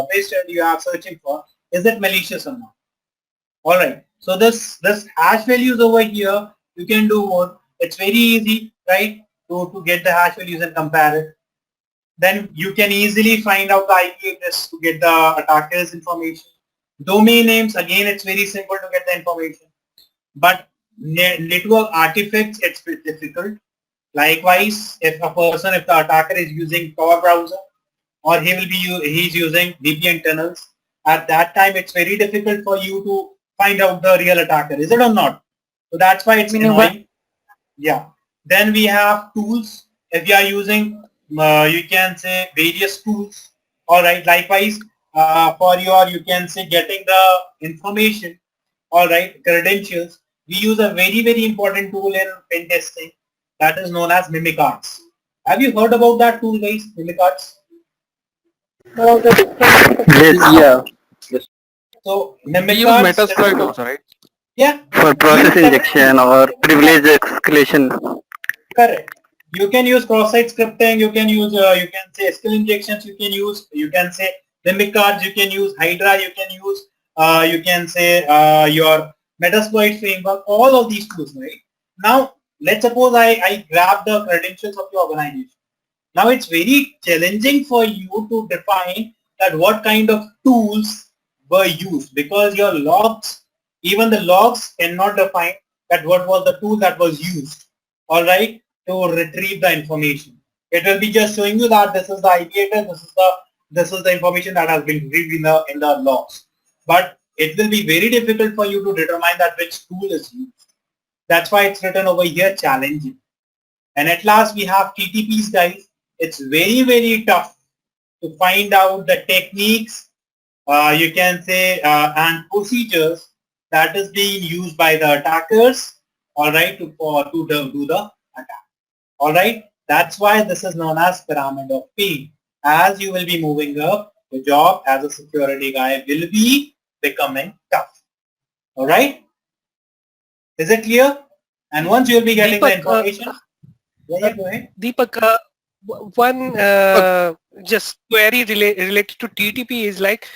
pasted, you are searching for, is it malicious or not? All right. So this hash values over here, you can do what? It's very easy, right? To get the hash values and compare it. Then you can easily find out the IP address to get the attacker's information. Domain names, again, it's very simple to get the information. But network artifacts, it's bit difficult. Likewise, if the attacker is using Tor browser, or he's using VPN tunnels, at that time it's very difficult for you to find out the real attacker, is it or not? So that's why it's annoying. Yeah. Then we have tools. If you are using, you can say various tools. All right. Likewise, for you can say getting the information. All right, credentials. We use a very important tool in pen testing, that is known as Mimicards. Have you heard about that tool, guys? Mimicards. Yes. So We use Mimicards. Metasploit also, right? Yeah. For process injection or privilege escalation. Correct. You can use cross-site scripting. You can use you can say skill injections. You can say Mimicards. You can use Hydra. You can say your Metasploit framework. All of these tools, right? Now let's suppose I grab the credentials of your organization. Now it's very challenging for you to define that what kind of tools were used, because your logs, even the logs cannot define that what was the tool that was used, all right, to retrieve the information. It will be just showing you that this is the IP address, this is the information that has been retrieved in the logs. But it will be very difficult for you to determine that which tool is used. That's why it's written over here, challenging. And at last we have TTPs, guys. It's very tough to find out the techniques, you can say, and procedures that is being used by the attackers, all right, to do the attack. All right, that's why this is known as Pyramid of Pain. As you will be moving up, the job as a security guy will be becoming tough. All right, is it clear? And once you will be getting the information, go ahead. Deepak, one just query related to TTP is like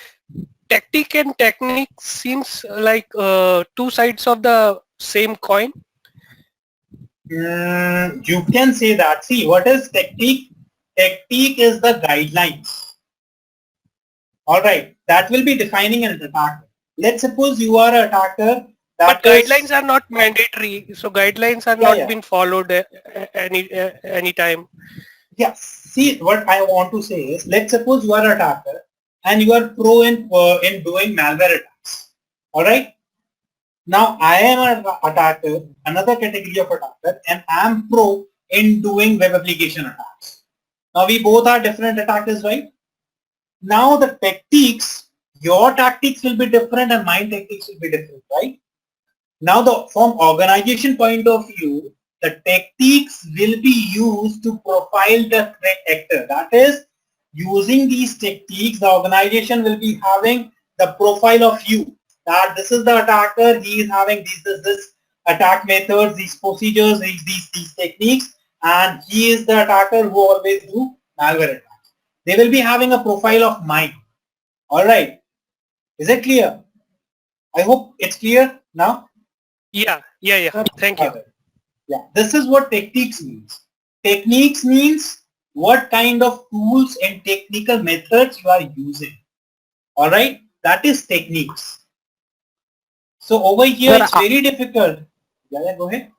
tactic and technique seems like two sides of the same coin. You can say that. See, what is technique? Technique is the guidelines. All right, that will be defining an attacker. Let's suppose you are an attacker. But guidelines are not mandatory, so guidelines are not being followed any time. Yes. See, what I want to say is, let's suppose you are an attacker and you are pro in doing malware attacks. All right. Now I am an attacker, another category of attacker, and I am pro in doing web application attacks. Now we both are different attackers, right? Now the tactics, your tactics will be different and my tactics will be different, right? Now from organization point of view, the tactics will be used to profile the threat actor. That is, using these techniques, the organization will be having the profile of you. That this is the attacker, he is having this attack methods, these procedures, these techniques. and he is the attacker who always do malware attacks. They will be having a profile of mine. All right. Is it clear? I hope it's clear now. Yeah. Thank you. Okay. Yeah. This is what techniques means. Techniques means what kind of tools and technical methods you are using. All right. That is techniques. So over here, Sir, it's very difficult. Yeah, go ahead.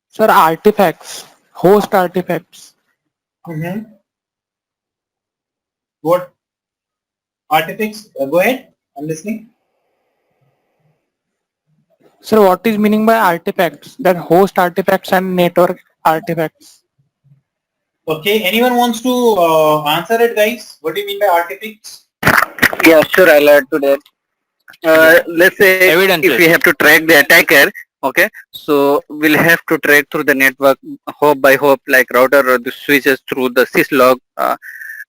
Sir, artifacts, host artifacts. What artifacts? Go ahead. I'm listening. Sir, what is meaning by artifacts? That host artifacts and network artifacts. Okay. Anyone wants to answer it, guys? What do you mean by artifacts? Yeah, sure, I'll add to that. Let's say if we have to track the attacker, okay, so we'll have to track through the network hop by hop, like router or the switches through the syslog,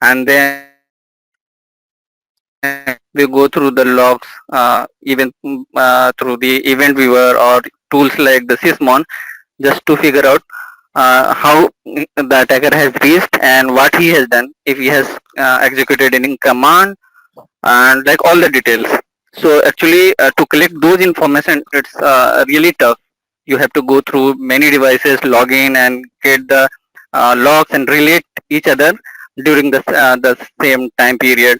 and then we go through the logs, even through the event viewer or tools like the sysmon, just to figure out how the attacker has reached and what he has done, if he has executed any command, and like all the details. So actually to collect those information, it's really tough. You have to go through many devices, log in and get the logs and relate each other during the same time period.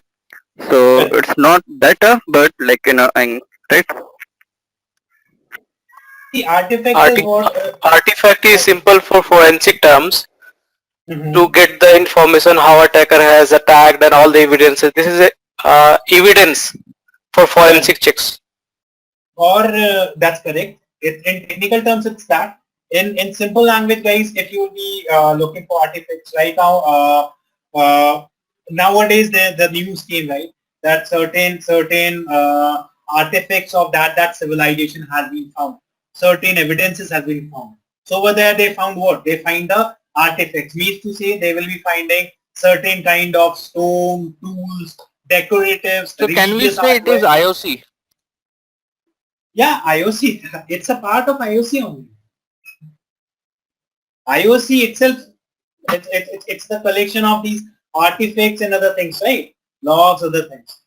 So it's not that tough, but like right. The artifact is what? Artifact is simple for forensic terms to get the information how attacker has attacked and all the evidences. This is a evidence for forensic checks. Or that's correct. In technical terms, it's that. In simple language, guys, if you will be looking for artifacts right now, nowadays the news came, right, that certain artifacts of that civilization has been found. Certain evidences has been found. So over there they found what? They find the artifacts. Means to say they will be finding certain kind of stone, tools, decoratives. So can we say it is IOC? Yeah, IOC. It's a part of IOC only. IOC itself, it's the collection of these artifacts and other things, right? Logs, other things.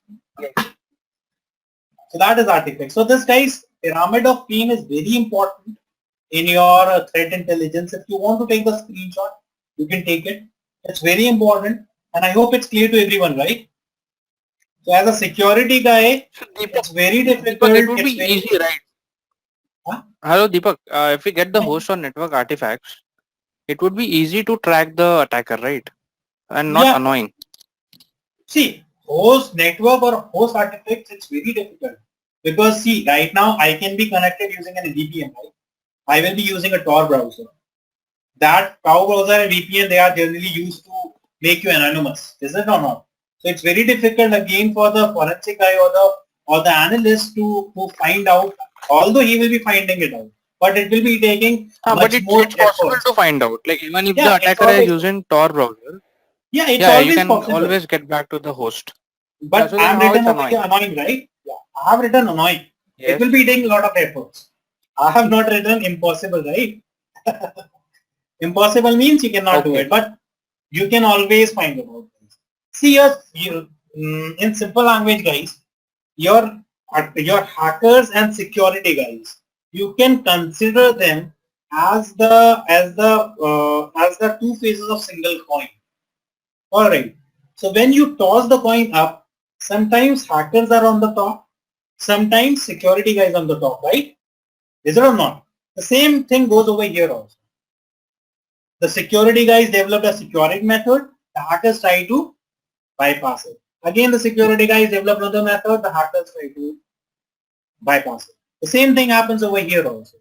So that is artifact. So this, guys, Pyramid of Pain is very important in your threat intelligence. If you want to take the screenshot, you can take it. It's very important, and I hope it's clear to everyone, right? So as a security guy, it's very difficult. Deepak, it would be easy, right? Huh? Hello, Deepak. If we get the host on network artifacts, it would be easy to track the attacker, right? And not annoying. See, host network or host artifacts, it's very difficult. Because see, right now I can be connected using an VPN, right? I will be using a Tor browser. That Tor browser and VPN, they are generally used to make you anonymous, is it or not? So it's very difficult again for the forensic guy or the analyst to find out, although he will be finding it out. But it will be taking much more it's possible to find out. Like even if the attacker is using Tor browser, it's always you can possible. always get back to the host. But so I'm now written it's over here annoying, right? Yeah, I have written annoying. Yes. It will be taking a lot of efforts. I have not written impossible, right? Impossible means you cannot do it, but you can always find out. See, in simple language, guys, your hackers and security guys, you can consider them as the two faces of single coin. All right. So when you toss the coin up, sometimes hackers are on the top, sometimes security guys on the top, right? Is it or not? The same thing goes over here also. The security guys developed a security method, the hackers try to bypass it. Again, the security guys develop another method, the hackers try to bypass it. The same thing happens over here also.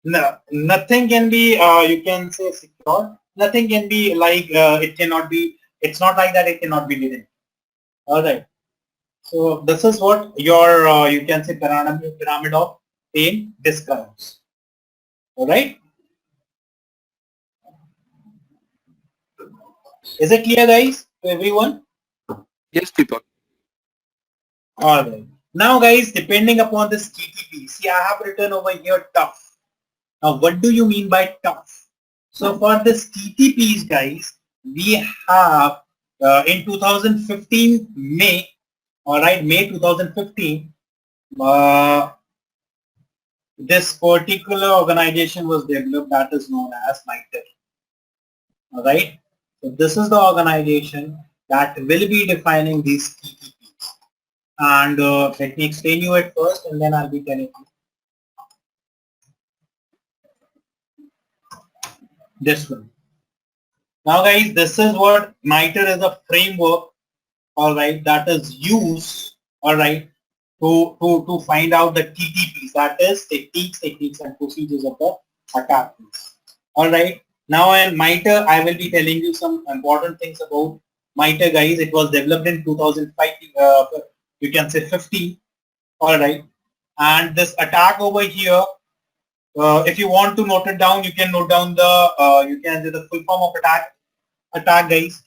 No, nothing can be, you can say secure. Nothing can be like, it cannot be, it's not like that it cannot be hidden. All right. So this is what your, you can say pyramid of pain describes. All right. Is it clear, guys, to everyone? Yes, Deepak. All right. Now, guys, depending upon this TTP, see, I have written over here tough. Now, what do you mean by tough? So for this TTPs, guys, we have in 2015 May, all right, May 2015, this particular organization was developed that is known as Mitre. All right. So this is the organization that will be defining these TTPs. And let me explain you it first, and then I'll be telling you this one. Now, guys, this is what Mitre is a framework, all right, that is used, all right, to find out the TTPs, that is techniques and procedures of the attack. All right. Now in Mitre, I will be telling you some important things about Mitre, guys. It was developed in 2005, you can say 50, all right. And this attack over here, if you want to note it down, you can note down the, you can say the full form of attack, guys.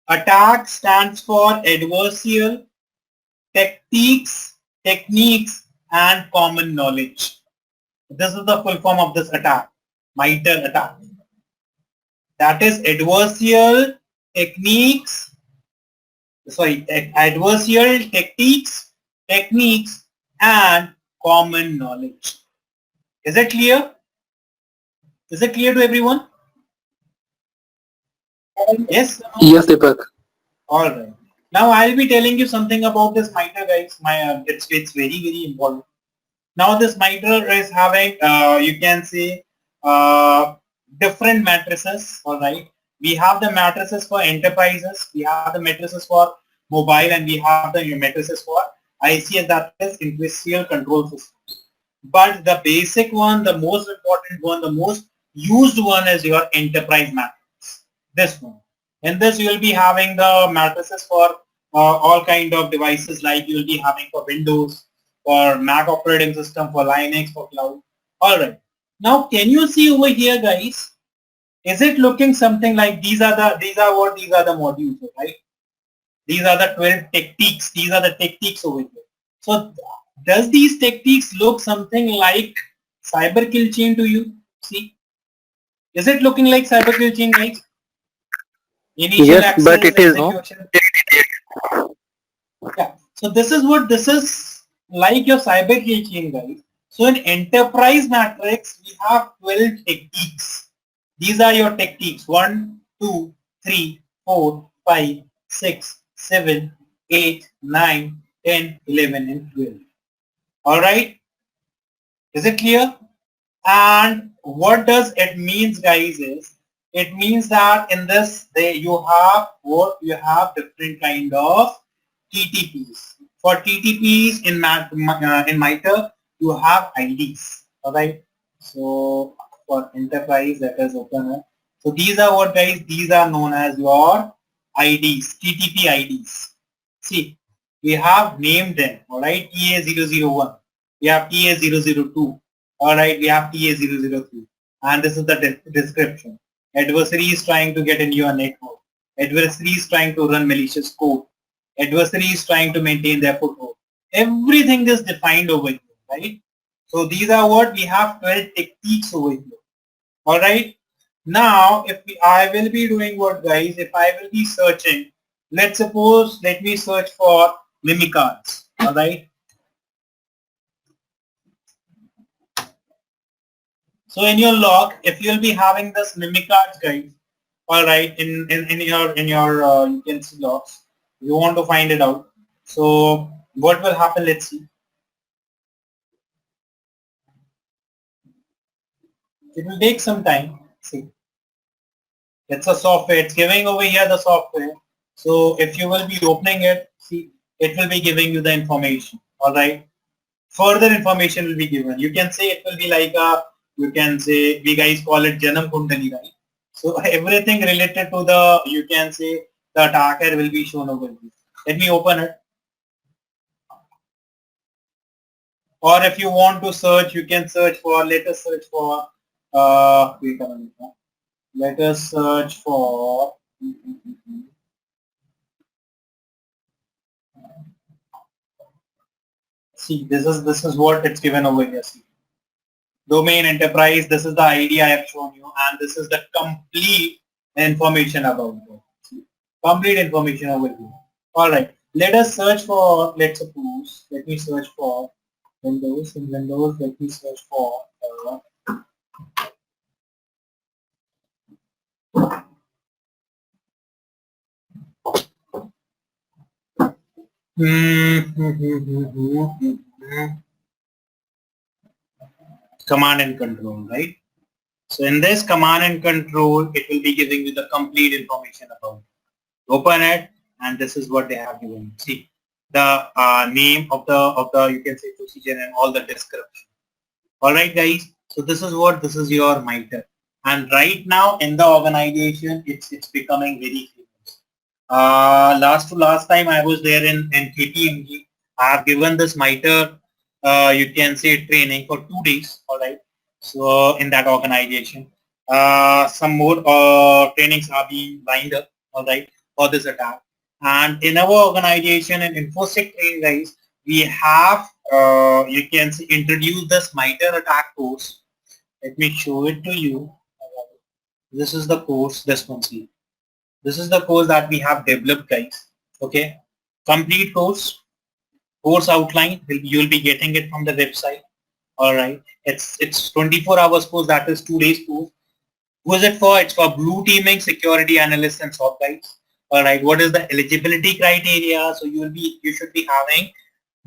Attack stands for adversarial, techniques, and common knowledge. This is the full form of this attack, Mitre attack. That is adversarial techniques, adversarial techniques, and common knowledge. Is it clear? Is it clear to everyone? Yes? Yes, Deepak. All right. Now I'll be telling you something about this Mitre, guys. It's very important. Now this Mitre is having, you can say, different matrices. All right. We have the matrices for enterprises. We have the matrices for mobile, and we have the matrices for ICS, that is industrial control systems. But the basic one, the most important one, the most used one is your enterprise matrix. This one. In this, you will be having the matrices for all kind of devices, like you will be having for Windows, for Mac operating system, for Linux, for cloud. All right. Now, can you see over here, guys? Is it looking something like these are the modules, right? These are the 12 techniques. These are the techniques over here. So, does these techniques look something like cyber kill chain to you? See, is it looking like cyber kill chain, guys? Initial Yes, access, but it is no. execution. Yeah. So this is what this is like your cyber kill chain, guys. So in enterprise matrix, we have 12 techniques. These are your techniques: 1, 2, 3, 4, 5, 6, 7, 8, 9, 10, 11, and 12. All right. Is it clear? And what does it means, guys, is it means that in this you have different kind of TTPs. For TTPs in Mitre, you have IDs. All right. So for enterprise, that is open. So these are what, guys? These are known as your IDs, TTP IDs. See, we have named them. All right. TA001. We have TA002. All right. We have TA003. And this is the description. Adversary is trying to get into your network. Adversary is trying to run malicious code. Adversary is trying to maintain their foothold. Everything is defined over here, right? So these are what we have 12 techniques over here. All right. Now, I will be doing what, guys? If I will be searching, let me search for mimicards. All right. So in your log, if you'll be having this mimicards, guys, all right, in your you can see logs, you want to find it out. So what will happen? Let's see. It will take some time. See, it's a software. It's giving over here the software. So if you will be opening it, see, it will be giving you the information. All right. Further information will be given. You can say it will be like a, you can say, we guys call it Janam Kundali, right? So everything related to the, you can say, the attacker will be shown over here. Let me open it. Or if you want to search, you can search for, let us search for, wait a minute. Let us search for, See, this is what it's given over here. See, domain enterprise. This is the ID I have shown you, and this is the complete information about it. See, complete information over here. All right. Let us search for. Let's suppose. Let me search for Windows. In Windows, let me search for. Command and control, right? So in this command and control, it will be giving you the complete information about it. Open it, and this is what they have given. See the name of the you can say procedure and all the description. All right, guys. So this is your Mitre, and right now in the organization, it's becoming very famous. Last time I was there in KPMG. I have given this Mitre, you can say training for 2 days. All right. So in that organization, some more trainings are being lined up. All right, for this attack. And in our organization in InfosecTrain, guys, we have you can see introduce this Mitre attack course. Let me show it to you. This is the course. This one, see. This is the course that we have developed, guys. Okay, complete course outline. You'll be getting it from the website. All right, it's 24 hours course. That is 2 days course. Who is it for? It's for blue teaming, security analysts, and SOC guys. All right, what is the eligibility criteria? So you should be having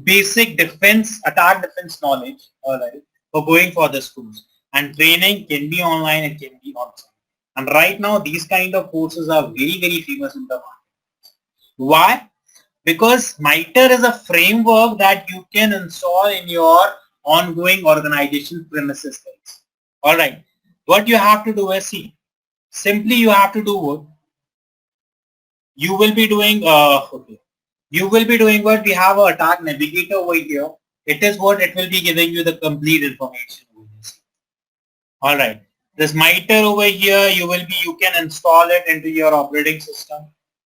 basic attack defense knowledge. All right, for going for this course. And training can be online, it can be on-site. And right now, these kind of courses are very, very famous in the market. Why? Because Mitre is a framework that you can install in your ongoing organization premises, guys. All right. What you have to do is, see, simply you have to do what? You will be doing, okay. You will be doing what? We have an attack navigator over here. It is what it will be giving you the complete information. All right. This Mitre over here, you can install it into your operating system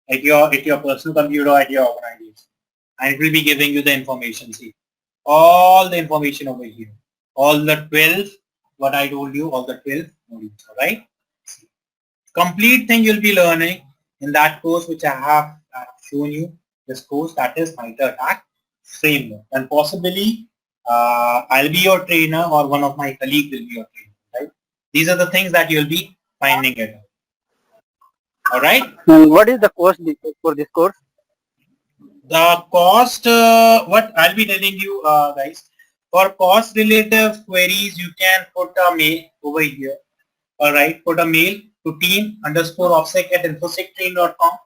at your personal computer at your organization, and it will be giving you the information. See, all the information over here, all the 12, what I told you, all the 12 modules. All right. Complete thing you'll be learning in that course which I have shown you. This course, that is Mitre Attack Framework, and possibly I'll be your trainer or one of my colleagues will be your trainer. Right? These are the things that you'll be finding it. All right. And what is the cost for this course? The cost, what I'll be telling you, guys, for cost relative queries, you can put a mail over here. All right, put a mail to team_offsec@infosectrain.com,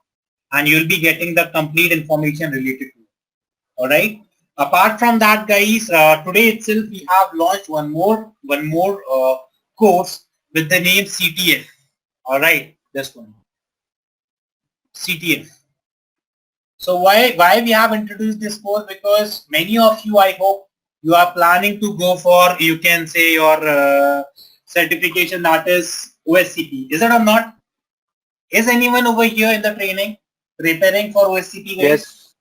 and you'll be getting the complete information related to it. All right. Apart from that, guys, today itself we have launched one more course with the name CTF. All right, this one, CTF. So why we have introduced this course? Because many of you, I hope, you are planning to go for, you can say, your certification, that is OSCP. Is it or not? Is anyone over here in the training preparing for OSCP, guys? Yes.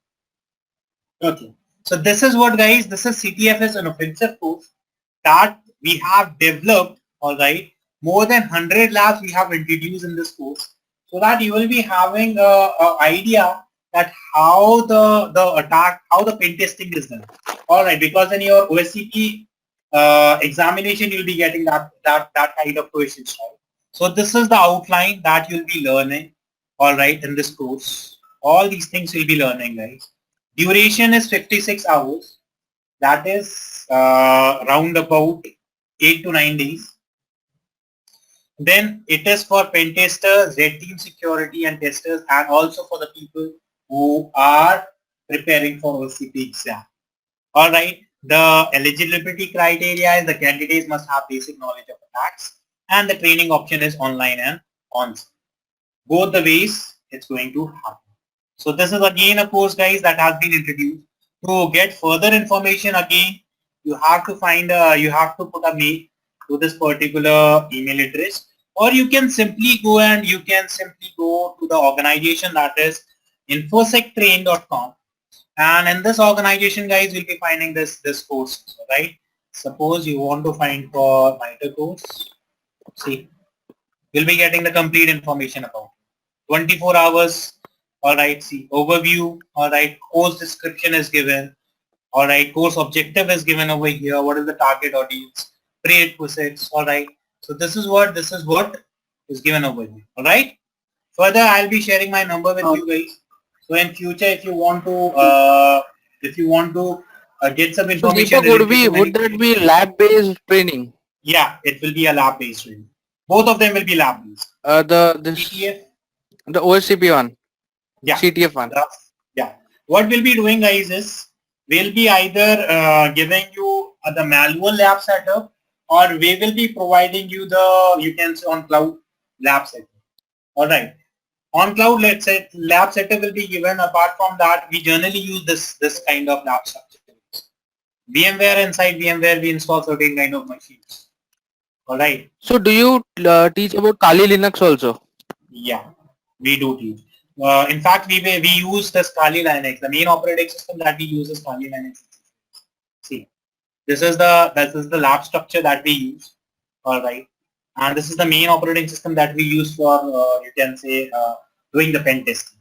Okay. So this is what, guys, this is CTF is an offensive course that we have developed. All right. More than 100 labs we have introduced in this course, so that you will be having a idea that how the attack, how the pen testing is done. All right, because in your OSCP examination, you'll be getting that kind of questions, right? So this is the outline that you'll be learning. All right, in this course, all these things you'll be learning, guys. Duration is 56 hours. That is round about 8 to 9 days. Then it is for pen testers, red team security and testers, and also for the people who are preparing for OCP exam. All right. The eligibility criteria is the candidates must have basic knowledge of attacks, and the training option is online and on-site. Both the ways it's going to happen. So this is again a course, guys, that has been introduced. To get further information, again, you have to find you have to put a mail to this particular email address, or you can simply go to the organization, that is infosectrain.com, And in this organization, guys, we'll be finding this course, right? Suppose you want to find for Mitre course. See, we'll be getting the complete information about 24 hours. All right. See, overview. All right. Course description is given. All right. Course objective is given over here. What is the target audience? Prerequisites. All right. So this is what is given over here. All right. Further, I'll be sharing my number with you guys. So in future, if you want to get some So information Deepak, would that be lab-based training? yeah, it will be a lab-based training. Both of them will be lab-based. The OSCP one. Yeah. CTF one. Yeah. What we'll be doing, guys, is we'll be either giving you the manual lab setup, or we will be providing you you can say on cloud lab setup. All right. On cloud, let's say lab setup will be given. Apart from that, we generally use this kind of lab structure. VMware, inside VMware, we install certain kind of machines. All right. So do you teach about Kali Linux also? Yeah, we do teach. In fact, we use this Kali Linux. The main operating system that we use is Kali Linux. See, this is the lab structure that we use. All right. And this is the main operating system that we use for you can say doing the pen testing.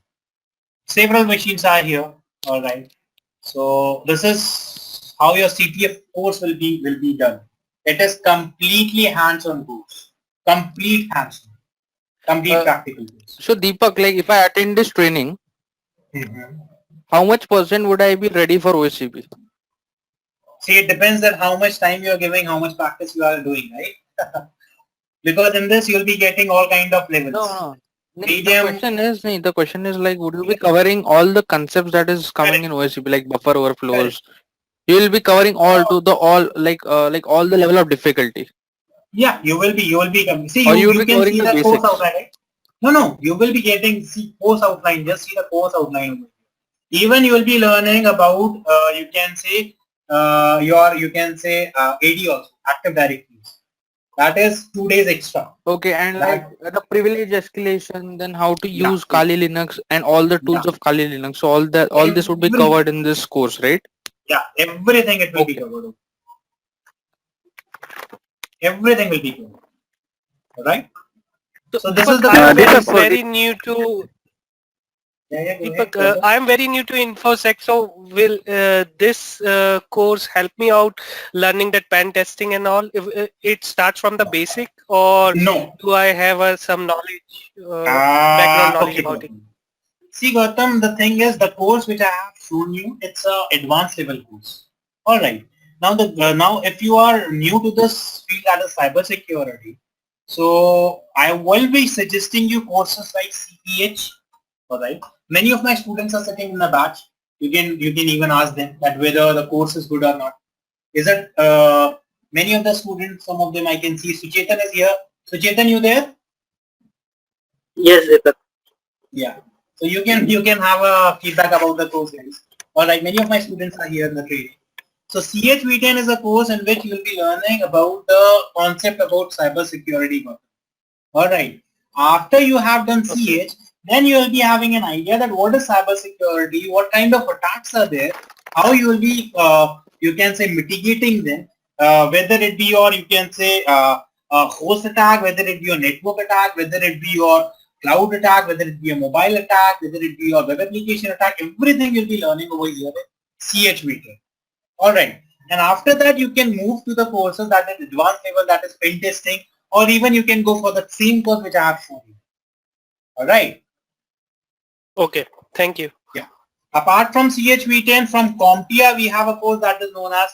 Several machines are here. All right. So this is how your CTF course will be done. It is completely hands-on course. Complete hands-on. Complete practical course. So Deepak, like if I attend this training, how much % would I be ready for OSCP? See, it depends on how much time you are giving, how much practice you are doing, right? Because in this you'll be getting all kind of levels. No. The question is like, would you be covering all the concepts that is coming in OSCP, like buffer overflows? You will be covering all like all the level of difficulty. Yeah, you will be. See, or you will be can covering see the the course basics. outline, right? No, you will be getting course outline. Just see the course outline. Even you will be learning about you can say AD also, Active Directories. That is 2 days extra. Okay, and like the privilege escalation, then how to use Kali Linux and all the tools of Kali Linux. So all this would be covered in this course, right? Yeah, everything it will be covered. Everything will be covered. Right? So this is the I'm very new to Deepak, I'm very new to InfoSec, so will this course help me out learning that pen testing and all? If it starts from the basic, or do I have some knowledge, background knowledge about it? See, Gautam, the thing is, the course which I have shown you, it's a advanced level course. All right. Now, now if you are new to this field, that is cybersecurity, so I will be suggesting you courses like CTH. All right. Many of my students are sitting in the batch. You can even ask them that whether the course is good or not. Is it many of the students? Some of them I can see. Suchetan is here. Suchetan, you there? Yes, Deepak. Yeah. So you can have a feedback about the course, guys. All right. Many of my students are here in the training. So CHV10 is a course in which you will be learning about the concept about cybersecurity. All right. After you have done CH, then you will be having an idea that what is cybersecurity, what kind of attacks are there, how you will be, you can say, mitigating them, whether it be your, you can say, host attack, whether it be your network attack, whether it be your cloud attack, whether it be a mobile attack, whether it be your web application attack, everything you'll be learning over here in CHV10. All right. And after that, you can move to the courses that is advanced level, that is pen testing, or even you can go for the same course which I have shown you. All right. Okay. Thank you. Yeah. Apart from CHV10, from CompTIA, we have a course that is known as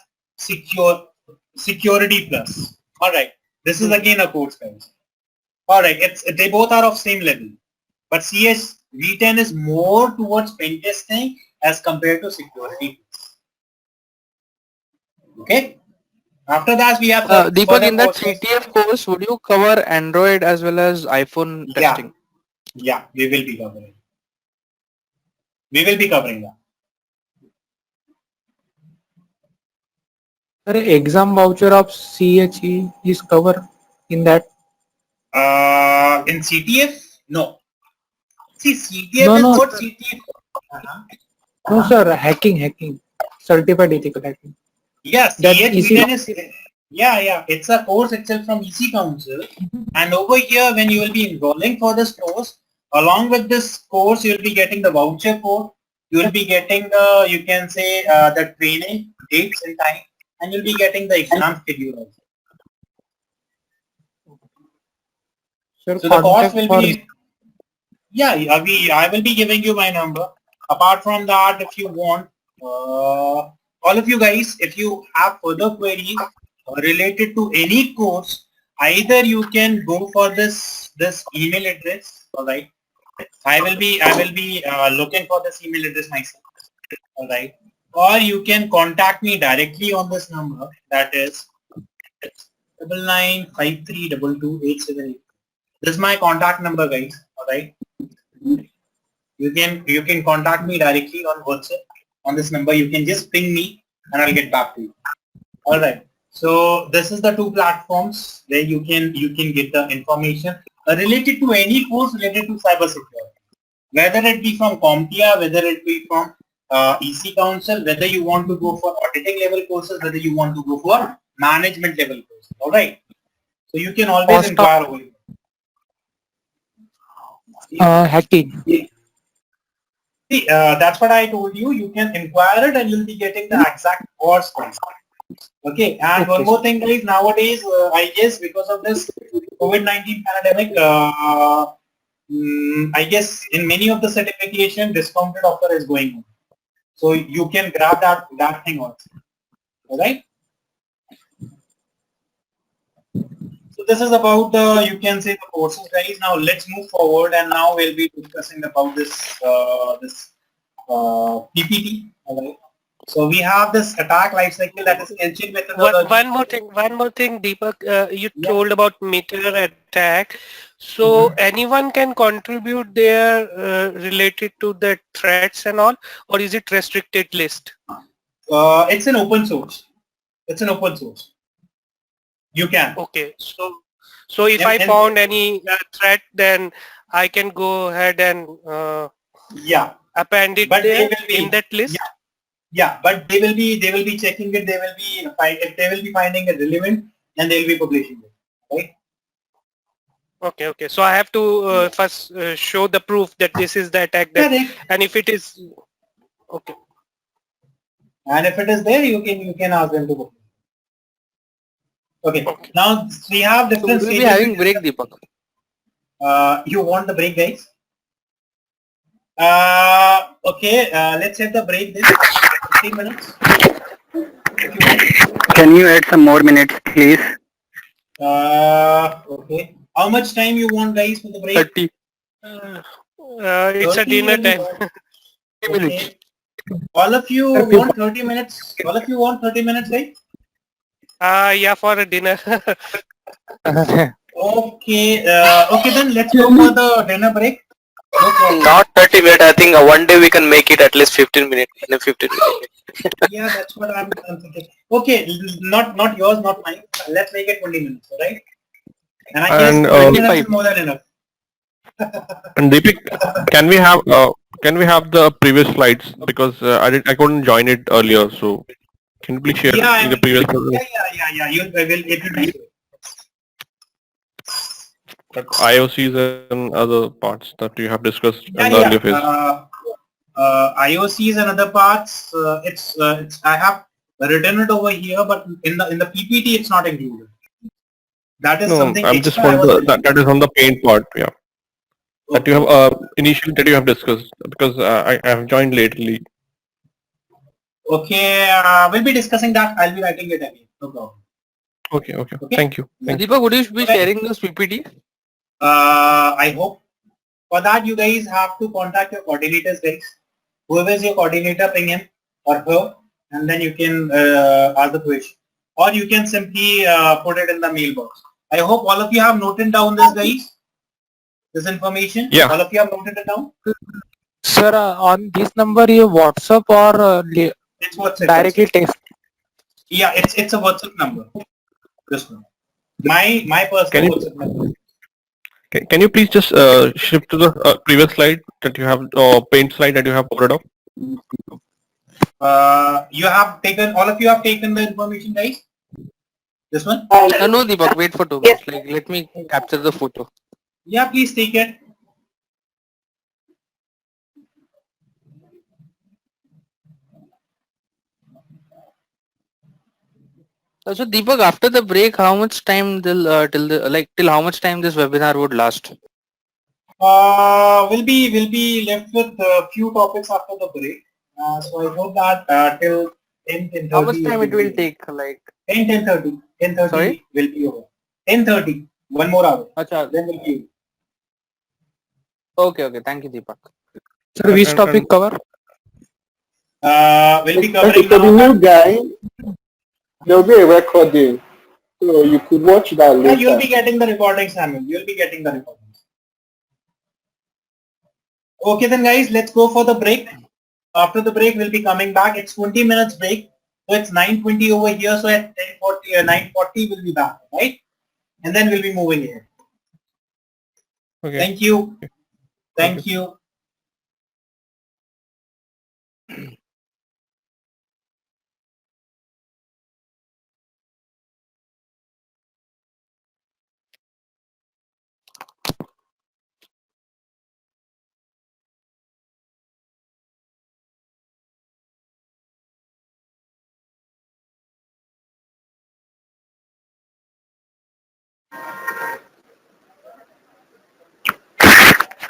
Security Plus. All right. This is again a course, guys. All right. They both are of same level, but CHV10 is more towards pen testing as compared to Security Plus. Okay. After that, we have Deepak, in that CTF course, would you cover Android as well as iPhone testing? Yeah, we will be covering. We will be covering that. Sir, exam voucher of CHE is covered in that? In CTF? No. See, CTF is what CTF. No, sir, hacking. Certified ethical hacking. Yes, That's easy. Yeah, it's a course itself from EC Council, and over here when you will be enrolling for this course, along with this course, you will be getting the voucher code, you will be getting the, you can say, the training dates and time, and you'll be getting the exam schedule also. Sir, So the cost will for be, I will be giving you my number. Apart from that, if you want, all of you guys, if you have further queries related to any course, either you can go for this email address. All right, I will be looking for this email address myself. All right, or you can contact me directly on this number, that is 9953222878. This is my contact number, guys. All right. You can contact me directly on WhatsApp on this number. You can just ping me and I'll get back to you. All right. So this is the two platforms where you can get the information related to any course related to cybersecurity, whether it be from CompTIA, whether it be from EC Council, whether you want to go for auditing level courses, whether you want to go for management level courses. All right. So you can always inquire over here. hacking. See, that's what I told you. You can inquire it and you'll be getting the exact course price. Okay, and one more thing, guys. Nowadays, I guess because of this COVID-19 pandemic, I guess in many of the certification, discounted offer is going on. So you can grab that thing also. All right. So this is about the, you can say, the courses, guys. Now let's move forward, and now we'll be discussing about this PPT. All right. So we have this attack lifecycle, that is engine methodology. One more thing, Deepak. You told about Mitre Attack. So anyone can contribute there related to the threats and all, or is it restricted list? It's an open source. It's an open source. You can. Okay. So if I found any threat, then I can go ahead and append it there in that list. Yeah, but they will be checking it. They will be if they will be finding it relevant, and they will be publishing it. Right. Okay. So I have to first show the proof that this is the attack. And if it is okay. And if it is there, you can ask them to go. Okay. Now we have different. So we'll be having break, Deepak. You want the break, guys? Okay. Let's have the break this 15 minutes. Can you add some more minutes, please? Okay. How much time you want, guys, for the break? 30. It's a dinner time. Okay. All of you want 30 minutes? All of you want 30 minutes, right? Yeah, for a dinner. Okay. Okay, then let's go for the dinner break. Not 30 minutes. I think one day we can make it at least 15 minutes. In a 15 minutes. Yeah, that's what I'm thinking. Okay, not yours, not mine. Let's make it 20 minutes, all right? And I guess 20 minutes is more than enough. And Deepak, can we have the previous slides, because I couldn't join it earlier, so can you please share the previous slides? Yeah. It will be. IOCs and other parts that you have discussed in the earlier phase. IOCs and other parts, it's I have written it over here, but in the PPT it's not included. That is something. I'm just that is on the pain part, yeah. That you have initially that you have discussed, because I have joined lately. Okay, we'll be discussing that. I'll be writing it again. No problem. Okay. Thank you. Deepak, would you be sharing this PPT? I hope. For that, you guys have to contact your coordinators, guys. Whoever is your coordinator, ping him or her, and then you can ask the question. Or you can simply put it in the mailbox. I hope all of you have noted down this, guys. This information. Yeah. All of you have noted it down. Sir, on this number, you WhatsApp or It's WhatsApp. directly text? Yeah, it's a WhatsApp number. This one. My personal WhatsApp number. Can you please just shift to the previous slide that you have, paint slide that you have put it up? You have taken, all of you have taken the information, guys? This one? No, Deepak, wait for 2 minutes. Like, let me capture the photo. Yeah, please take it. So Deepak, after the break, how much time till how much time this webinar would last? We'll be left with a few topics after the break. So I hope that till 10:30. How much time it will take? Like 10:30. 10:30 Sorry? will be over. 10:30. One more hour. Achha. Then will be. Okay. Thank you, Deepak. Sir, which topic cover? We'll be Okay, covering for the now. new guy, there'll be a recording, so you could watch that Yeah, you'll later. be getting the recordings, Samuel. You'll be getting the recordings. Okay then, guys, let's go for the break. After the break, we'll be coming back. It's 20 minutes break. So it's 9:20 over here. So at 10:40 or 9:40 we'll be back, right? And then we'll be moving here. Okay. Thank you. Thank you.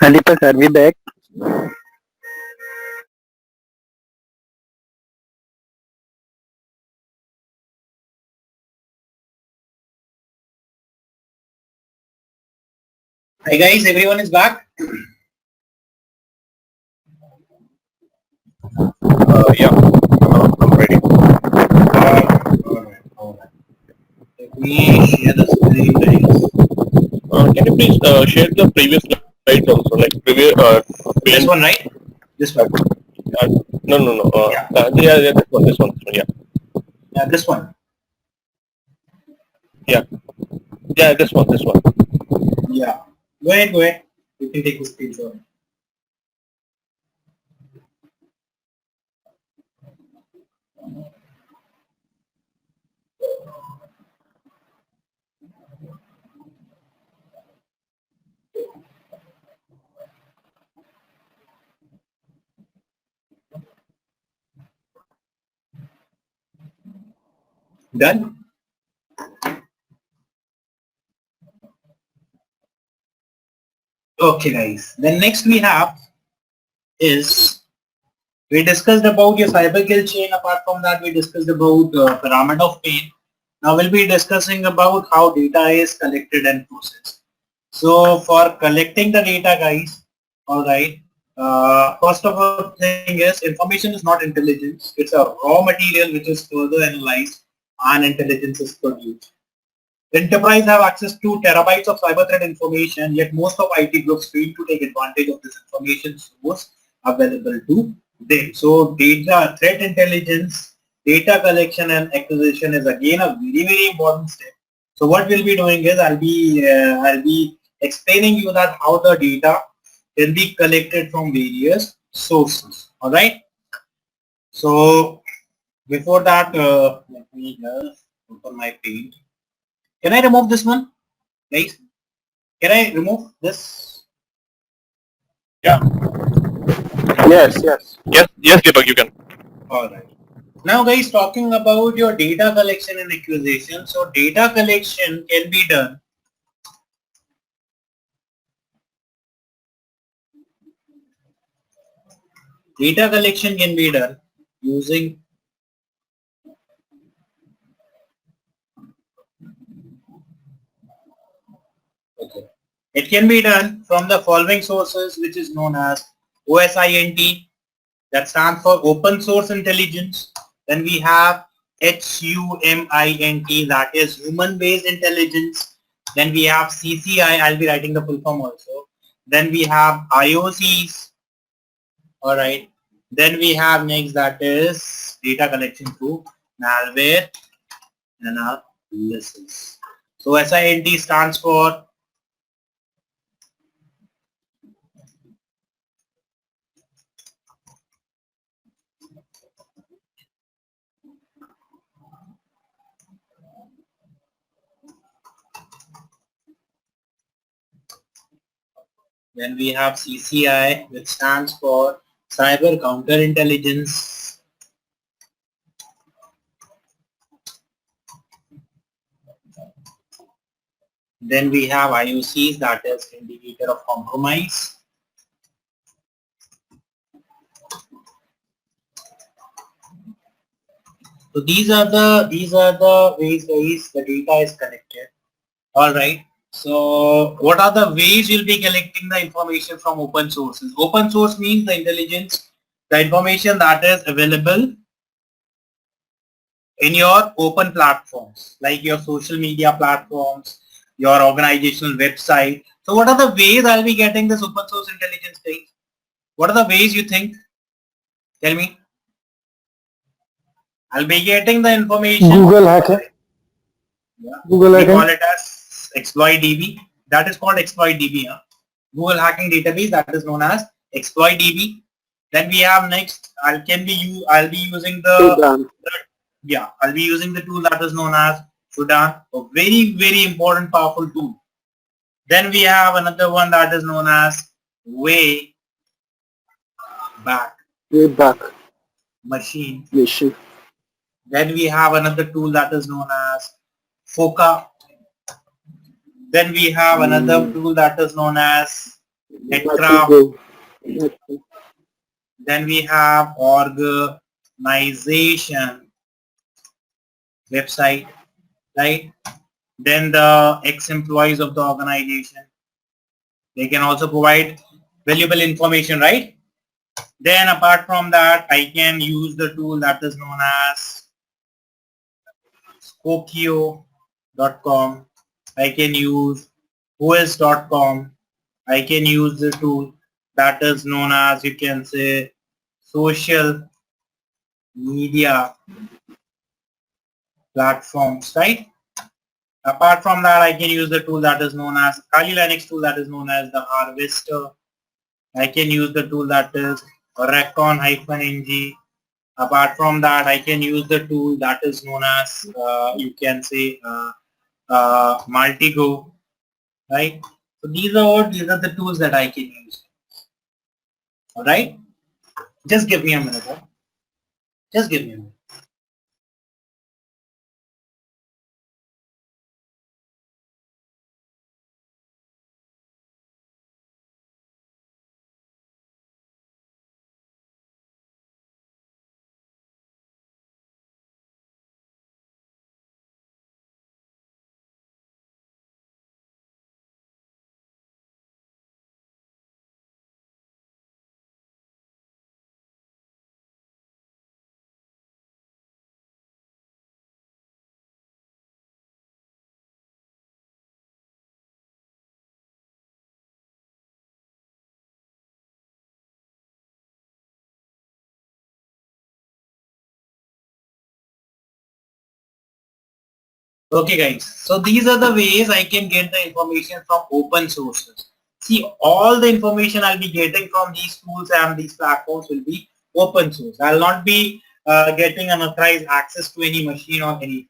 Deepak, are we back? Hi guys, everyone is back. Yeah, I'm ready. Alright. Let me share the screen, guys. Can you please share the previous slides also, like previous This one, right? This one. No. Yeah. Yeah, this one, yeah. Yeah, this one. Yeah, this one. Yeah. Go ahead. You can take the screenshot. Done? Okay guys, then next we have is, we discussed about your cyber kill chain. Apart from that, we discussed about pyramid of pain. Now we'll be discussing about how data is collected and processed. So for collecting the data, guys, alright, first of all thing is, information is not intelligence. It's a raw material which is further analyzed and intelligence is produced. Enterprise have access to terabytes of cyber threat information, yet most of IT groups fail to take advantage of this information source available to them. So data, threat intelligence, data collection and acquisition is again a very important step. So what we'll be doing is I'll be explaining you that how the data can be collected from various sources. All right. So before that, let me just open my page. Can I remove this one, guys? Can I remove this? Yeah. Yes. Yes, Deepak, you can. All right. Now, guys, talking about your data collection and acquisition. So, data collection can be done using It can be done from the following sources, which is known as OSINT, that stands for Open Source Intelligence. Then we have HUMINT, that is Human Based Intelligence. Then we have CCI, I'll be writing the full form also. Then we have IOCs, alright. Then we have next, that is data collection through malware analysis. So SINT stands for Then we have CCI, which stands for Cyber Counterintelligence. Then we have IOCs, that is Indicator of Compromise. So these are the ways the data is collected. All right. So what are the ways you'll be collecting the information from open sources? Open source means the intelligence, the information that is available in your open platforms, like your social media platforms, your organizational website. So what are the ways I'll be getting this open source intelligence, guys? What are the ways you think? Tell me. I'll be getting the information. Google hacking. Yeah. Google We hacking. call it as exploit-DB. That is called exploit-DB. Huh? Google hacking database, that is known as exploit-DB. Then we have next. I'll be using the I'll be using the tool that is known as Sudan. A very important powerful tool. Then we have another one that is known as Way Back Machine. Then we have another tool that is known as Foca. Then we have another tool that is known as Netcraft. Then we have Organization website, right? Then the ex-employees of the organization. They can also provide valuable information, right? Then apart from that, I can use the tool that is known as Spokio.com. I can use whois.com. I can use the tool that is known as, you can say, social media platforms, right? Apart from that, I can use the tool that is known as Kali Linux tool that is known as the Harvester. I can use the tool that is Recon-ng. Apart from that, I can use the tool that is known as, you can say, Multigo, right? So these are the tools that I can use. All right? Just give me a minute. Huh? Just give me a minute. Okay guys, so these are the ways I can get the information from open sources. See, all the information I'll be getting from these tools and these platforms will be open source. I'll not be getting unauthorized access to any machine or anything.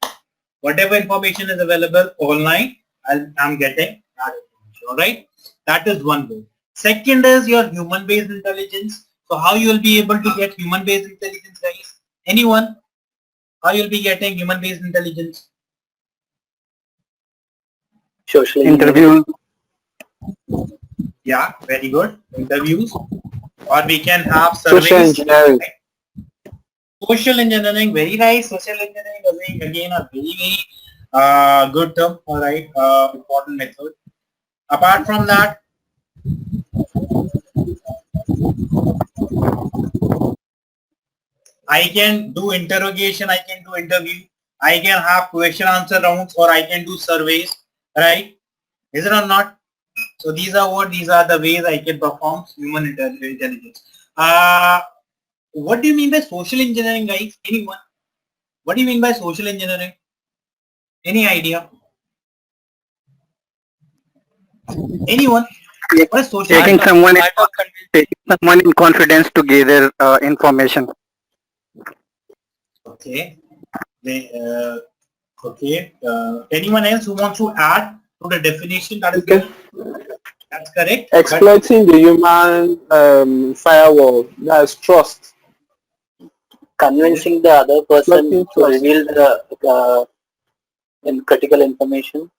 Whatever information is available online, I'm getting that information. All right, that is one way. Second is your human-based intelligence. So how you will be able to get human-based intelligence, guys? Anyone? How you'll be getting human-based intelligence? Social interview. Yeah, very good. Interviews. Or we can have Social surveys. engineering. Social engineering, very nice. Social engineering is again a very good term. All right, important method. Apart from that, I can do interrogation. I can do interview. I can have question answer rounds, or I can do surveys. Right? Is it or not? So these are the ways I can perform human intelligence. What do you mean by social engineering, guys? Anyone? What do you mean by social engineering? Any idea? Anyone? What is social Taking engineering? someone in confidence to gather information. Okay. Okay. Anyone else who wants to add to the definition that is given? That's correct. Exploiting the human firewall. That's trust. Convincing the other person to reveal the critical information.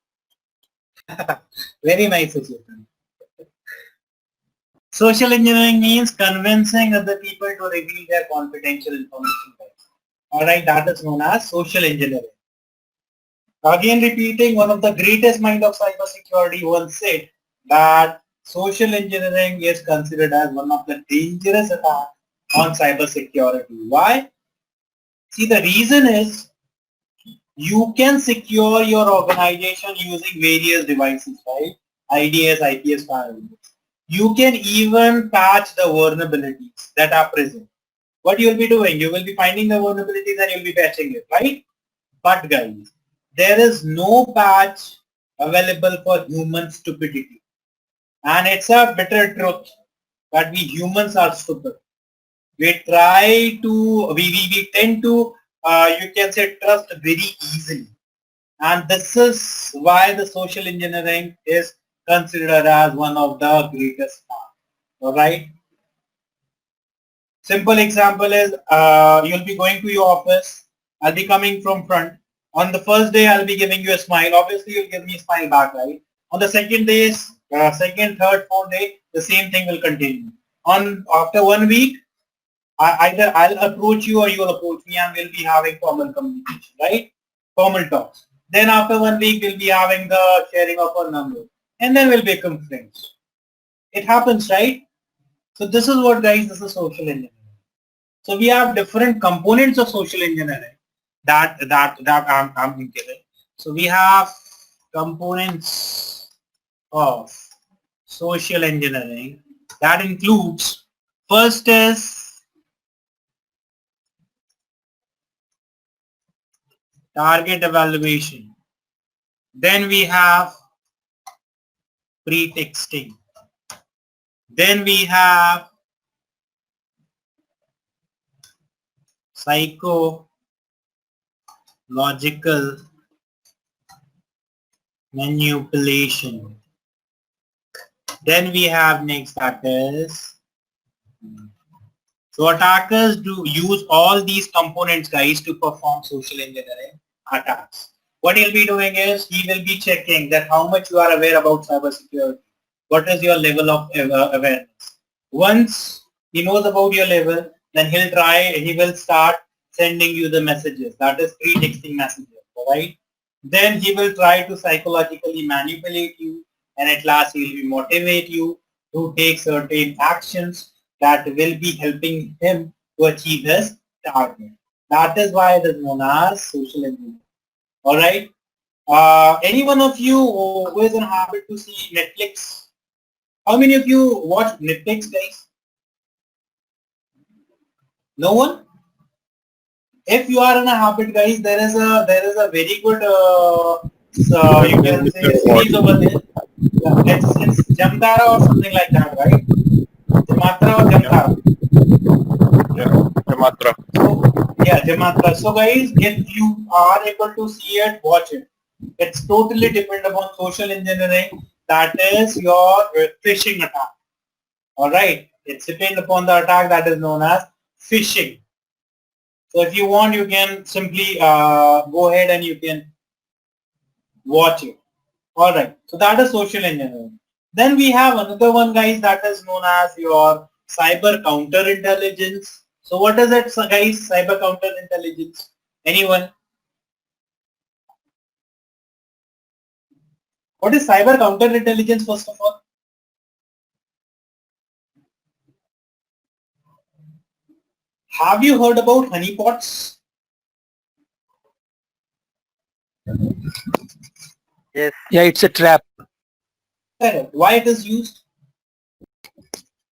Very nice, Suchetan. Social engineering means convincing other people to reveal their confidential information. Alright, that is known as social engineering. Again repeating, one of the greatest minds of cybersecurity once said that social engineering is considered as one of the dangerous attacks on cybersecurity. Why? See, the reason is you can secure your organization using various devices, right? IDS, IPS firewalls. You can even patch the vulnerabilities that are present. What you will be doing? You will be finding the vulnerabilities and you will be patching it, right? But guys, there is no patch available for human stupidity. And it's a bitter truth that we humans are stupid. We try to, we tend to, you can say, trust very easily. And this is why the social engineering is considered as one of the greatest parts. Alright. Simple example is you'll be going to your office. I'll be coming from front. On the first day, I'll be giving you a smile. Obviously, you'll give me a smile back, right? On the second day, second, third, fourth day, the same thing will continue. After 1 week, either I'll approach you or you'll approach me and we'll be having formal communication, right? Formal talks. Then after 1 week, we'll be having the sharing of our number. And then we'll become friends. It happens, right? So this is what, guys, this is social engineering. So we have different components of social engineering that I'm given. So we have components of social engineering that includes, first is target evaluation. Then we have pretexting. Then we have psychological manipulation. Then we have next, that is, so attackers do use all these components, guys, to perform social engineering attacks. What he'll be doing is he will be checking that how much you are aware about cybersecurity. What is your level of awareness? Once he knows about your level, then he will start sending you the messages. That is pre-texting messages, alright? Then he will try to psychologically manipulate you, and at last he will motivate you to take certain actions that will be helping him to achieve his target. That is why it is known as social engineering. Alright? Any one of you who is in a habit to see Netflix? How many of you watch Netflix, guys? No one? If you are in a habit, guys, there is a very good you can say series over there. Yeah, it's Jamtara or something like that, right? Jamatra or Jamtara? Yeah, Jamatra. So yeah, Jamatra. So guys, if you are able to see it, watch it. It's totally dependent upon social engineering. That is your phishing attack. Alright, it's dependent upon the attack that is known as phishing. So if you want, you can simply go ahead and you can watch it. Alright, so that is social engineering. Then we have another one, guys, that is known as your cyber counterintelligence. So what is it, guys, cyber counterintelligence? Anyone? What is cyber counterintelligence, first of all? Have you heard about honeypots? Yes. Yeah, it's a trap. Correct. Why it is used?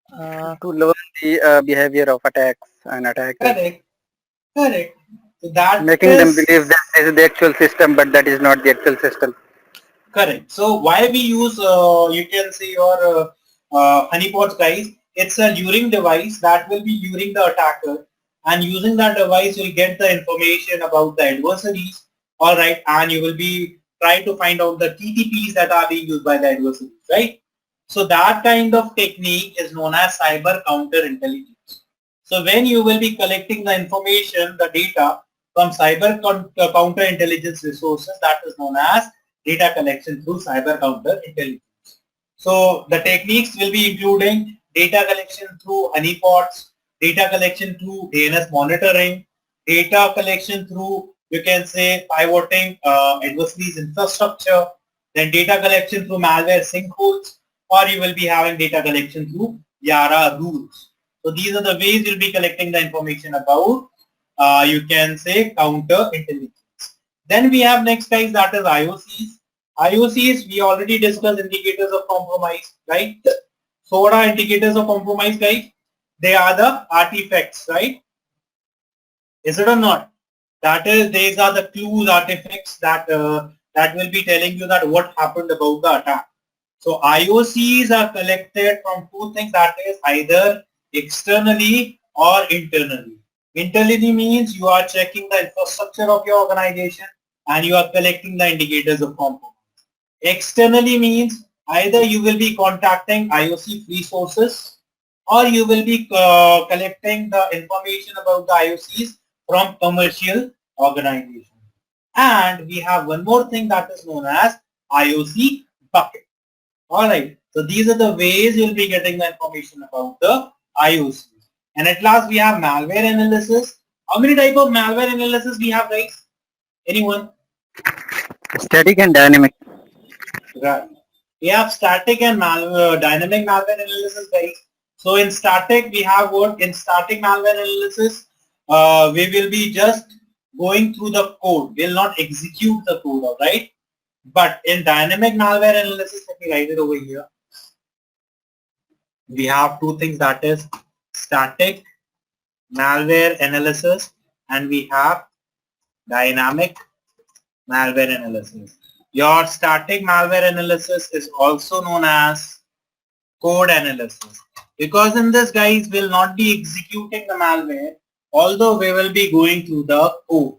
To learn the behavior of attacks and attackers. Correct. Correct. So that making them believe that this is the actual system, but that is not the actual system. Correct. So why we use, you can say your honeypots, guys, it's a luring device that will be luring the attacker, and using that device you'll get the information about the adversaries, alright, and you will be trying to find out the TTPs that are being used by the adversaries, right? So that kind of technique is known as cyber counterintelligence. So when you will be collecting the information, the data from cyber counterintelligence resources, that is known as data collection through cyber counterintelligence. So the techniques will be including data collection through honeypots, data collection through DNS monitoring, data collection through, you can say, pivoting adversaries infrastructure, then data collection through malware sinkholes, or you will be having data collection through Yara rules. So these are the ways you'll be collecting the information about, you can say, counterintelligence. Then we have next guys, that is IOCs. IOCs, we already discussed indicators of compromise, right? So what are indicators of compromise, guys? They are the artifacts, right? Is it or not? That is, these are the clues, artifacts that that will be telling you that what happened about the attack. So IOCs are collected from two things, that is either externally or internally. Internally means you are checking the infrastructure of your organization and you are collecting the indicators of compromise. Externally means either you will be contacting IOC free sources or you will be collecting the information about the IOCs from commercial organizations. And we have one more thing that is known as IOC bucket. Alright, so these are the ways you'll be getting the information about the IOCs. And at last we have malware analysis. How many type of malware analysis we have, guys? Anyone? Static and dynamic. Right. We have static and dynamic malware analysis, guys. So in static, we have what? In static malware analysis, we will be just going through the code. We'll not execute the code, all right? But in dynamic malware analysis, let me write it over here. We have two things, that is static malware analysis and we have dynamic malware analysis. Your static malware analysis is also known as code analysis, because in this, guys, will not be executing the malware, although we will be going through the code,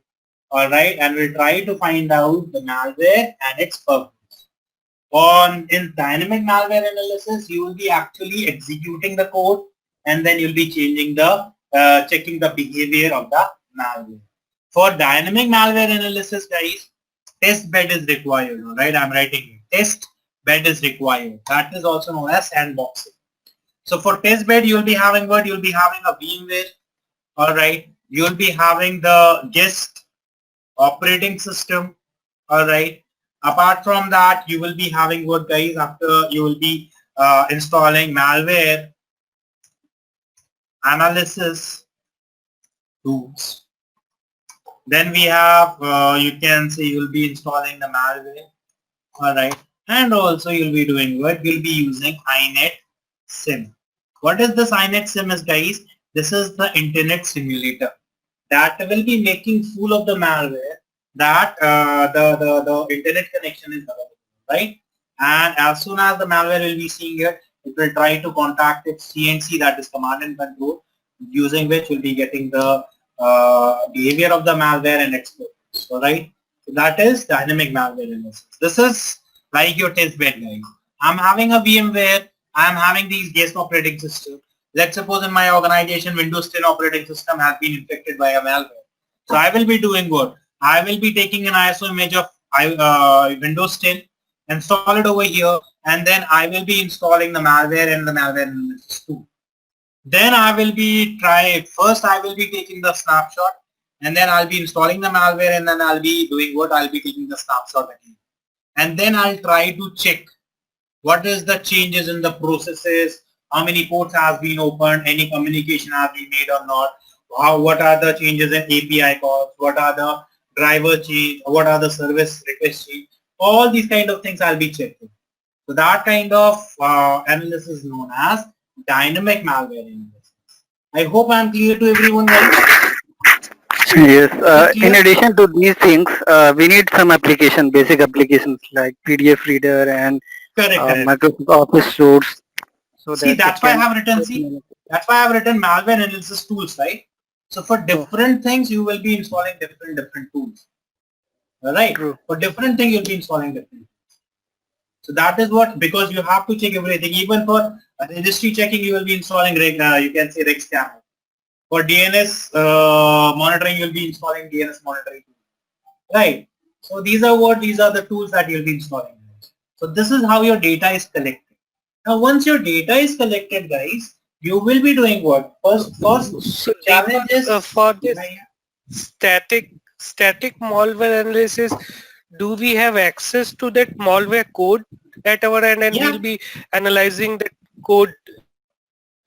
all right, and we'll try to find out the malware and its purpose. In dynamic malware analysis, you will be actually executing the code and then you'll be changing the checking the behavior of the malware. For dynamic malware analysis, guys, test bed is required, all right? I'm writing it. Test bed is required. That is also known as sandboxing. So for test bed, you'll be having what? You'll be having a VMware, all right? You'll be having the guest operating system, all right? Apart from that, you will be having what, guys? After you will be installing malware analysis tools. Then we have, you can say you'll be installing the malware, all right, and also you'll be doing what? You'll be using INET sim. What is this INET sim is, guys? This is the internet simulator that will be making fool of the malware that the internet connection is available, right? And as soon as the malware will be seeing it, it will try to contact its CNC, that is command and control, using which we'll be getting the behavior of the malware and exploits. All right, so that is dynamic malware analysis. This is like your test bed, guys. I'm having a VMware. I'm having these guest operating system. Let's suppose in my organization, Windows 10 operating system has been infected by a malware. So I will be doing what? I will be taking an ISO image of Windows 10, install it over here, and then I will be installing the malware and the malware analysis too. Then I will be first I will be taking the snapshot and then I'll be installing the malware and then I'll be doing what? I'll be taking the snapshot again. And then I'll try to check what is the changes in the processes, how many ports have been opened, any communication has been made or not, what are the changes in API calls, what are the driver change, what are the service request change, all these kind of things I'll be checking. So that kind of analysis is known as dynamic malware analysis. I hope I'm clear to everyone, guys. Yes. In addition to these things, we need some application, basic applications like PDF reader and Microsoft Office suites. So see, that's why I have written. See, that's why I have written malware analysis tools, right? So for different things, you will be installing different tools. All right. For different things, you'll be installing different. So that is what, because you have to check everything. Even for registry checking, you will be installing you can say reg scanner. For DNS monitoring, you will be installing DNS monitoring. Right. So these are the tools that you'll be installing. So this is how your data is collected. Now once your data is collected, guys, you will be doing what? First challenge is for this static malware analysis, do we have access to that malware code at our end, and we'll be analyzing that code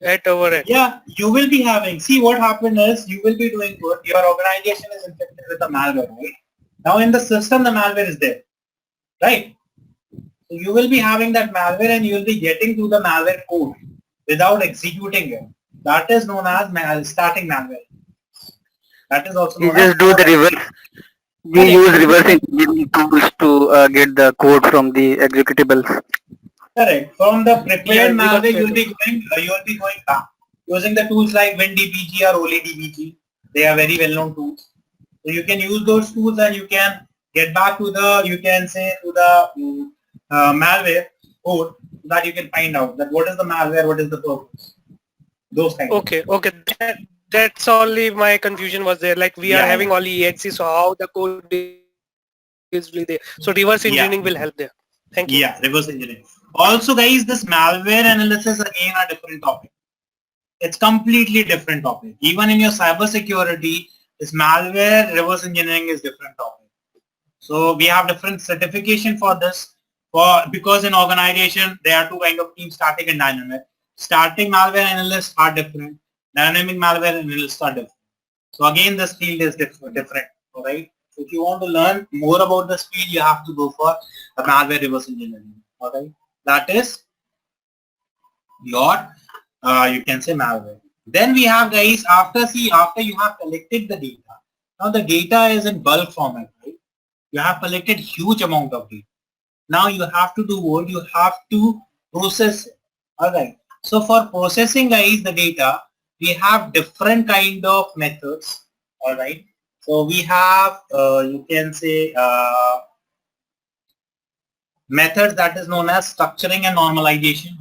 at our end? Yeah, you will be having. See, what happened is you will be doing what? Your organization is infected with a malware, right? Now in the system, the malware is there, right? So you will be having that malware and you will be getting to the malware code without executing it. That is known as starting malware. That is also You known as just do the reverse. We use reverse engineering tools to get the code from the executables. Correct. From the prepared we got malware, that. you will be going back using the tools like WinDBG or OLEDBG. They are very well-known tools. So you can use those tools and you can get back to the, you can say, to the malware code, so that you can find out that what is the malware, what is the purpose. Those kinds. Okay. That's only my confusion was there. Like we are having only exe, so how the code is really there. So reverse engineering will help there. Thank you. Yeah, reverse engineering. Also, guys, this malware analysis again a different topic. It's completely different topic. Even in your cyber security, this malware reverse engineering is different topic. So we have different certification for this. Because in organization there are two kind of teams, static and dynamic. Static malware analysts are different. Dynamic malware analysts are different. So again, this field is different. All right. So if you want to learn more about this field, you have to go for a malware reverse engineering. All right. That is your you can say malware. Then we have, guys, after you have collected the data. Now the data is in bulk format, right? You have collected huge amount of data. Now you have to do what? You have to process it. All right. So for processing, guys, the data, we have different kind of methods. All right. So we have you can say methods that is known as structuring and normalization.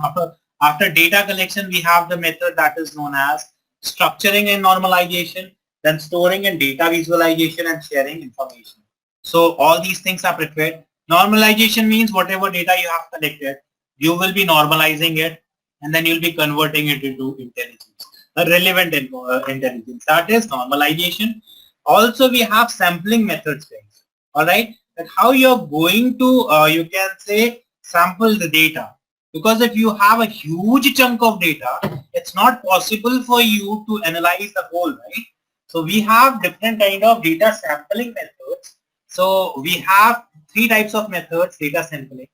After data collection, we have the method that is known as structuring and normalization, then storing and data visualization and sharing information. So all these things are prepared. Normalization means whatever data you have collected, you will be normalizing it and then you'll be converting it into intelligence, a relevant intelligence. That is normalization. Also, we have sampling methods, guys. All right. That how you're going to, you can say, sample the data. Because if you have a huge chunk of data, it's not possible for you to analyze the whole, right? So we have different kind of data sampling methods. So we have three types of methods, data sampling.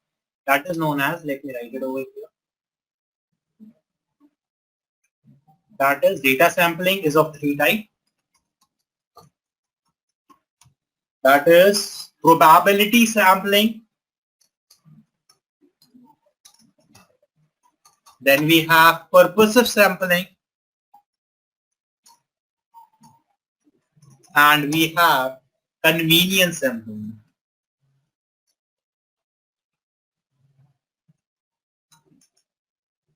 That is known as, let me write it over here. That is data sampling is of three types. That is probability sampling. Then we have purposive sampling. And we have convenience sampling.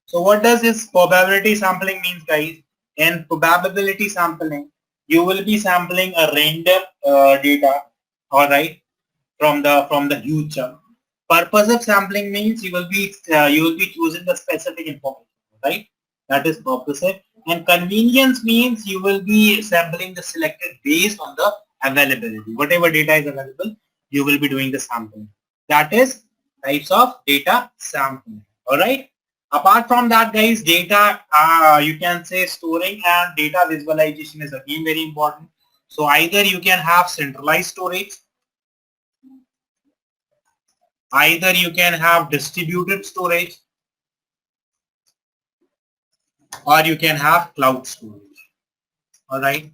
So what does this probability sampling mean, guys? In probability sampling, you will be sampling a random data, all right, from the huge chunk. Purposive sampling means you will be choosing the specific information, right? That is purposive. And convenience means you will be sampling the selected based on the availability. Whatever data is available, you will be doing the sampling. That is types of data sampling. All right. Apart from that, guys, data you can say storing and data visualization is again very important. So either you can have centralized storage, either you can have distributed storage, or you can have cloud storage. All right.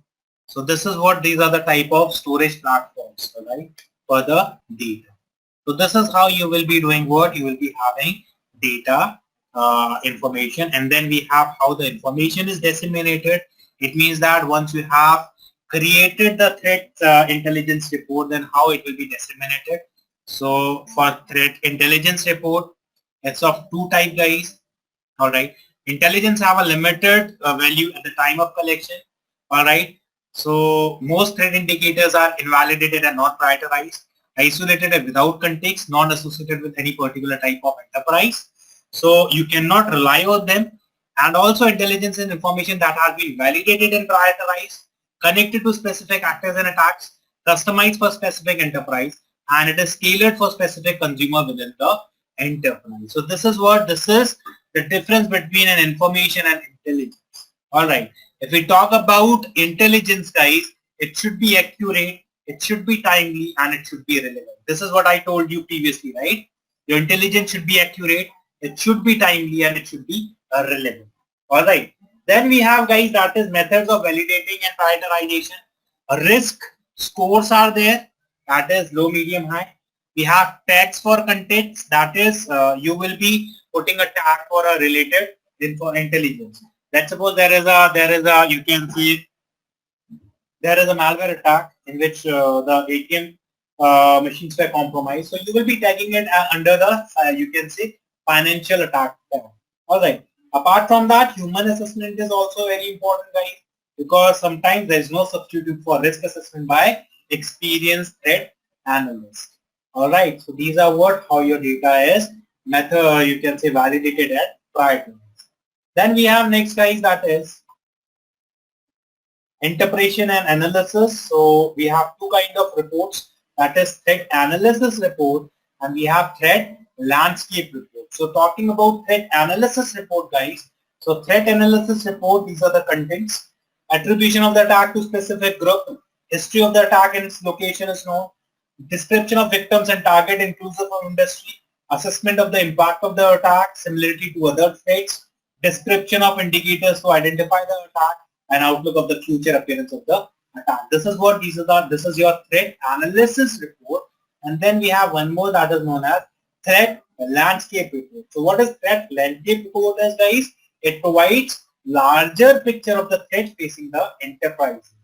So this is what these are the type of storage platforms, all right, for the data. So this is how you will be doing what you will be having data information, and then we have how the information is disseminated. It means that once you have created the threat intelligence report, then how it will be disseminated. So for threat intelligence report, It's of two type, guys. All right. Intelligence have a limited value at the time of collection. All right. So most threat indicators are invalidated and not prioritized, isolated and without context, not associated with any particular type of enterprise. So you cannot rely on them. And also intelligence is information that has been validated and prioritized, connected to specific actors and attacks, customized for specific enterprise, and it is tailored for specific consumer within the enterprise. So this is the difference between an information and intelligence. All right. If we talk about intelligence, guys, it should be accurate, it should be timely, and it should be relevant. This is what I told you previously, right? Your intelligence should be accurate, it should be timely, and it should be relevant. All right. Then we have, guys, that is methods of validating and prioritization. Risk scores are there. That is low, medium, high. We have tags for context. That is you will be putting a tag for a related intelligence. Let's suppose there is a you can see there is a malware attack in which the ATM machines were compromised. So you will be tagging it under the you can see financial attack tag. All right. Apart from that, human assessment is also very important, guys, because sometimes there is no substitute for risk assessment by experienced threat analyst. All right. So these are how your data is method you can say validated and prioritized. Then we have next, guys, that is interpretation and analysis. So we have two kind of reports, that is threat analysis report and we have threat landscape report. So talking about threat analysis report, guys. So threat analysis report, these are the contents. Attribution of the attack to specific group, history of the attack and its location is known, description of victims and target inclusive of industry, assessment of the impact of the attack, similarity to other threats, description of indicators to identify the attack, and outlook of the future appearance of the attack. This is what these are. This is your threat analysis report. And then we have one more that is known as threat landscape report. So what is threat landscape report is, guys? It provides larger picture of the threat facing the enterprises.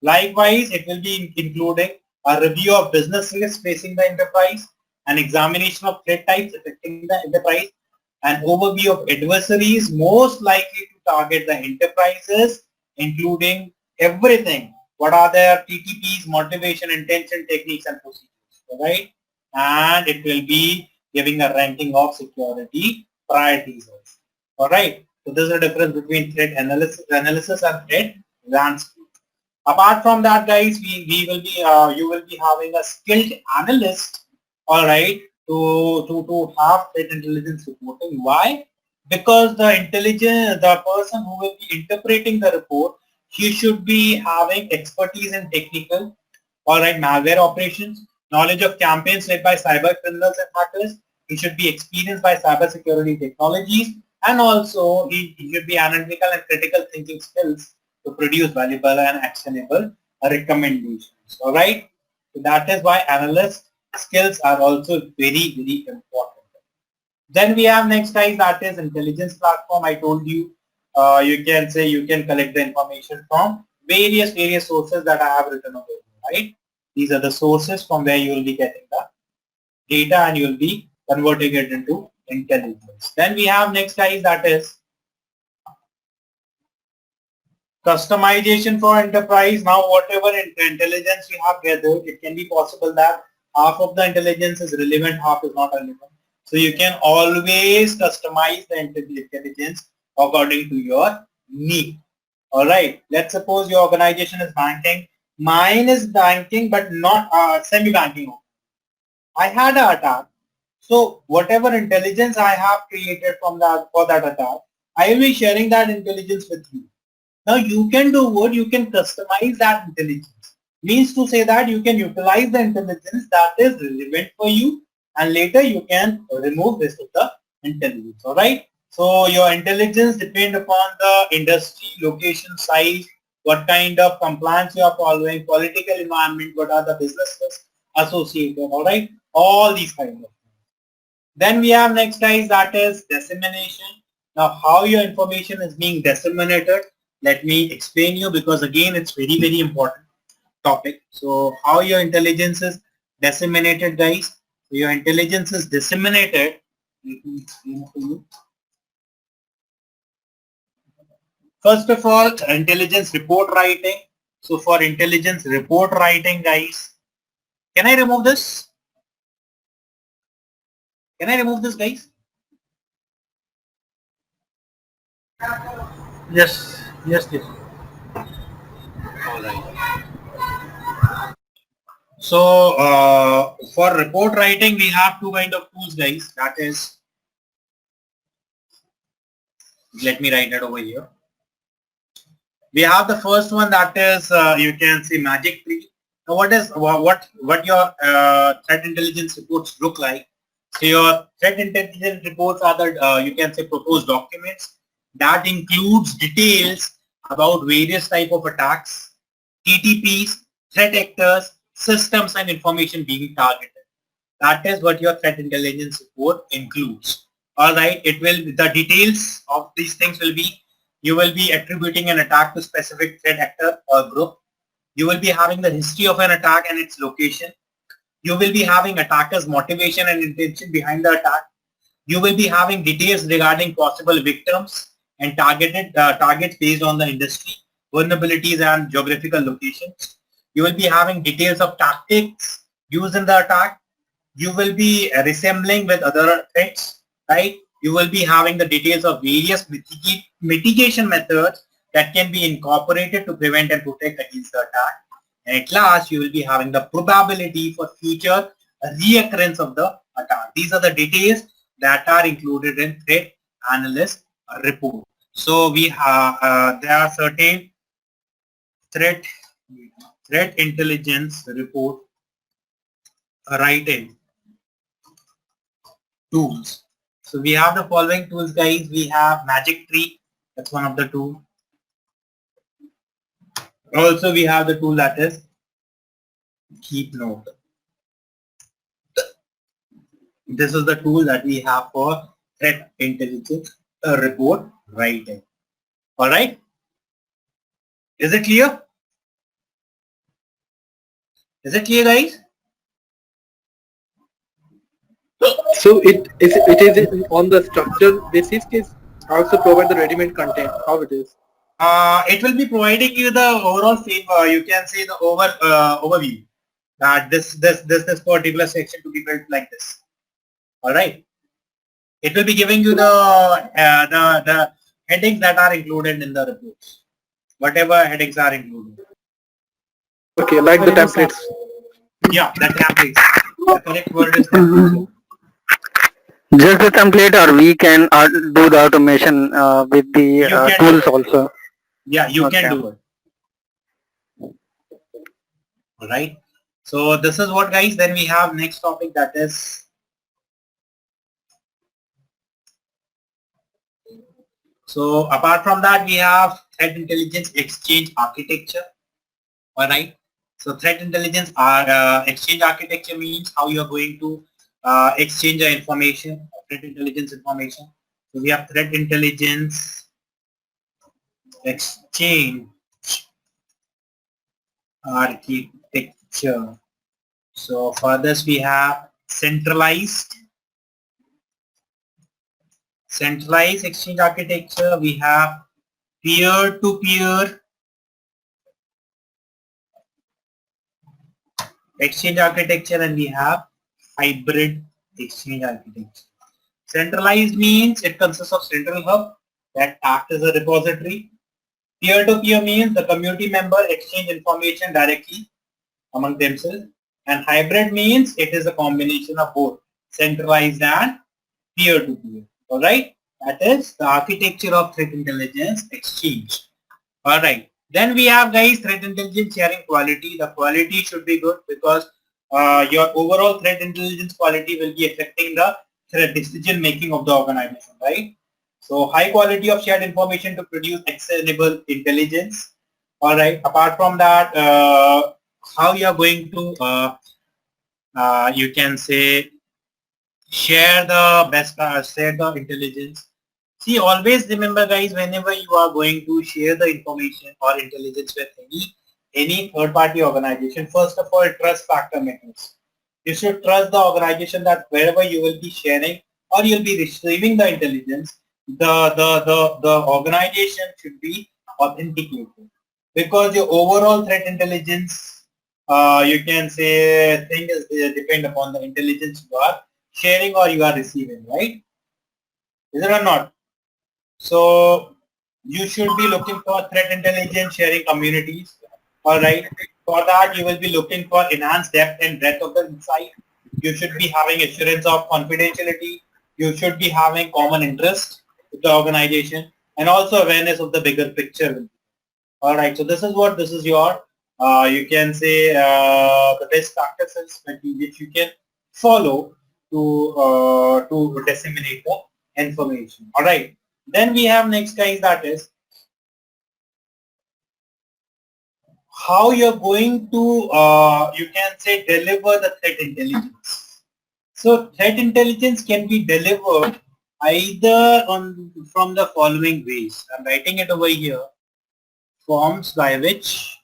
Likewise, it will be including a review of business risks facing the enterprise, an examination of threat types affecting the enterprise, an overview of adversaries most likely to target the enterprises, including everything. What are their TTPs, motivation, intention, techniques, and procedures, right? And it will be giving a ranking of security priorities. All right. So this is the difference between threat analysis and threat landscape. Apart from that, guys, we will be you will be having a skilled analyst, all right, to have threat intelligence reporting. Why? Because the person who will be interpreting the report, he should be having expertise in technical, all right, malware operations, knowledge of campaigns led by cyber criminals and hackers. He should be experienced by cyber security technologies, and also he should be analytical and critical thinking skills to produce valuable and actionable recommendations. All right. So that is why analyst skills are also very, very important. Then we have next, guys, that is intelligence platform. I told you, you can say you can collect the information from various sources that I have written over here, right? These are the sources from where you will be getting the data and you will be converting it into intelligence. Then we have next, guys, that is customization for enterprise. Now whatever intelligence we have gathered, it can be possible that half of the intelligence is relevant, half is not relevant. So you can always customize the intelligence according to your need. All right. Let's suppose your organization is banking. Mine is banking, but not semi-banking. I had an attack. So whatever intelligence I have created from that for that attack, I will be sharing that intelligence with you. Now you can do what? You can customize that intelligence. Means to say that you can utilize the intelligence that is relevant for you, and later you can remove this of the intelligence. All right. So your intelligence depends upon the industry, location, size, what kind of compliance you are following, political environment, what are the businesses associated. All right. All these kind of things. Then we have next, guys, that is dissemination. Now how your information is being disseminated, let me explain you, because again it's very, very important topic. So how your intelligence is disseminated, guys. So your intelligence is disseminated Let me explain for you. First of all, intelligence report writing. So for intelligence report writing, guys, can I remove this? Can I remove this, guys? Yes, yes, yes. All right. So for report writing, we have two kind of tools, guys. That is, let me write it over here. We have the first one, that is you can see magic tree. Now what your threat intelligence reports look like? So your threat intelligence reports are the you can say proposed documents that includes details about various type of attacks, TTPs, threat actors, systems and information being targeted. That is what your threat intelligence report includes. All right, it will, the details of these things will be, you will be attributing an attack to specific threat actor or group. You will be having the history of an attack and its location. You will be having attackers' motivation and intention behind the attack. You will be having details regarding possible victims and targets based on the industry, vulnerabilities and geographical locations. You will be having details of tactics used in the attack. You will be resembling with other threats, right? You will be having the details of various mitigation methods that can be incorporated to prevent and protect against the attack. And at last, you will be having the probability for future reoccurrence of the attack. These are the details that are included in threat analyst report. So we have there are certain threat intelligence report writing tools. So we have the following tools, guys. We have magic tree. That's one of the tools. Also, we have the tool that is keep note. This is the tool that we have for threat intelligence report writing. All right. Is it clear? Is it clear, guys? So it is on the structure basis case also provide the ready-made content, how it is? It will be providing you the overall theme, you can say the overview that this particular section to be built like this. All right. It will be giving you the headings that are included in the reports, whatever headings are included. Okay, like the templates. Yeah, the templates. The correct word is templates. Just the template, or we can do the automation with the tools also? Yeah, you can do it. All right. So this is what, guys. Then we have next topic, that is so apart from that, we have threat intelligence exchange architecture. All right. So threat intelligence exchange architecture means how you are going to exchange the information, threat intelligence information. So we have threat intelligence exchange architecture. So for this we have centralized exchange architecture. We have peer-to-peer exchange architecture, and we have hybrid exchange architecture. Centralized means it consists of central hub that acts as a repository. Peer-to-peer means the community member exchange information directly among themselves. And hybrid means it is a combination of both centralized and peer-to-peer. All right, that is the architecture of threat intelligence exchange. All right, then we have, guys, threat intelligence sharing quality. The quality should be good because your overall threat intelligence quality will be affecting the threat decision making of the organization, right? So high quality of shared information to produce actionable intelligence. All right, apart from that, how you are going to you can say share the best share the intelligence. See, always remember, guys, whenever you are going to share the information or intelligence with any third party organization, first of all, trust factor matters. You should trust the organization that wherever you will be sharing or you'll be receiving the intelligence, the organization should be authenticated, because your overall threat intelligence, you can say, thing is depend upon the intelligence you are sharing or you are receiving, right? Is it or not? So you should be looking for threat intelligence sharing communities. All right. For that, you will be looking for enhanced depth and breadth of the insight. You should be having assurance of confidentiality. You should be having common interest with the organization, and also awareness of the bigger picture. All right. So this is your, you can say, the best practices which you can follow to disseminate the information. All right. Then we have next, guys, that is how you're going to, you can say, deliver the threat intelligence. So threat intelligence can be delivered either from the following ways. I'm writing it over here. Forms by which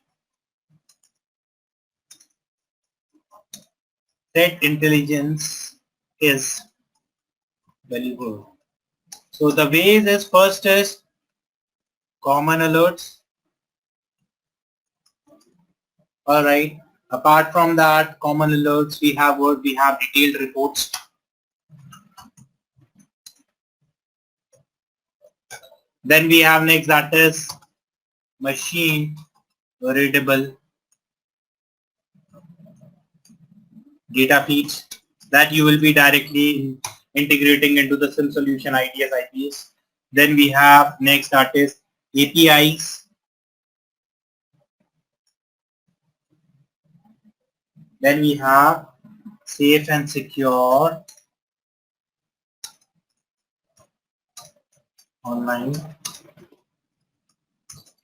threat intelligence is delivered. So the ways is, first is common alerts. All right. Apart from that, common alerts, we have what? We have detailed reports. Then we have next, that is machine readable data feeds that you will be directly integrating into the SIM solution IDS IPS. Then we have next, that is APIs. Then we have safe and secure online.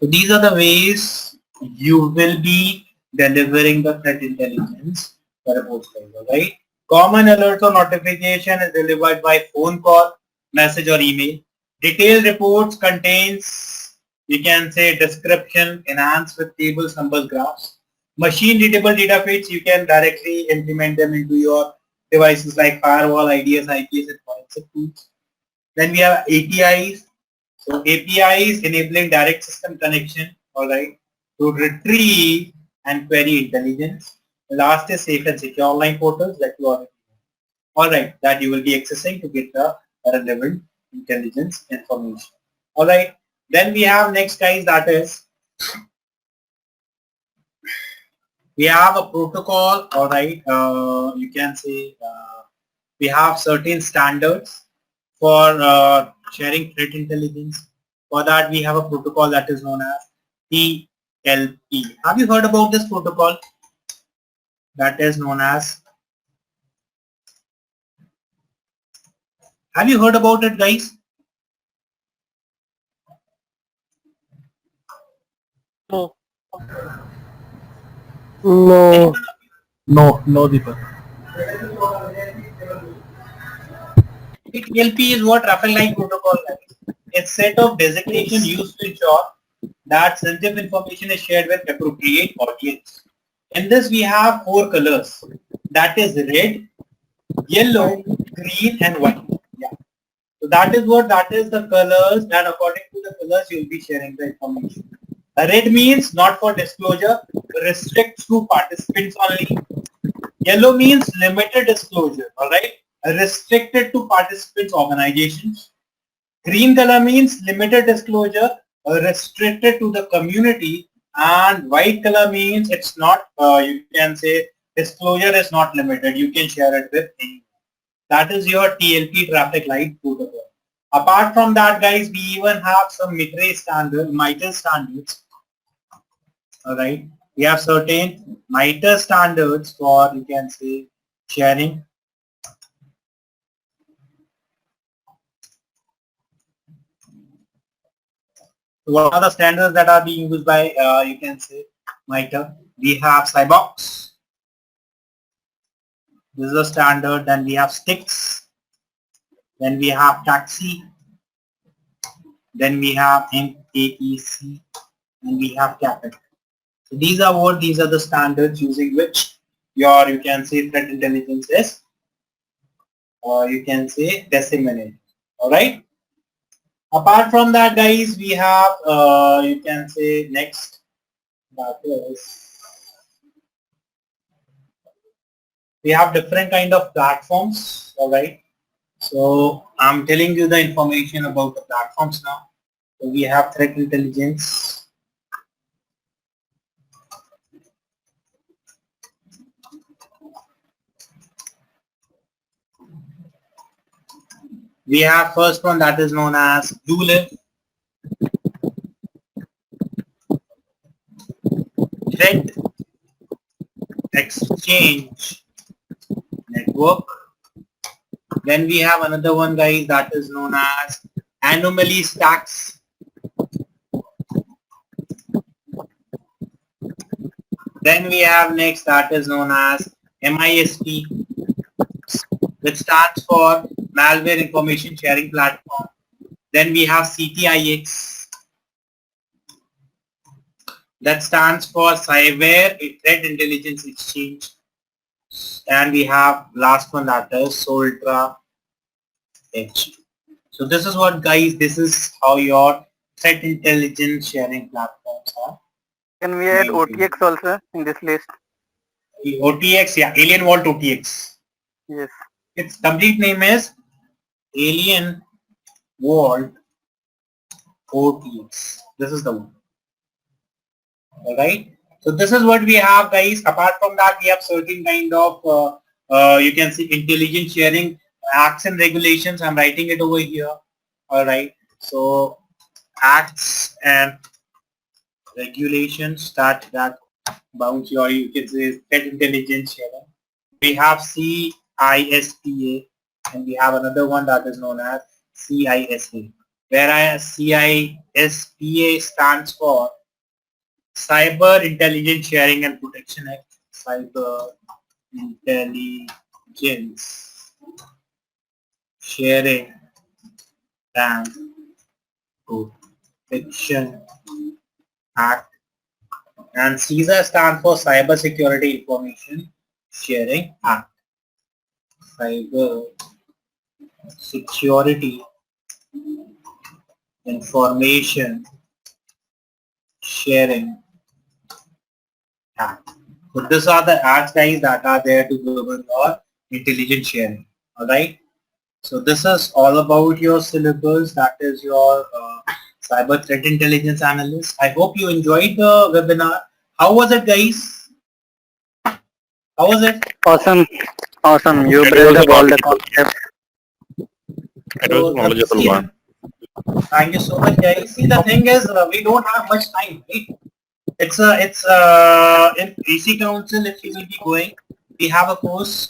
So these are the ways you will be delivering the threat intelligence for a host server, right? Common alerts or notification is delivered by phone call, message or email. Detailed reports contains, you can say, description enhanced with tables, numbers, graphs. Machine readable data feeds, you can directly implement them into your devices like firewall, IDS, IPS, and forensic tools. Then we have APIs. So APIs enabling direct system connection, all right, to retrieve and query intelligence. The last is safe and secure online portals that you already know. All right, that you will be accessing to get the relevant intelligence information. All right, then we have next, guys, that is we have a protocol. All right, you can say we have certain standards for sharing threat intelligence. For that, we have a protocol that is known as TLP. Have you heard about this protocol? That is known as, have you heard about it, guys? No. No. No, Deepak. TLP is what traffic light protocol is. It's a set of designation used to ensure that sensitive information is shared with appropriate audience. In this, we have 4 colors. That is red, yellow, green, and white. Yeah. So that is the colors, and according to the colors, you'll be sharing the information. Red means not for disclosure, restricts to participants only. Yellow means limited disclosure, all right, restricted to participants organizations. Green color means limited disclosure, restricted to the community, and white color means it's not, you can say, disclosure is not limited. You can share it with anyone. That is your TLP traffic light protocol. Apart from that, guys, we even have some Mitre standards. All right. We have certain Mitre standards for, you can say, sharing. What are the standards that are being used by, you can say, Mitre? We have Cybox. This is a standard. Then we have Sticks. Then we have Taxi. Then we have MAEC. And we have Capit. So these are the standards using which your, you can say, threat intelligence is you can say disseminate. All right. Apart from that, guys, we have you can say next, that is, we have different kind of platforms. All right. So I'm telling you the information about the platforms now. So we have threat intelligence. We have first one that is known as ULIF, Threat Exchange Network. Then we have another one, guys, that is known as Anomaly Stacks. Then we have next that is known as MISP, which stands for Malware Information Sharing Platform. Then we have CTIX, that stands for Cyber Threat Intelligence Exchange. And we have last one that is Soltra Edge. So this is what, guys, this is how your threat intelligence sharing platforms are. Can we add OTX also in this list? The OTX, yeah, Alien Vault OTX. Yes. Its complete name is Alien Vault OTX. This is the one. Alright. So this is what we have, guys. Apart from that, we have certain kind of you can see intelligence sharing acts and regulations. I'm writing it over here. Alright. So acts and regulations that bounce your, you can say, threat intelligence sharing. We have CISPA and we have another one that is known as CISA. Whereas CISPA stands for Cyber Intelligence Sharing and Protection Act. Cyber Intelligence Sharing and Protection Act. And CISA stands for Cyber Security Information Sharing Act. Cyber Security Information Sharing Act. So these are the acts, guys, that are there to govern your intelligence sharing. Alright. So this is all about your syllabus. That is your cyber threat intelligence analyst. I hope you enjoyed the webinar. How was it, guys? How was it? Awesome. Awesome. You brought up all the concepts. It was knowledgeable one. Thank you so much, guys. See, the thing is, we don't have much time, right? It's in AC Council, if you will be going, we have a course.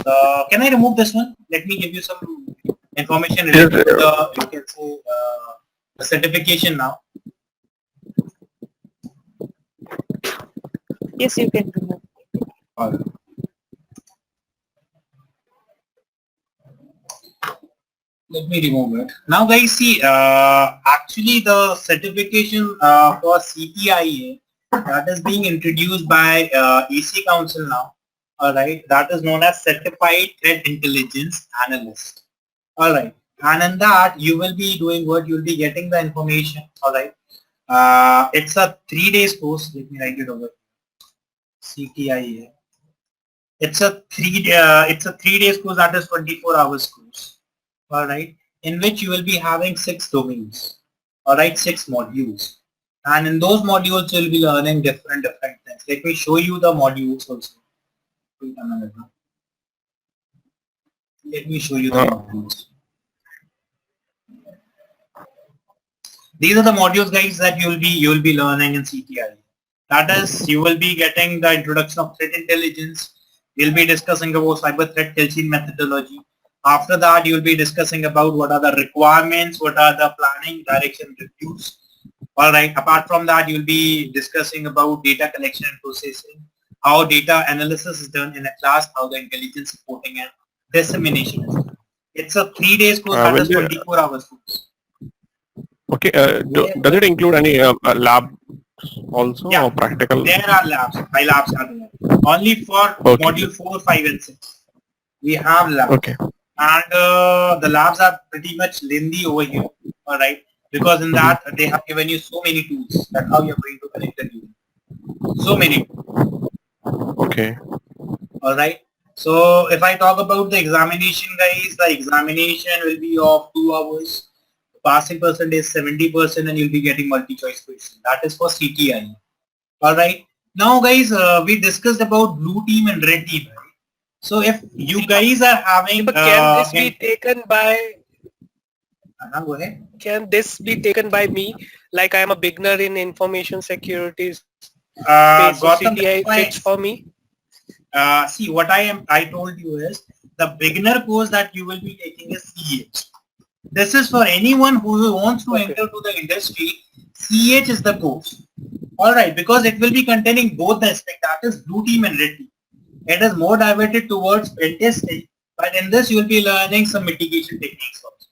Can I remove this one? Let me give you some information related to the, you can say, the certification now. Yes, you can remove. All right. Let me remove it. Now, guys, see, actually the certification for CTIA that is being introduced by EC Council now. All right, that is known as Certified Threat Intelligence Analyst. All right, and in that you will be doing what? You'll be getting the information. All right, it's a 3 days course. Let me write it over. CTIA. It's a 3 days course, that is 24 hours course. All right, in which you will be having 6 domains. All right, 6 modules. And in those modules, you'll be learning different things. Let me show you the modules also. Wait a minute now. Let me show you the modules. These are the modules, guys, that you'll be learning in CTIA. That is, you will be getting the introduction of threat intelligence. We'll be discussing about cyber threat testing methodology. After that, you will be discussing about what are the requirements, what are the planning, direction, reviews. All right. Apart from that, you'll be discussing about data collection and processing, how data analysis is done in a class, how the intelligence reporting and dissemination is done. It's a 3 days course, that is 24 hours course. Okay. Does it include any lab also, or practical? There are labs. My labs are there. Only for module 4, 5, and 6. We have labs. Okay. and the labs are pretty much lengthy over here, all right, because in that they have given you so many tools that how you're going to connect the tools. So many. Okay. All right. So if I talk about the examination, guys, the examination will be of 2 hours. Passing percentage 70%, and you'll be getting multi-choice question. That is for CTIA. All right. Now, guys, we discussed about blue team and red team. Right? So if you guys are having, Can this be taken by? Go ahead. Can this be taken by me? Like I am a beginner in information security space, so Gautam, CTI fits for me. See, what I told you is the beginner course that you will be taking is CH. This is for anyone who wants to enter to the industry. CH is the course. All right, because it will be containing both the aspect, that is blue team and red team. It is more diverted towards pen testing, but in this you will be learning some mitigation techniques also.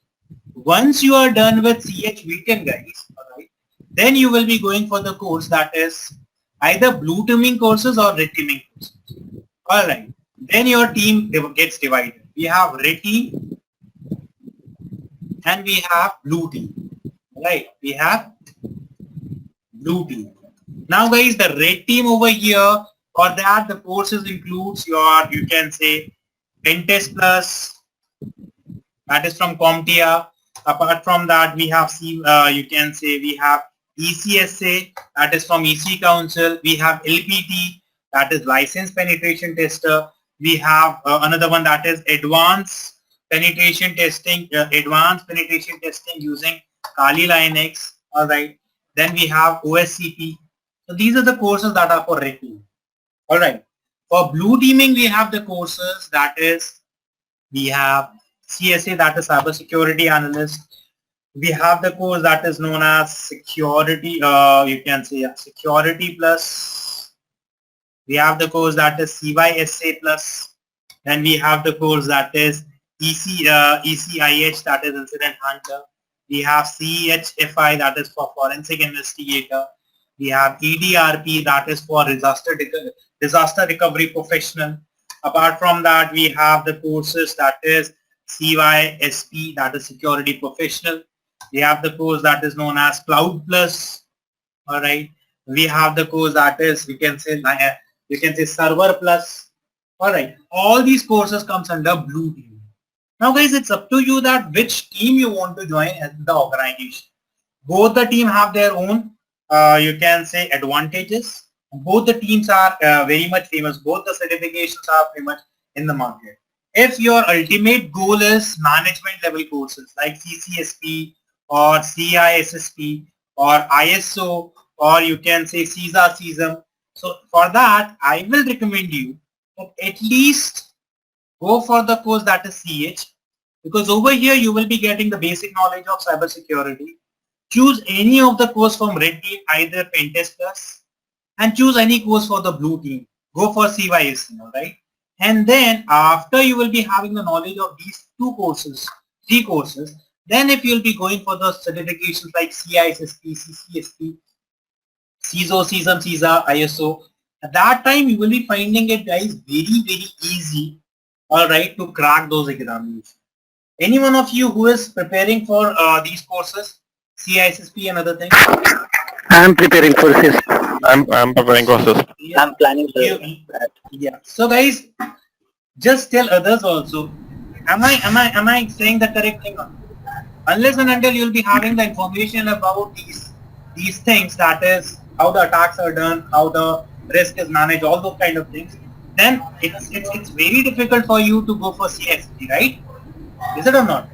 Once you are done with CH weekend, guys, all right, then you will be going for the course that is either blue teaming courses or red teaming courses. All right, then your team gets divided. We have red team and we have blue team. Right, we have blue team. Now, guys, the red team over here, for that the courses includes your, you can say, Pentest Plus, that is from CompTIA. Apart from that, we have you can say we have ECSA, that is from EC Council. We have LPT, that is License Penetration Tester. We have another one that is Advanced Penetration Testing, using Kali Linux. All right. Then we have OSCP. So these are the courses that are for red team. All right. For blue teaming, we have the courses that is, we have CSA, that is Cyber Security Analyst. We have the course that is known as Security, you can say Security Plus. We have the course that is CYSA Plus. Then we have the course that is ECIH, that is Incident Hunter. We have CHFI, that is for Forensic Investigator. We have EDRP, that is for Disaster Recovery Professional. Apart from that, we have the courses that is CYSP, that is Security Professional. We have the course that is known as Cloud Plus. All right. We have the course that is, you can say Server Plus. All right. All these courses comes under blue team. Now, guys, it's up to you that which team you want to join as the organization. Both the team have their own, you can say, advantages. Both the teams are very much famous. Both the certifications are famous in the market. If your ultimate goal is management level courses like CCSP or CISSP or ISO, or you can say CISA, so for that, I will recommend you that at least go for the course that is CH, because over here you will be getting the basic knowledge of cybersecurity. Choose any of the course from red team, either Pentest Plus, and choose any course for the blue team. Go for CYSC, all right? And then after you will be having the knowledge of these three courses, then if you will be going for the certifications like CISSP, CCSP, CISO, CISM, CISA, ISO, at that time you will be finding it, guys, very, very easy, all right, to crack those examinations. Any one of you who is preparing for these courses, CISSP and other things? I am preparing for this. I'm preparing for this. Yeah. I'm planning for that. Yeah. So guys, just tell others also. Am I saying the correct thing? Unless and until you'll be having the information about these things, that is how the attacks are done, how the risk is managed, all those kind of things, then it's very difficult for you to go for CISP, right? Is it or not?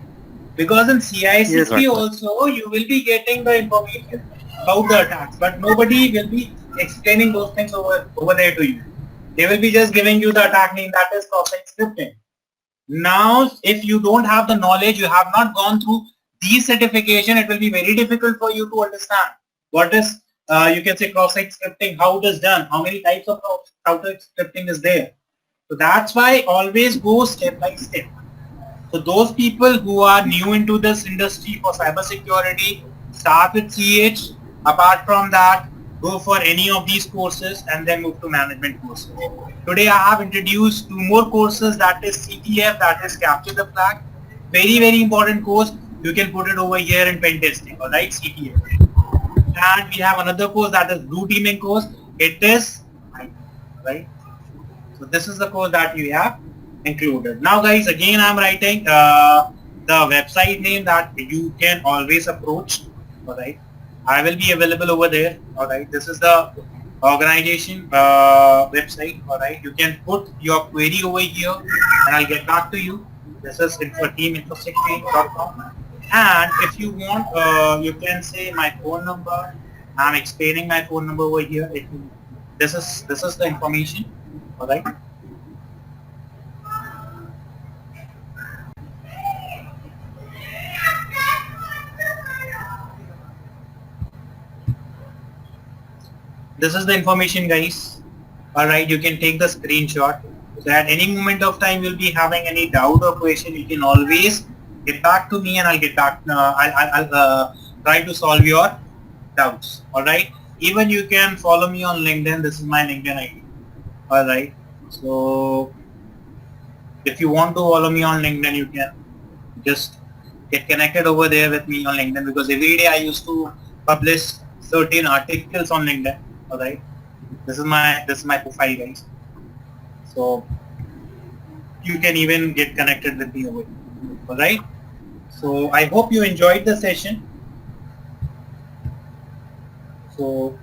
Because in CISP also you will be getting the information about the attacks, but nobody will be explaining those things over there to you. They will be just giving you the attack name, that is cross-site scripting. Now, if you don't have the knowledge, you have not gone through these certification, it will be very difficult for you to understand what is, you can say, cross-site scripting, how it is done, how many types of cross-site scripting is there. So that's why always go step by step. So those people who are new into this industry for cybersecurity, start with CH. Apart from that, go for any of these courses and then move to management courses. Today I have introduced 2 more courses, that is CTF, that is Capture the Flag. Very important course. You can put it over here in pen testing, alright, CTF. And we have another course, that is blue teaming course. It is, right? So this is the course that you have included. Now guys, again I'm writing the website name that you can always approach, alright. I will be available over there, alright. This is the organization website, alright. You can put your query over here and I'll get back to you. This is info.infosectrain.com. And if you want, you can say my phone number. I'm explaining my phone number over here. This is the information, alright. This is the information, guys. Alright, you can take the screenshot. So at any moment of time you'll be having any doubt or question, you can always get back to me and I'll get back. I'll try to solve your doubts. Alright. Even you can follow me on LinkedIn. This is my LinkedIn ID. Alright. So if you want to follow me on LinkedIn, you can just get connected over there with me on LinkedIn, because every day I used to publish certain articles on LinkedIn. Alright. This is my profile, guys. So you can even get connected with me over here. Alright. So I hope you enjoyed the session. So